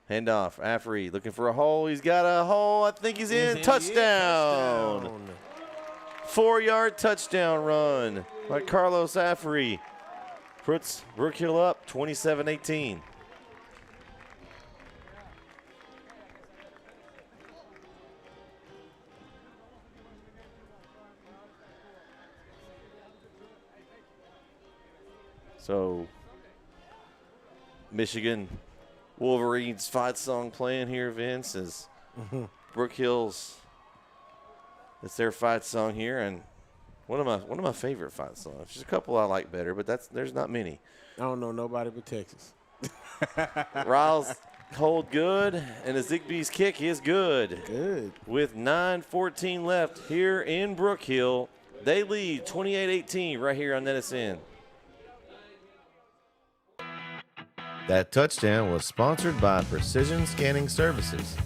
Handoff, Affrey looking for a hole. He's got a hole. I think he's in. Touchdown. 4-yard touchdown run by Carlos Affrey. Puts Brook Hill up 27-18. So, Michigan Wolverines fight song playing here, Vince, is Brook Hill's. It's their fight song here, and one of my favorite fight songs. There's a couple I like better, but there's not many. I don't know nobody but Texas. Riles hold good, and the Zigbee's kick is good. Good. With 9:14 left here in Brook Hill, they lead 28-18 right here on NETsn. That touchdown was sponsored by Precision Scanning Services.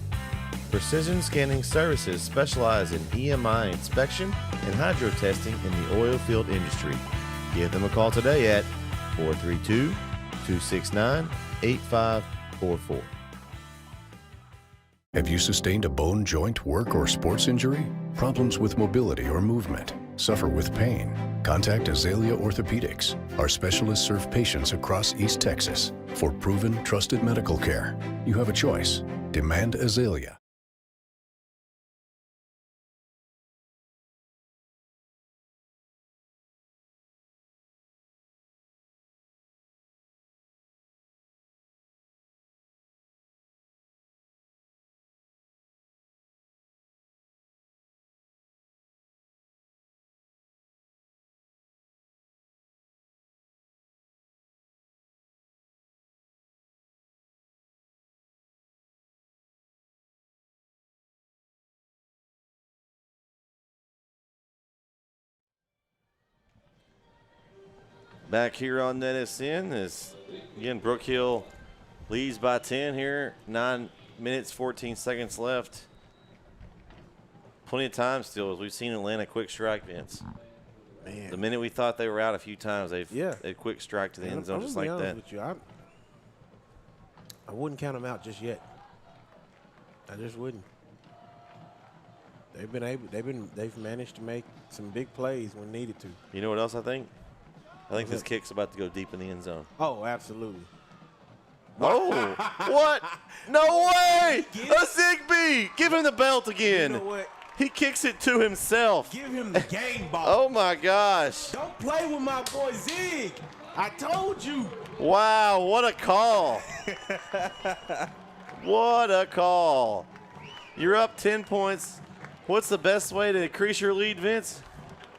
Precision Scanning Services specialize in EMI inspection and hydro testing in the oil field industry. Give them a call today at 432-269-8544. Have you sustained a bone, joint, work, or sports injury? Problems with mobility or movement? Suffer with pain? Contact Azalea Orthopedics. Our specialists serve patients across East Texas. For proven, trusted medical care, you have a choice. Demand Azalea. Back here on NETsn is, again, Brook Hill leads by 10 here. 9 minutes, 14 seconds left. Plenty of time still, as we've seen Atlanta quick strike, Vince. Man. The minute we thought they were out a few times, they've quick strike to the end zone just like that. With you, I wouldn't count them out just yet. I just wouldn't. They've managed to make some big plays when needed to. You know what else I think? I think this kick's about to go deep in the end zone. Oh, absolutely. Oh, what? No way! A Zigbee! Give him the belt again. You know what? He kicks it to himself. Give him the game ball. Oh, my gosh. Don't play with my boy Zig. I told you. Wow, what a call. What a call. You're up 10 points. What's the best way to increase your lead, Vince?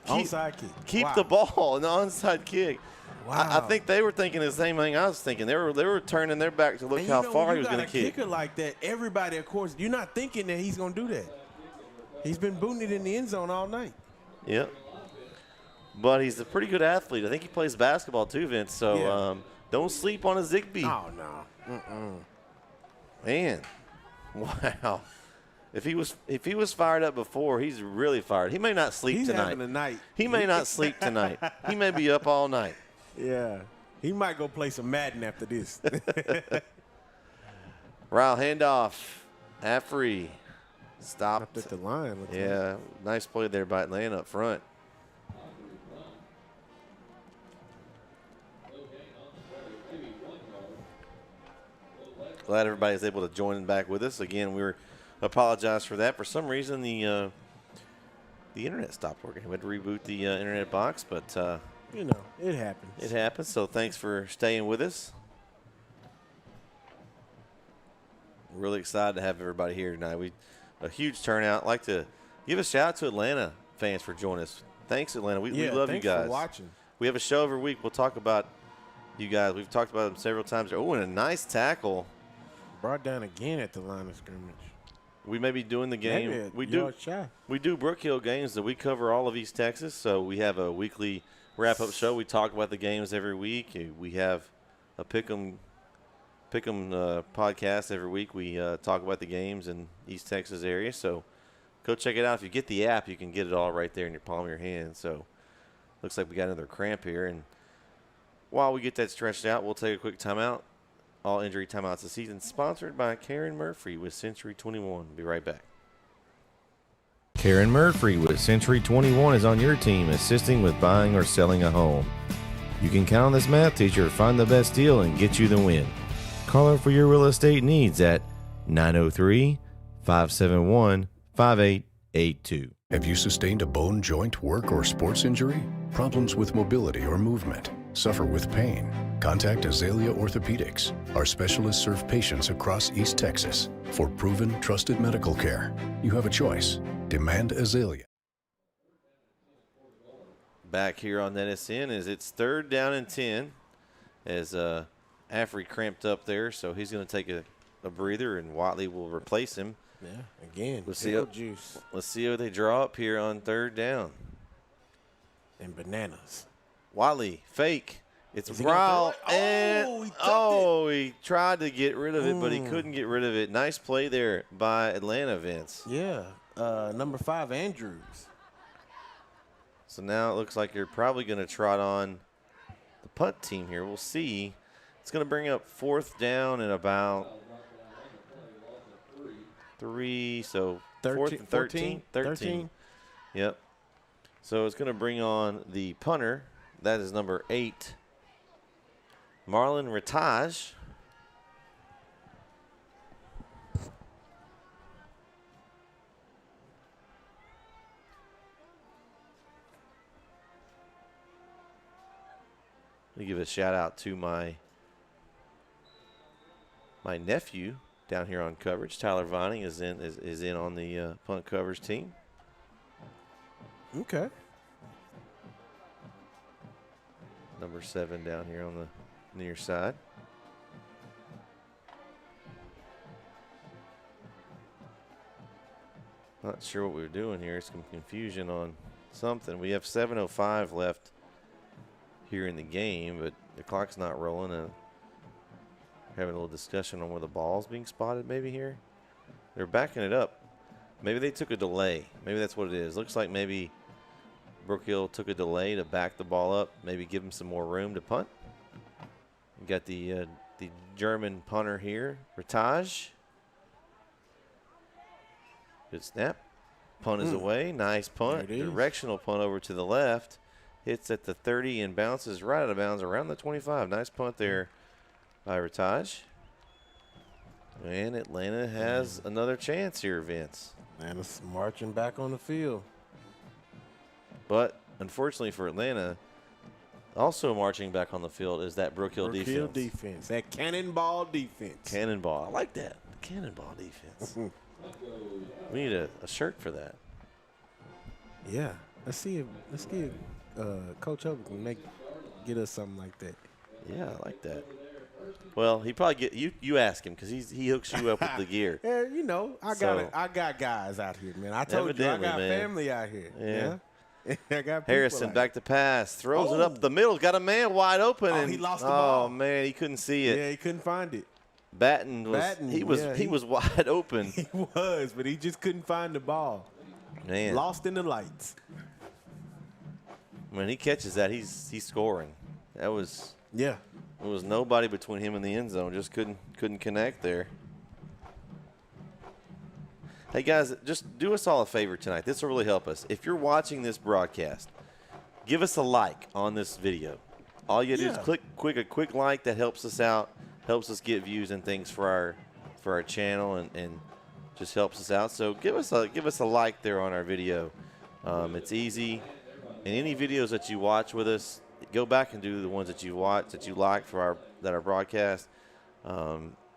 Onside kick. Keep Wow. the ball, an onside kick. Wow. I think they were thinking the same thing I was thinking. They were turning their back to look how far he was going to kick. When you got a kicker like that, everybody, of course, you're not thinking that he's going to do that. He's been booting it in the end zone all night. Yep. But he's a pretty good athlete. I think he plays basketball too, Vince. So Yeah. don't sleep on a Zigbee. Oh, no. Mm-mm. Man, wow. If he was fired up before, he's really fired. He may not sleep He's tonight. having a night. He may not sleep tonight. He may be up all night. Yeah. He might go play some Madden after this. Ryle handoff. Affrey stopped. Up at the line. Yeah, nice play there by Atlanta up front. Glad everybody's able to join back with us. Again, we apologize for that. For some reason, the internet stopped working. We had to reboot the internet box, but You know, it happens. it happens. So thanks for staying with us. Really excited to have everybody here tonight. A huge turnout. I'd like to give a shout out to Atlanta fans for joining us. Thanks, Atlanta. We love you guys. Thanks for watching. We have a show every week. We'll talk about you guys. We've talked about them several times. Oh, and a nice tackle. Brought down again at the line of scrimmage. We may be doing the game. Maybe a We yard shy. do Brook Hill games that we cover all of East Texas. So we have a weekly wrap-up show. We talk about the games every week. We have a pick'em podcast every week. We talk about the games in East Texas area. So go check it out. If you get the app, you can get it all right there in your palm of your hand. So looks like we got another cramp here. And while we get that stretched out, we'll take a quick timeout. All injury timeouts this season sponsored by Karen Murphy with Century 21. Be right back. Karen Murphy with Century 21 is on your team, assisting with buying or selling a home. You can count on this math teacher to find the best deal and get you the win. Call her for your real estate needs at 903-571-5882. Have you sustained a bone, joint, work, or sports injury? Problems with mobility or movement? Suffer with pain? Contact Azalea Orthopedics. Our specialists serve patients across East Texas. For proven, trusted medical care, you have a choice. Demand Azalea. Back here on NETsn as it's 3rd down and 10 as Affrey cramped up there, so he's going to take a breather, and Watley will replace him. Yeah, again, Let's see how they draw up here on 3rd down. And bananas. Watley, fake. It's Is he gonna Ryle, throw it? and he tried to get rid of it, but he couldn't get rid of it. Nice play there by Atlanta, Vince. Yeah, number 5, Andrews. So now it looks like you're probably going to trot on the punt team here. We'll see. It's going to bring up 4th down and about 3, so 4th and 13. 13. Yep. So it's going to bring on the punter. That is number 8, Marlon Ritage. Let me give a shout out to my nephew down here on coverage. Tyler Vining is in on the punt coverage team. Okay. Number 7 down here on the near side. Not sure what we're doing here. Some confusion on something. We have 7:05 left here in the game, but the clock's not rolling. We're having a little discussion on where the ball's being spotted maybe here. They're backing it up. Maybe they took a delay. Maybe that's what it is. Looks like maybe Brook Hill took a delay to back the ball up, maybe give him some more room to punt. You got the German punter here, Ritage. Good snap. Punt is away. Nice punt. Directional punt over to the left. Hits at the 30 and bounces right out of bounds around the 25. Nice punt there by Ritage. And Atlanta has another chance here, Vince. Atlanta's marching back on the field. But unfortunately for Atlanta, also marching back on the field is that Brook Hill Brook defense. Hill defense. That cannonball defense. Cannonball. I like that. Cannonball defense. We need a shirt for that. Yeah. Let's see if Coach Hogan can get us something like that. Yeah, I like that. Well, he probably get you ask him because he hooks you up with the gear. Yeah, you know, I got guys out here, man. I told you I got family out here. Yeah. I got Harrison back to pass, throws it up the middle, got a man wide open, and he lost the ball. Oh man, he couldn't see it. Yeah, he couldn't find it. Batten was wide open. He was, but he just couldn't find the ball. Man, lost in the lights. When he catches that, he's scoring. That was It was nobody between him and the end zone. Just couldn't connect there. Hey guys, just do us all a favor tonight. This will really help us. If you're watching this broadcast, give us a like on this video. All you gotta do is click a quick like. That helps us out, helps us get views and things for our channel, and just helps us out. So give us a like there on our video. It's easy. And any videos that you watch with us, go back and do the ones that you watch that you like for our broadcast.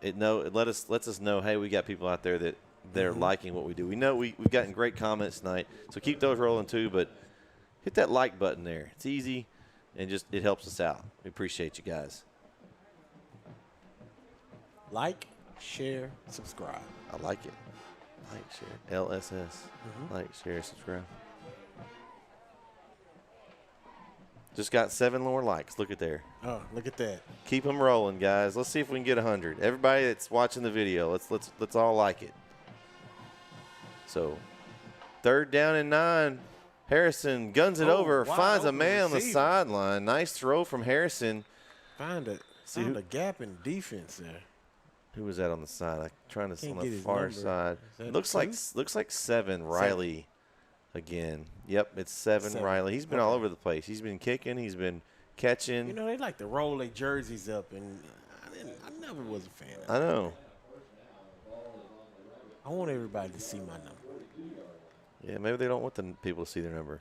It lets us know, hey, we got people out there that they're liking what we do. We know we've gotten great comments tonight, so keep those rolling too. But hit that like button there. It's easy, and it helps us out. We appreciate you guys. Like, share, subscribe. I like it. Like, share, LSS. Like, share, subscribe. Just got 7 more likes. Look at there. Oh, look at that. Keep them rolling, guys. Let's see if we can get 100. Everybody that's watching the video, let's all like it. So, 3rd down and 9. Harrison guns it over, finds a man on the sideline. Nice throw from Harrison. Found a gap in defense there. Who was that on the side? I'm trying to see on the his far number. side. Looks Looks like 7. Riley again. Yep, it's 7. Riley. He's been all over the place. He's been kicking. He's been catching. You know, they like to roll their jerseys up, and I never was a fan of it. I know. I want everybody to see my number. Yeah, maybe they don't want the people to see their number.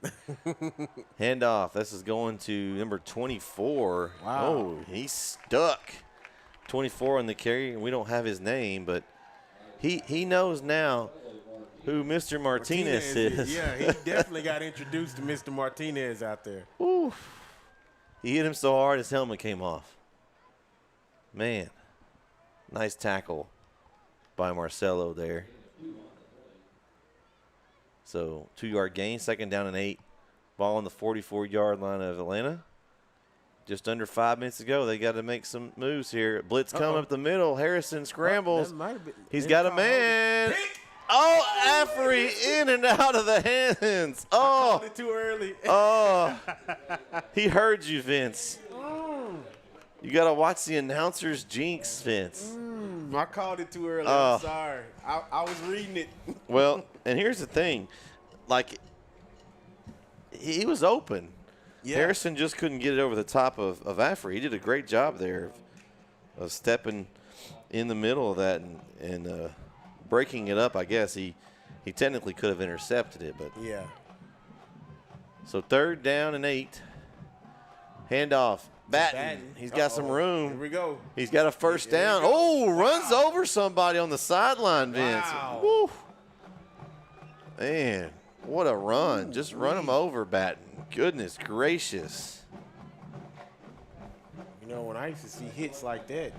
Handoff. This is going to number 24. Wow. Oh, he's stuck. 24 on the carry. We don't have his name, but he knows now who Mr. Martinez is. Yeah, he definitely got introduced to Mr. Martinez out there. Ooh. He hit him so hard his helmet came off. Man, nice tackle by Marcelo there. So 2-yard gain, 2nd down and 8. Ball on the 44-yard line of Atlanta. Just under 5 minutes to go. They got to make some moves here. Blitz coming up the middle. Harrison scrambles. He's got a man. Oh, Affrey in and out of the hands. Oh, I called it too early. Oh, he heard you, Vince. You got to watch the announcer's jinx, Vince. I called it too early. I'm sorry. I was reading it. Well, and here's the thing. Like, he was open. Yeah. Harrison just couldn't get it over the top of Affrey. He did a great job there of stepping in the middle of that and breaking it up. I guess he technically could have intercepted it, but yeah. So 3rd down and 8. Handoff. Batten. He's got some room. Here we go. He's got a 1st down. Oh, runs over somebody on the sideline, Vince. Wow. Woo. Man, what a run. Just run him over, Batten. Goodness gracious. You know, when I used to see hits like that,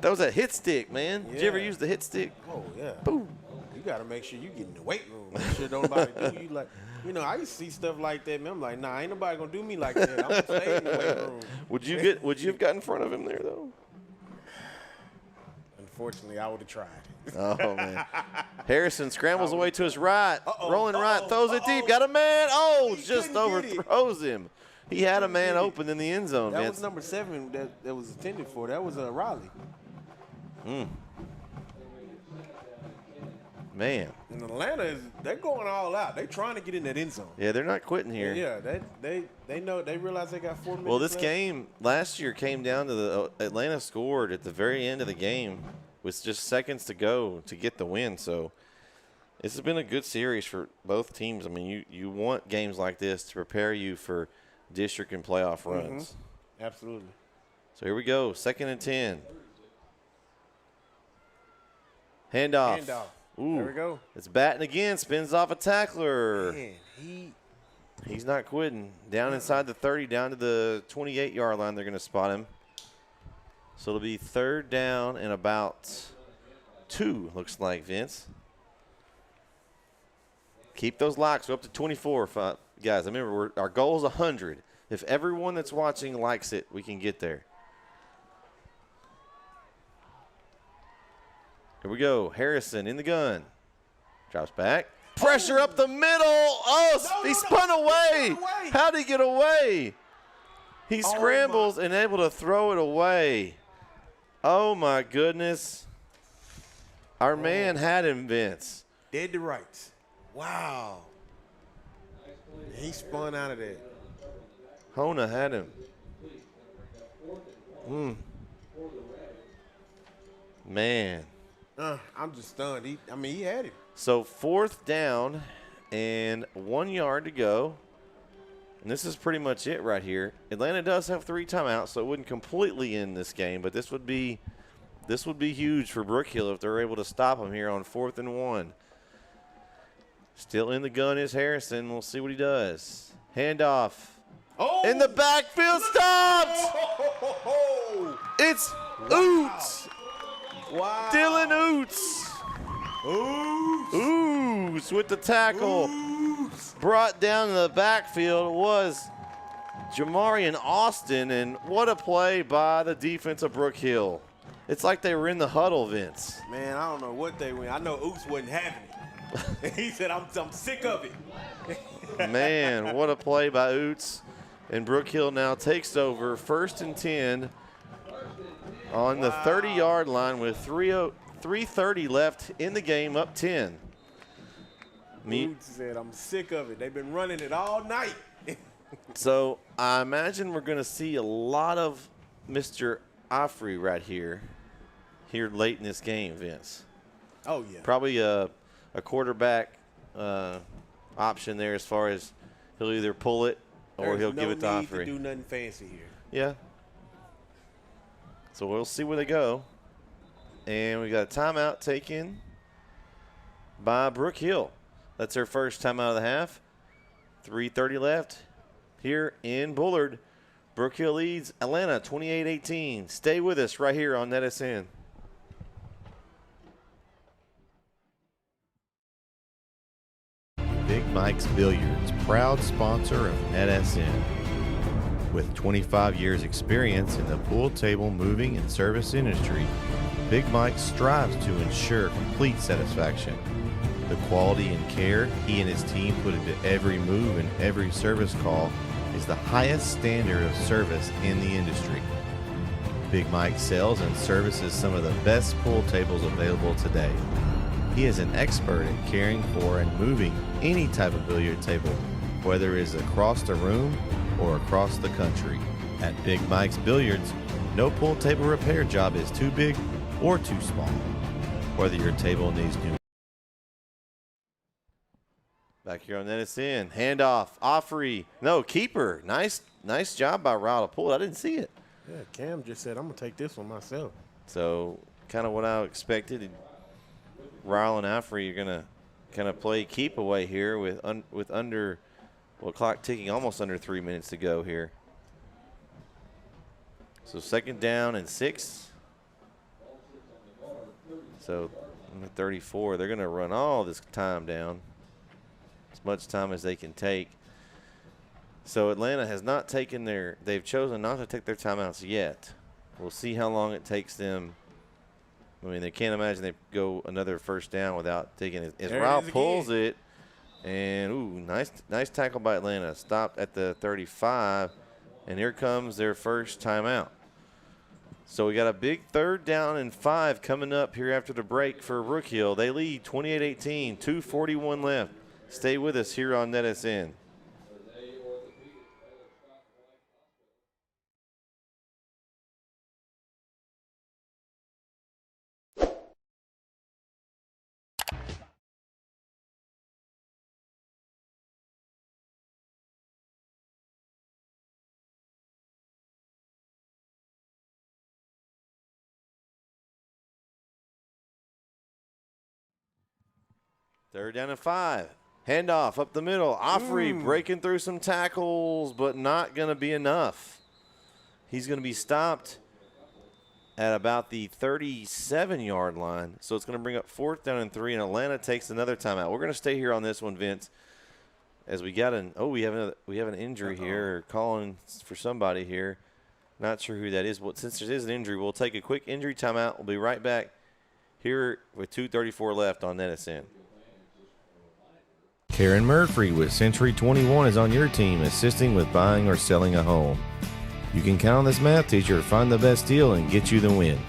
That was a hit stick, man. Did you ever use the hit stick? Oh, yeah. Boom. You got to make sure you get in the weight room. Make sure nobody do you like. You know, I used to see stuff like that, man. I'm like, nah, ain't nobody going to do me like that. I'm going to stay in the weight room. Would you have got in front of him there, though? Unfortunately, I would have tried. Oh, man. Harrison scrambles away to his right. Rolling right, throws it deep. Got a man. Oh, just overthrows him. He had a man open in the end zone, That Vince. was number 7 that was intended for. That was Raleigh. Man. And Atlanta, they're going all out. They're trying to get in that end zone. Yeah, they're not quitting here. Yeah, they know, they realize they got 4 minutes Well, this left. game last year came down to Atlanta scored at the very end of the game with just seconds to go to get the win. So this has been a good series for both teams. I mean, you want games like this to prepare you for district and playoff runs. Absolutely. So here we go, 2nd and 10. Handoff. Ooh, There we go. It's batting again, spins off a tackler. Man, He's not quitting. Down inside the 30, down to the 28-yard line, they're going to spot him. So it'll be 3rd down and about 2, looks like, Vince. Keep those locks. We're up to 24. Guys, remember, our goal is 100. If everyone that's watching likes it, we can get there. Here we go. Harrison in the gun. Drops back. Pressure up the middle. Oh, he spun away. How'd he get away? He scrambles and able to throw it away. Oh, my goodness. Our man had him, Vince. Dead to rights. Wow. He spun out of there. Hona had him. Man. I'm just stunned. He had it. So 4th down and 1 yard to go. And this is pretty much it right here. Atlanta does have 3 timeouts, so it wouldn't completely end this game, but this would be huge for Brook Hill if they're able to stop him here on 4th and 1. Still in the gun is Harrison. We'll see what he does. Handoff. In the backfield, stopped! It's Oots. Wow. Dylan Oots. Oots with the tackle. Brought down in the backfield was Jamarian Austin, and what a play by the defense of Brook Hill. It's like they were in the huddle, Vince. Man, I don't know what they went. I know Oots wasn't having it. He said, I'm sick of it. Man, what a play by Oots. And Brook Hill now takes over 1st and 10 on the 30-yard line with 3:30 left in the game, up 10. Oots said, I'm sick of it. They've been running it all night. So I imagine we're going to see a lot of Mr. Offrey right here late in this game, Vince. Oh, yeah. Probably a quarterback option there as far as he'll either pull it or he'll give it to Offrey. There's no need to do nothing fancy here. Yeah. So we'll see where they go. And we got a timeout taken by Brook Hill. That's their first timeout of the half. 3:30 left here in Bullard. Brook Hill leads Atlanta 28-18. Stay with us right here on NETsn. Big Mike's Billiards, proud sponsor of NETsn. With 25 years experience in the pool table moving and service industry, Big Mike strives to ensure complete satisfaction. The quality and care he and his team put into every move and every service call is the highest standard of service in the industry. Big Mike sells and services some of the best pool tables available today. He is an expert in caring for and moving any type of billiard table, whether it is across the room or across the country. At Big Mike's Billiards, no pool table repair job is too big or too small. Whether your table needs new. Back here on NETsn, handoff, Offrey, no, keeper. Nice job by Ryle to pull it. I didn't see it. Yeah, Cam just said, I'm going to take this one myself. So kind of what I expected. Ryle and Offrey are going to kind of play keep away here with under, well, clock ticking almost under 3 minutes to go here. So 2nd down and 6. So number 34, they're going to run all this time down, as much time as they can take. So Atlanta has not taken they've chosen not to take their timeouts yet. We'll see how long it takes them. I mean, they can't imagine they go another 1st down without taking it. As Ryle pulls it, and ooh, nice tackle by Atlanta. Stopped at the 35, and here comes their first timeout. So we got a big 3rd down and 5 coming up here after the break for Brook Hill. They lead 28-18, 2:41 left. Stay with us here on NETsn. Third down and 5. Handoff up the middle. Offrey breaking through some tackles, but not going to be enough. He's going to be stopped at about the 37-yard line. So it's going to bring up 4th down and 3, and Atlanta takes another timeout. We're going to stay here on this one, Vince, as we got we have an injury here, or calling for somebody here. Not sure who that is. Well, since there is an injury, we'll take a quick injury timeout. We'll be right back here with 2:34 left on NETsn. Karen Murphy with Century 21 is on your team, assisting with buying or selling a home. You can count on this math teacher to find the best deal and get you the win.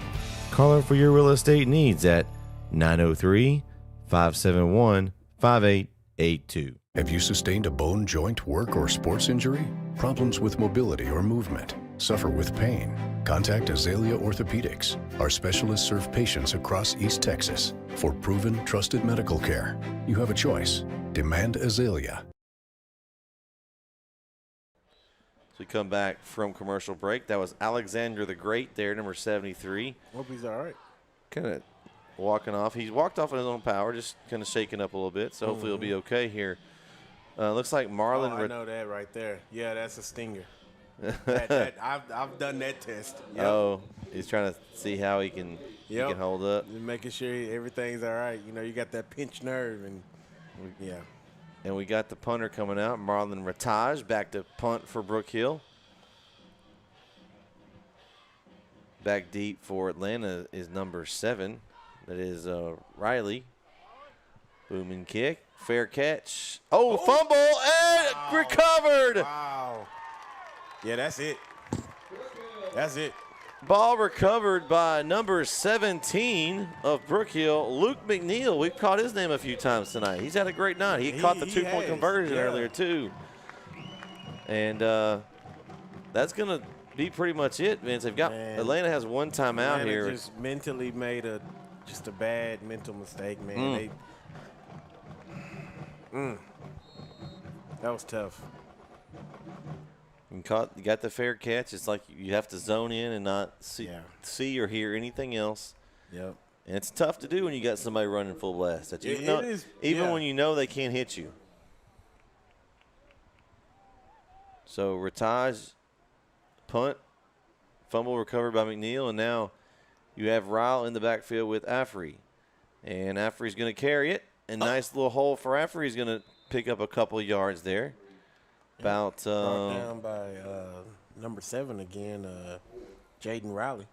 Call her for your real estate needs at 903-571-5882. Have you sustained a bone, joint, work, or sports injury? Problems with mobility or movement? Suffer with pain? Contact Azalea Orthopedics. Our specialists serve patients across East Texas. For proven, trusted medical care, you have a choice. Demand Azalea. So we come back from commercial break. That was Alexander the Great there, number 73. Hope he's all right. Kind of walking off. He's walked off on his own power, just kind of shaking up a little bit. So hopefully he'll be okay here. Looks like Marlon. I know that right there. Yeah, that's a stinger. I've done that test. Yep. Oh, he's trying to see how he can hold up. Just making sure everything's all right. You know, you got that pinched nerve, and yeah. And we got the punter coming out, Marlon Rataj, back to punt for Brook Hill. Back deep for Atlanta is number 7. That is Riley. Booming kick. Fair catch. Oh, fumble and recovered. Wow. Yeah, that's it. That's it. Ball recovered by number 17 of Brook Hill, Luke McNeil. We've caught his name a few times tonight. He's had a great night. He caught the two-point conversion earlier, too. And that's going to be pretty much it, Vince. They've got Atlanta has one timeout here. Just mentally made a bad mental mistake, man. That was tough. You got the fair catch. It's like you have to zone in and not see or hear anything else. Yep. And it's tough to do when you got somebody running full blast. Even when you know they can't hit you. So Rataj, punt, fumble recovered by McNeil, and now you have Ryle in the backfield with Affrey. And Affrey's going to carry it. And nice little hole for Affrey. He's going to pick up a couple of yards there. About brought down by number 7 again, Jaden Riley.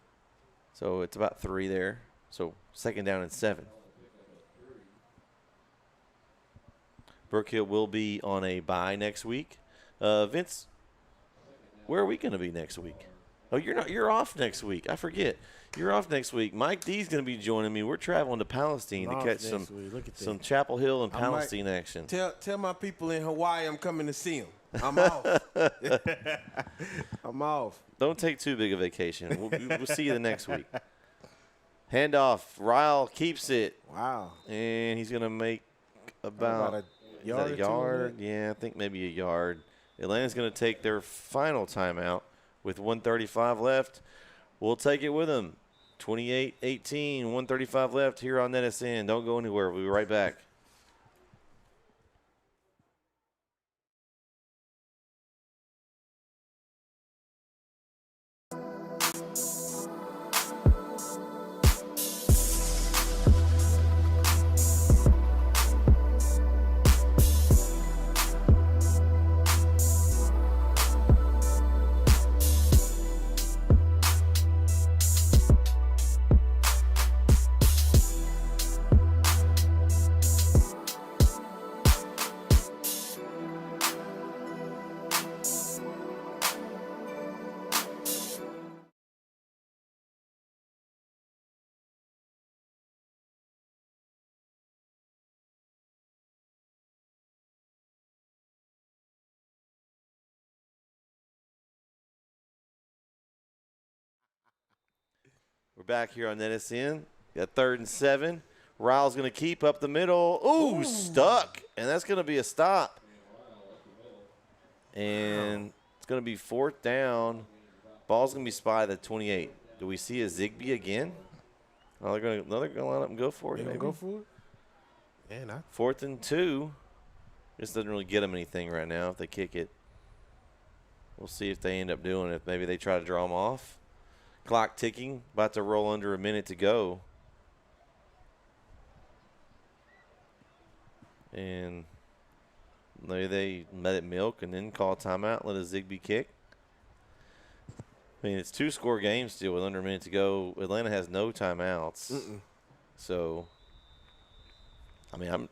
So it's about 3 there. So 2nd down and 7. Brook Hill will be on a bye next week. Vince, where are we going to be next week? Oh, you're not. You're off next week. I forget. You're off next week. Mike D's going to be joining me. We're traveling to Palestine to catch some Chapel Hill and Palestine action. Tell my people in Hawaii I'm coming to see them. I'm off. I'm off. Don't take too big a vacation. We'll see you the next week. Handoff. Ryle keeps it. Wow. And he's going to make about a yard. Yeah, I think maybe a yard. Atlanta's going to take their final timeout with 1:35 left. We'll take it with them. 28-18, 1:35 left here on NETsn. Don't go anywhere. We'll be right back. We're back here on NETsn. Got 3rd and 7. Ryle's going to keep up the middle. Ooh, stuck. And that's going to be a stop. And it's going to be 4th down. Ball's going to be spotted at 28. Do we see a Zigbee again? Oh, they're going to let him go for it. They going to go for it? Man, 4th and 2. This doesn't really get them anything right now if they kick it. We'll see if they end up doing it. Maybe they try to draw them off. Clock ticking, about to roll under a minute to go. And maybe they let it milk and then call timeout, let a Zigbee kick. I mean, it's 2-score game still with under a minute to go. Atlanta has no timeouts. So, I mean,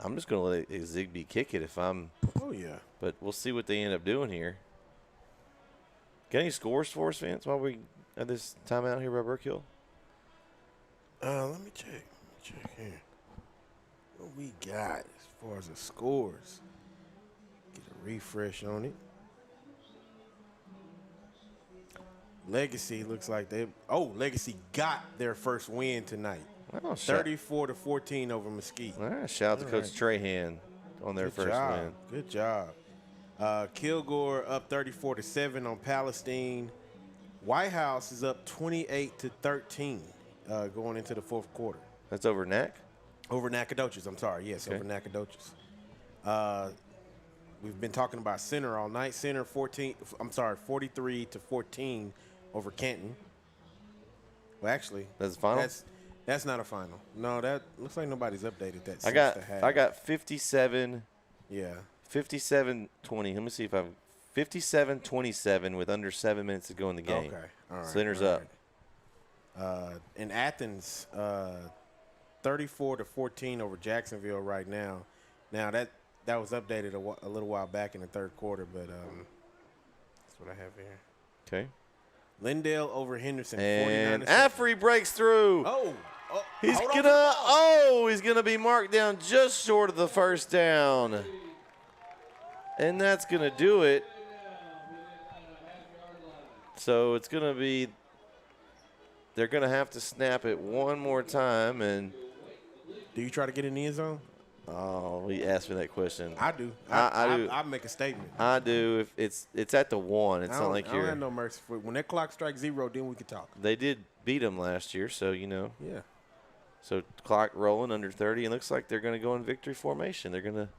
I'm just going to let a Zigbee kick it if I'm. Oh, yeah. But we'll see what they end up doing here. Got any scores for us, Vince, while we at this timeout here by Brook Hill? Let me check here. What we got as far as the scores? Get a refresh on it. Legacy looks like Legacy got their first win tonight. 34-14 over Mesquite. All right, shout out to Coach Trahan on their first win. Good job. Kilgore up 34-7 on Palestine. White House is up 28-13 going into the fourth quarter. That's over NAC? Over Nacogdoches, I'm sorry. Yes, over Nacogdoches. We've been talking about Center all night. Center 43-14 over Canton. Well, actually, that's the final. That's not a final. No, that looks like nobody's updated that. I got 57. Yeah. 57-20. Let me see if I've 57-27 with under 7 minutes to go in the game. Okay. All right. Center's all up. Right. In Athens, 34-14 over Jacksonville right now. Now that was updated a little while back in the third quarter, but that's what I have here. Okay. Lindale over Henderson. And Affrey breaks through. He's gonna be marked down just short of the first down. And that's going to do it. So it's going to be, they're going to have to snap it one more time. And do you try to get in the end zone? Oh, he asked me that question. I do. I do. I make a statement. I do. If it's at the 1, it's not like I don't have no mercy for it. When that clock strikes 0, then we can talk. They did beat them last year, so you know. Yeah. So clock rolling under 30, and looks like they're going to go in victory formation. They're going to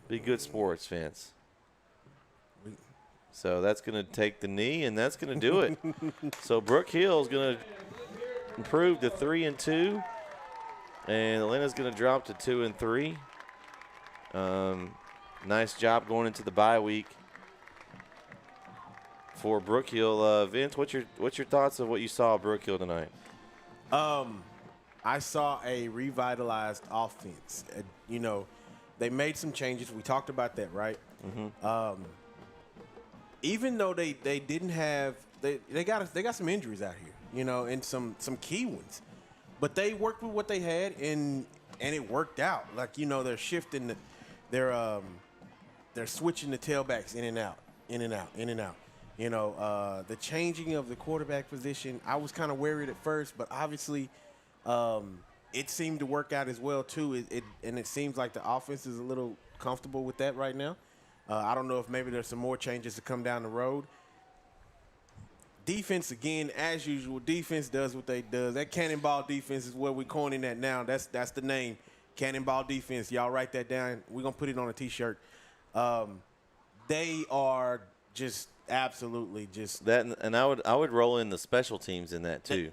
be good sports fans. So that's going to take the knee, and that's going to do it. So Brook Hill is going to improve to 3-2, and Atlanta's going to drop to 2-3. Nice job going into the bye week for Brook Hill. Vince, what's your thoughts of what you saw at Brook Hill tonight? I saw a revitalized offense. You know, they made some changes. We talked about that, right? Mm-hmm. Even though they didn't have they got some injuries out here, you know, and some key ones, but they worked with what they had and it worked out. Like, you know, they're shifting, they're switching the tailbacks in and out. You know, the changing of the quarterback position, I was kind of worried at first, but obviously it seemed to work out as well too. It seems like the offense is a little comfortable with that right now. I don't know if maybe there's some more changes to come down the road. Defense, again, as usual, defense does what they do. That cannonball defense is what we're coining that now. That's the name, cannonball defense. Y'all write that down. We're going to put it on a T-shirt. They are just absolutely just. That, and I would roll in the special teams in that too.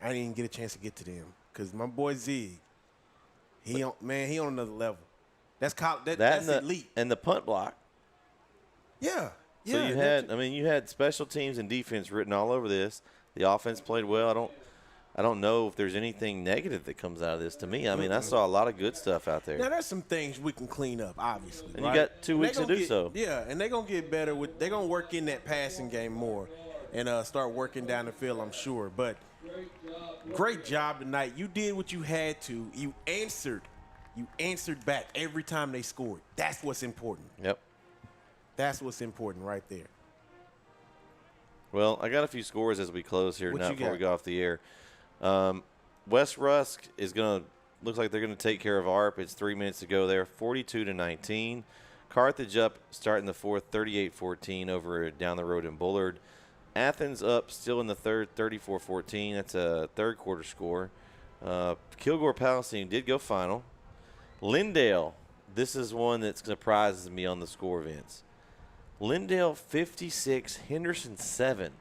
I didn't even get a chance to get to them because my boy Z, he on another level. That's elite. And the punt block. Yeah. So you had special teams and defense written all over this. The offense played well. I don't know if there's anything negative that comes out of this to me. I mean, I saw a lot of good stuff out there. Now there's some things we can clean up, obviously. And right? you got 2 weeks to do so. Yeah, and they're gonna get better they're gonna work in that passing game more and start working down the field, I'm sure. But great job tonight. You did what you had to. You answered back every time they scored. That's what's important. Yep. That's what's important right there. Well, I got a few scores as we close here now before we go off the air. West Rusk looks like they're going to take care of ARP. It's 3 minutes to go there, 42-19. Carthage up starting the fourth, 38-14 over down the road in Bullard. Athens up still in the third, 34-14. That's a third quarter score. Kilgore Palestine did go final. Lindale, this is one that surprises me on the score, Vince. Lindale 56, Henderson 7.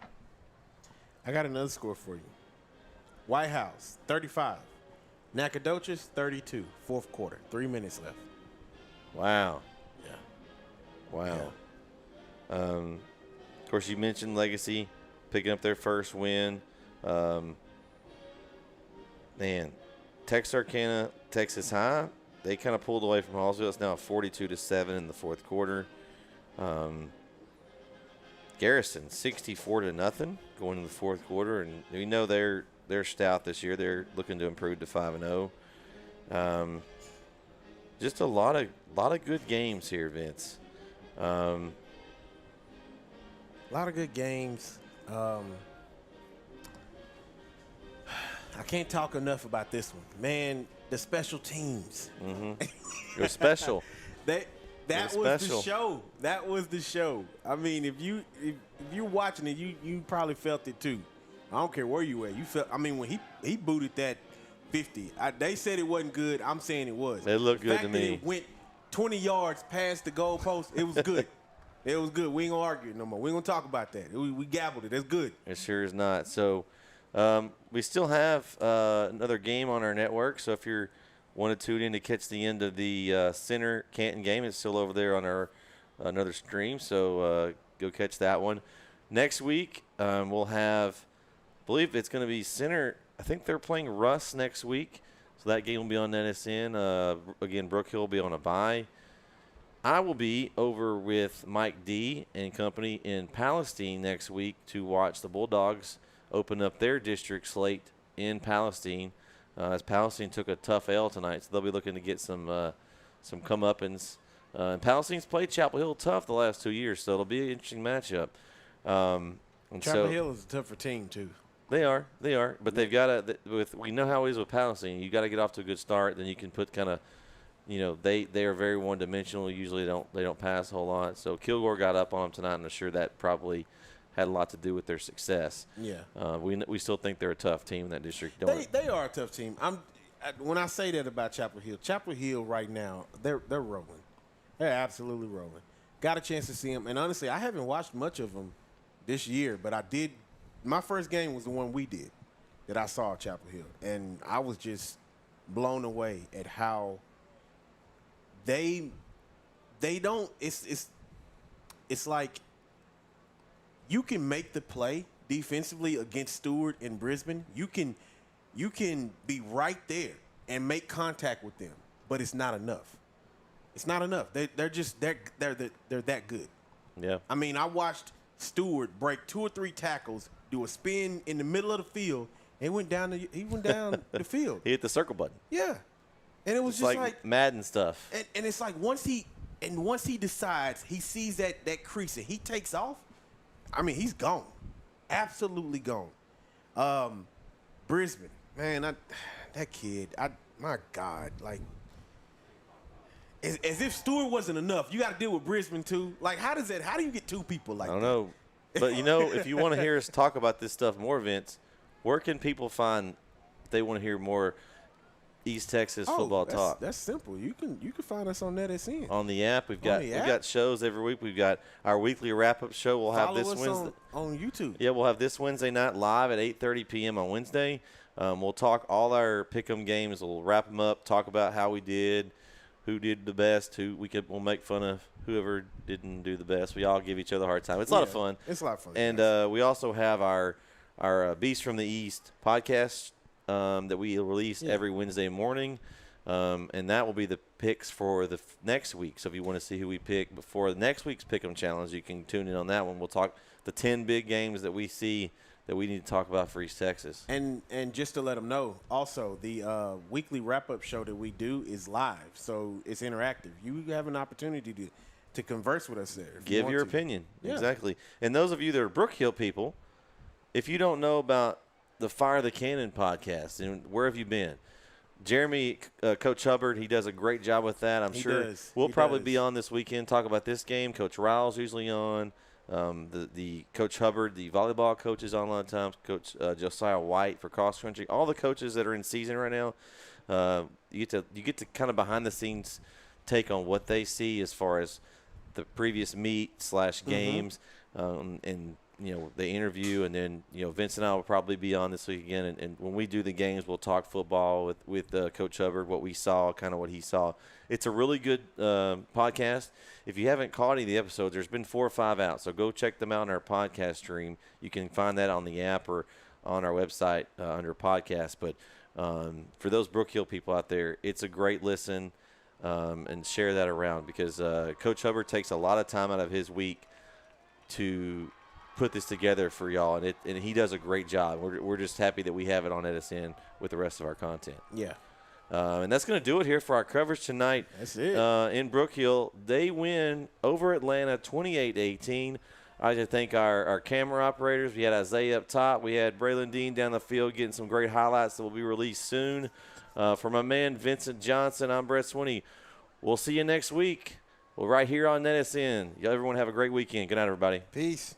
I got another score for you. White House 35, Nacogdoches 32. Fourth quarter, 3 minutes left. Wow. Yeah. Wow. Of course, you mentioned Legacy picking up their first win. Man, Texarkana, Texas High, they kind of pulled away from Hallsville. It's now 42-7 in the fourth quarter. Garrison 64-0 going into the fourth quarter, and we know they're stout this year. They're looking to improve to 5-0. Just a lot of good games here, Vince. A lot of good games. I can't talk enough about this one. Man, the special teams. You're special. That was the show. That was the show. I mean, if you're watching it, you probably felt it too. I don't care where you at. You felt. I mean, when he booted that 50, they said it wasn't good. I'm saying it was. It looked good to me. That it went 20 yards past the goalpost. It was good. It was good. We ain't gonna argue it no more. We ain't gonna talk about that. We gabbled it. That's good. It sure is not. So we still have another game on our network. So if you want to tune in to catch the end of the Center Canton game, it's still over there on our another stream. So go catch that one. Next week we'll have, I believe it's going to be Center. I think they're playing Russ next week. So that game will be on NETsn. Again, Brook Hill will be on a bye. I will be over with Mike D and company in Palestine next week to watch the Bulldogs open up their district slate in Palestine, as Palestine took a tough L tonight. So they'll be looking to get some comeuppance. And Palestine's played Chapel Hill tough the last 2 years, so it'll be an interesting matchup. Chapel Hill is a tougher team too. They are, but they've got to. We know how it is with Palestine. You got to get off to a good start, then you can put kind of. They are very one-dimensional. Usually they don't pass a whole lot. So Kilgore got up on them tonight, and I'm sure that probably had a lot to do with their success. Yeah. We still think they're a tough team in that district. They are a tough team. When I say that about Chapel Hill right now, they're rolling. They're absolutely rolling. Got a chance to see them, and honestly, I haven't watched much of them this year, but I did. My first game was the one we did that I saw at Chapel Hill, and I was just blown away at how. They don't. It's like you can make the play defensively against Stewart in Brisbane. You can be right there and make contact with them, but it's not enough. It's not enough. They're that good. Yeah. I mean, I watched Stewart break 2 or 3 tackles, do a spin in the middle of the field, and he went down the field. He hit the circle button. Yeah. And it was it's just like Madden stuff. And it's like once he decides, he sees that crease and he takes off, I mean, he's gone. Absolutely gone. Brisbane, man, that kid, my God, like, as if Stewart wasn't enough, you got to deal with Brisbane too. Like, how do you get 2 people like that? I don't know. But, if you want to hear us talk about this stuff more, Vince, where can people find if they want to hear more East Texas football talk? That's simple. You can find us on NETsn. On the app, we've got shows every week. We've got our weekly wrap-up show. We'll have this Wednesday on YouTube. Yeah, we'll have this Wednesday night live at 8:30 p.m. on Wednesday. We'll talk all our pick'em games. We'll wrap them up, talk about how we did, who did the best, we'll make fun of whoever didn't do the best. We all give each other a hard time. It's a lot of fun. It's a lot of fun. And we also have our Beast from the East podcast that we release every Wednesday morning, and that will be the picks for the next week. So if you want to see who we pick before the next week's Pick'em Challenge, you can tune in on that one. We'll talk the 10 big games that we see that we need to talk about for East Texas. And just to let them know, also, the weekly wrap-up show that we do is live, so it's interactive. You have an opportunity to converse with us there. Give your opinion. Yeah. Exactly. And those of you that are Brook Hill people, if you don't know about the Fire the Cannon podcast, and where have you been? Jeremy, Coach Hubbard, he does a great job with that. I'm sure we'll probably be on this weekend, talk about this game. Coach Ryle's usually on. the Coach Hubbard, the volleyball coach is on a lot of times, Coach Josiah White for cross country, all the coaches that are in season right now. You get to kind of behind the scenes take on what they see as far as the previous meet/games, and they interview, and then Vince and I will probably be on this week again, and when we do the games, we'll talk football with Coach Hubbard, what we saw, kind of what he saw. It's a really good podcast. If you haven't caught any of the episodes, there's been 4 or 5 out, so go check them out on our podcast stream. You can find that on the app or on our website under podcast. But for those Brook Hill people out there, it's a great listen, and share that around, because Coach Hubbard takes a lot of time out of his week to put this together for y'all, and he does a great job. We're just happy that we have it on NETsn with the rest of our content. Yeah. And that's going to do it here for our coverage tonight. That's it. In Brook Hill, they win over Atlanta 28-18. I'd like to thank our camera operators. We had Isaiah up top. We had Braylon Dean down the field getting some great highlights that will be released soon. For my man Vincent Johnson, I'm Brett Swinney. We'll see you next week. Well, right here on NETsn. Everyone have a great weekend. Good night, everybody. Peace.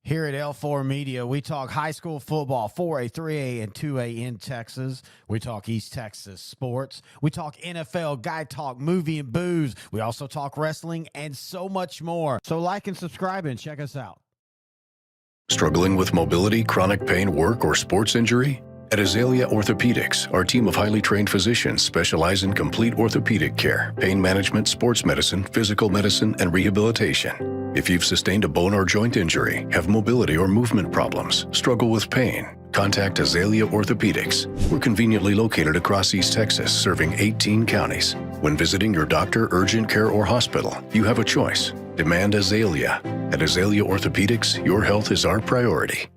Here at L4 Media, we talk high school football, 4A, 3A, and 2A in Texas. We talk East Texas sports. We talk NFL, guy talk, movie and booze. We also talk wrestling and so much more. So like and subscribe and check us out. Struggling with mobility, chronic pain, work, or sports injury? At Azalea Orthopedics, our team of highly trained physicians specialize in complete orthopedic care, pain management, sports medicine, physical medicine, and rehabilitation. If you've sustained a bone or joint injury, have mobility or movement problems, struggle with pain, contact Azalea Orthopedics. We're conveniently located across East Texas, serving 18 counties. When visiting your doctor, urgent care, or hospital, you have a choice. Demand Azalea. At Azalea Orthopedics, your health is our priority.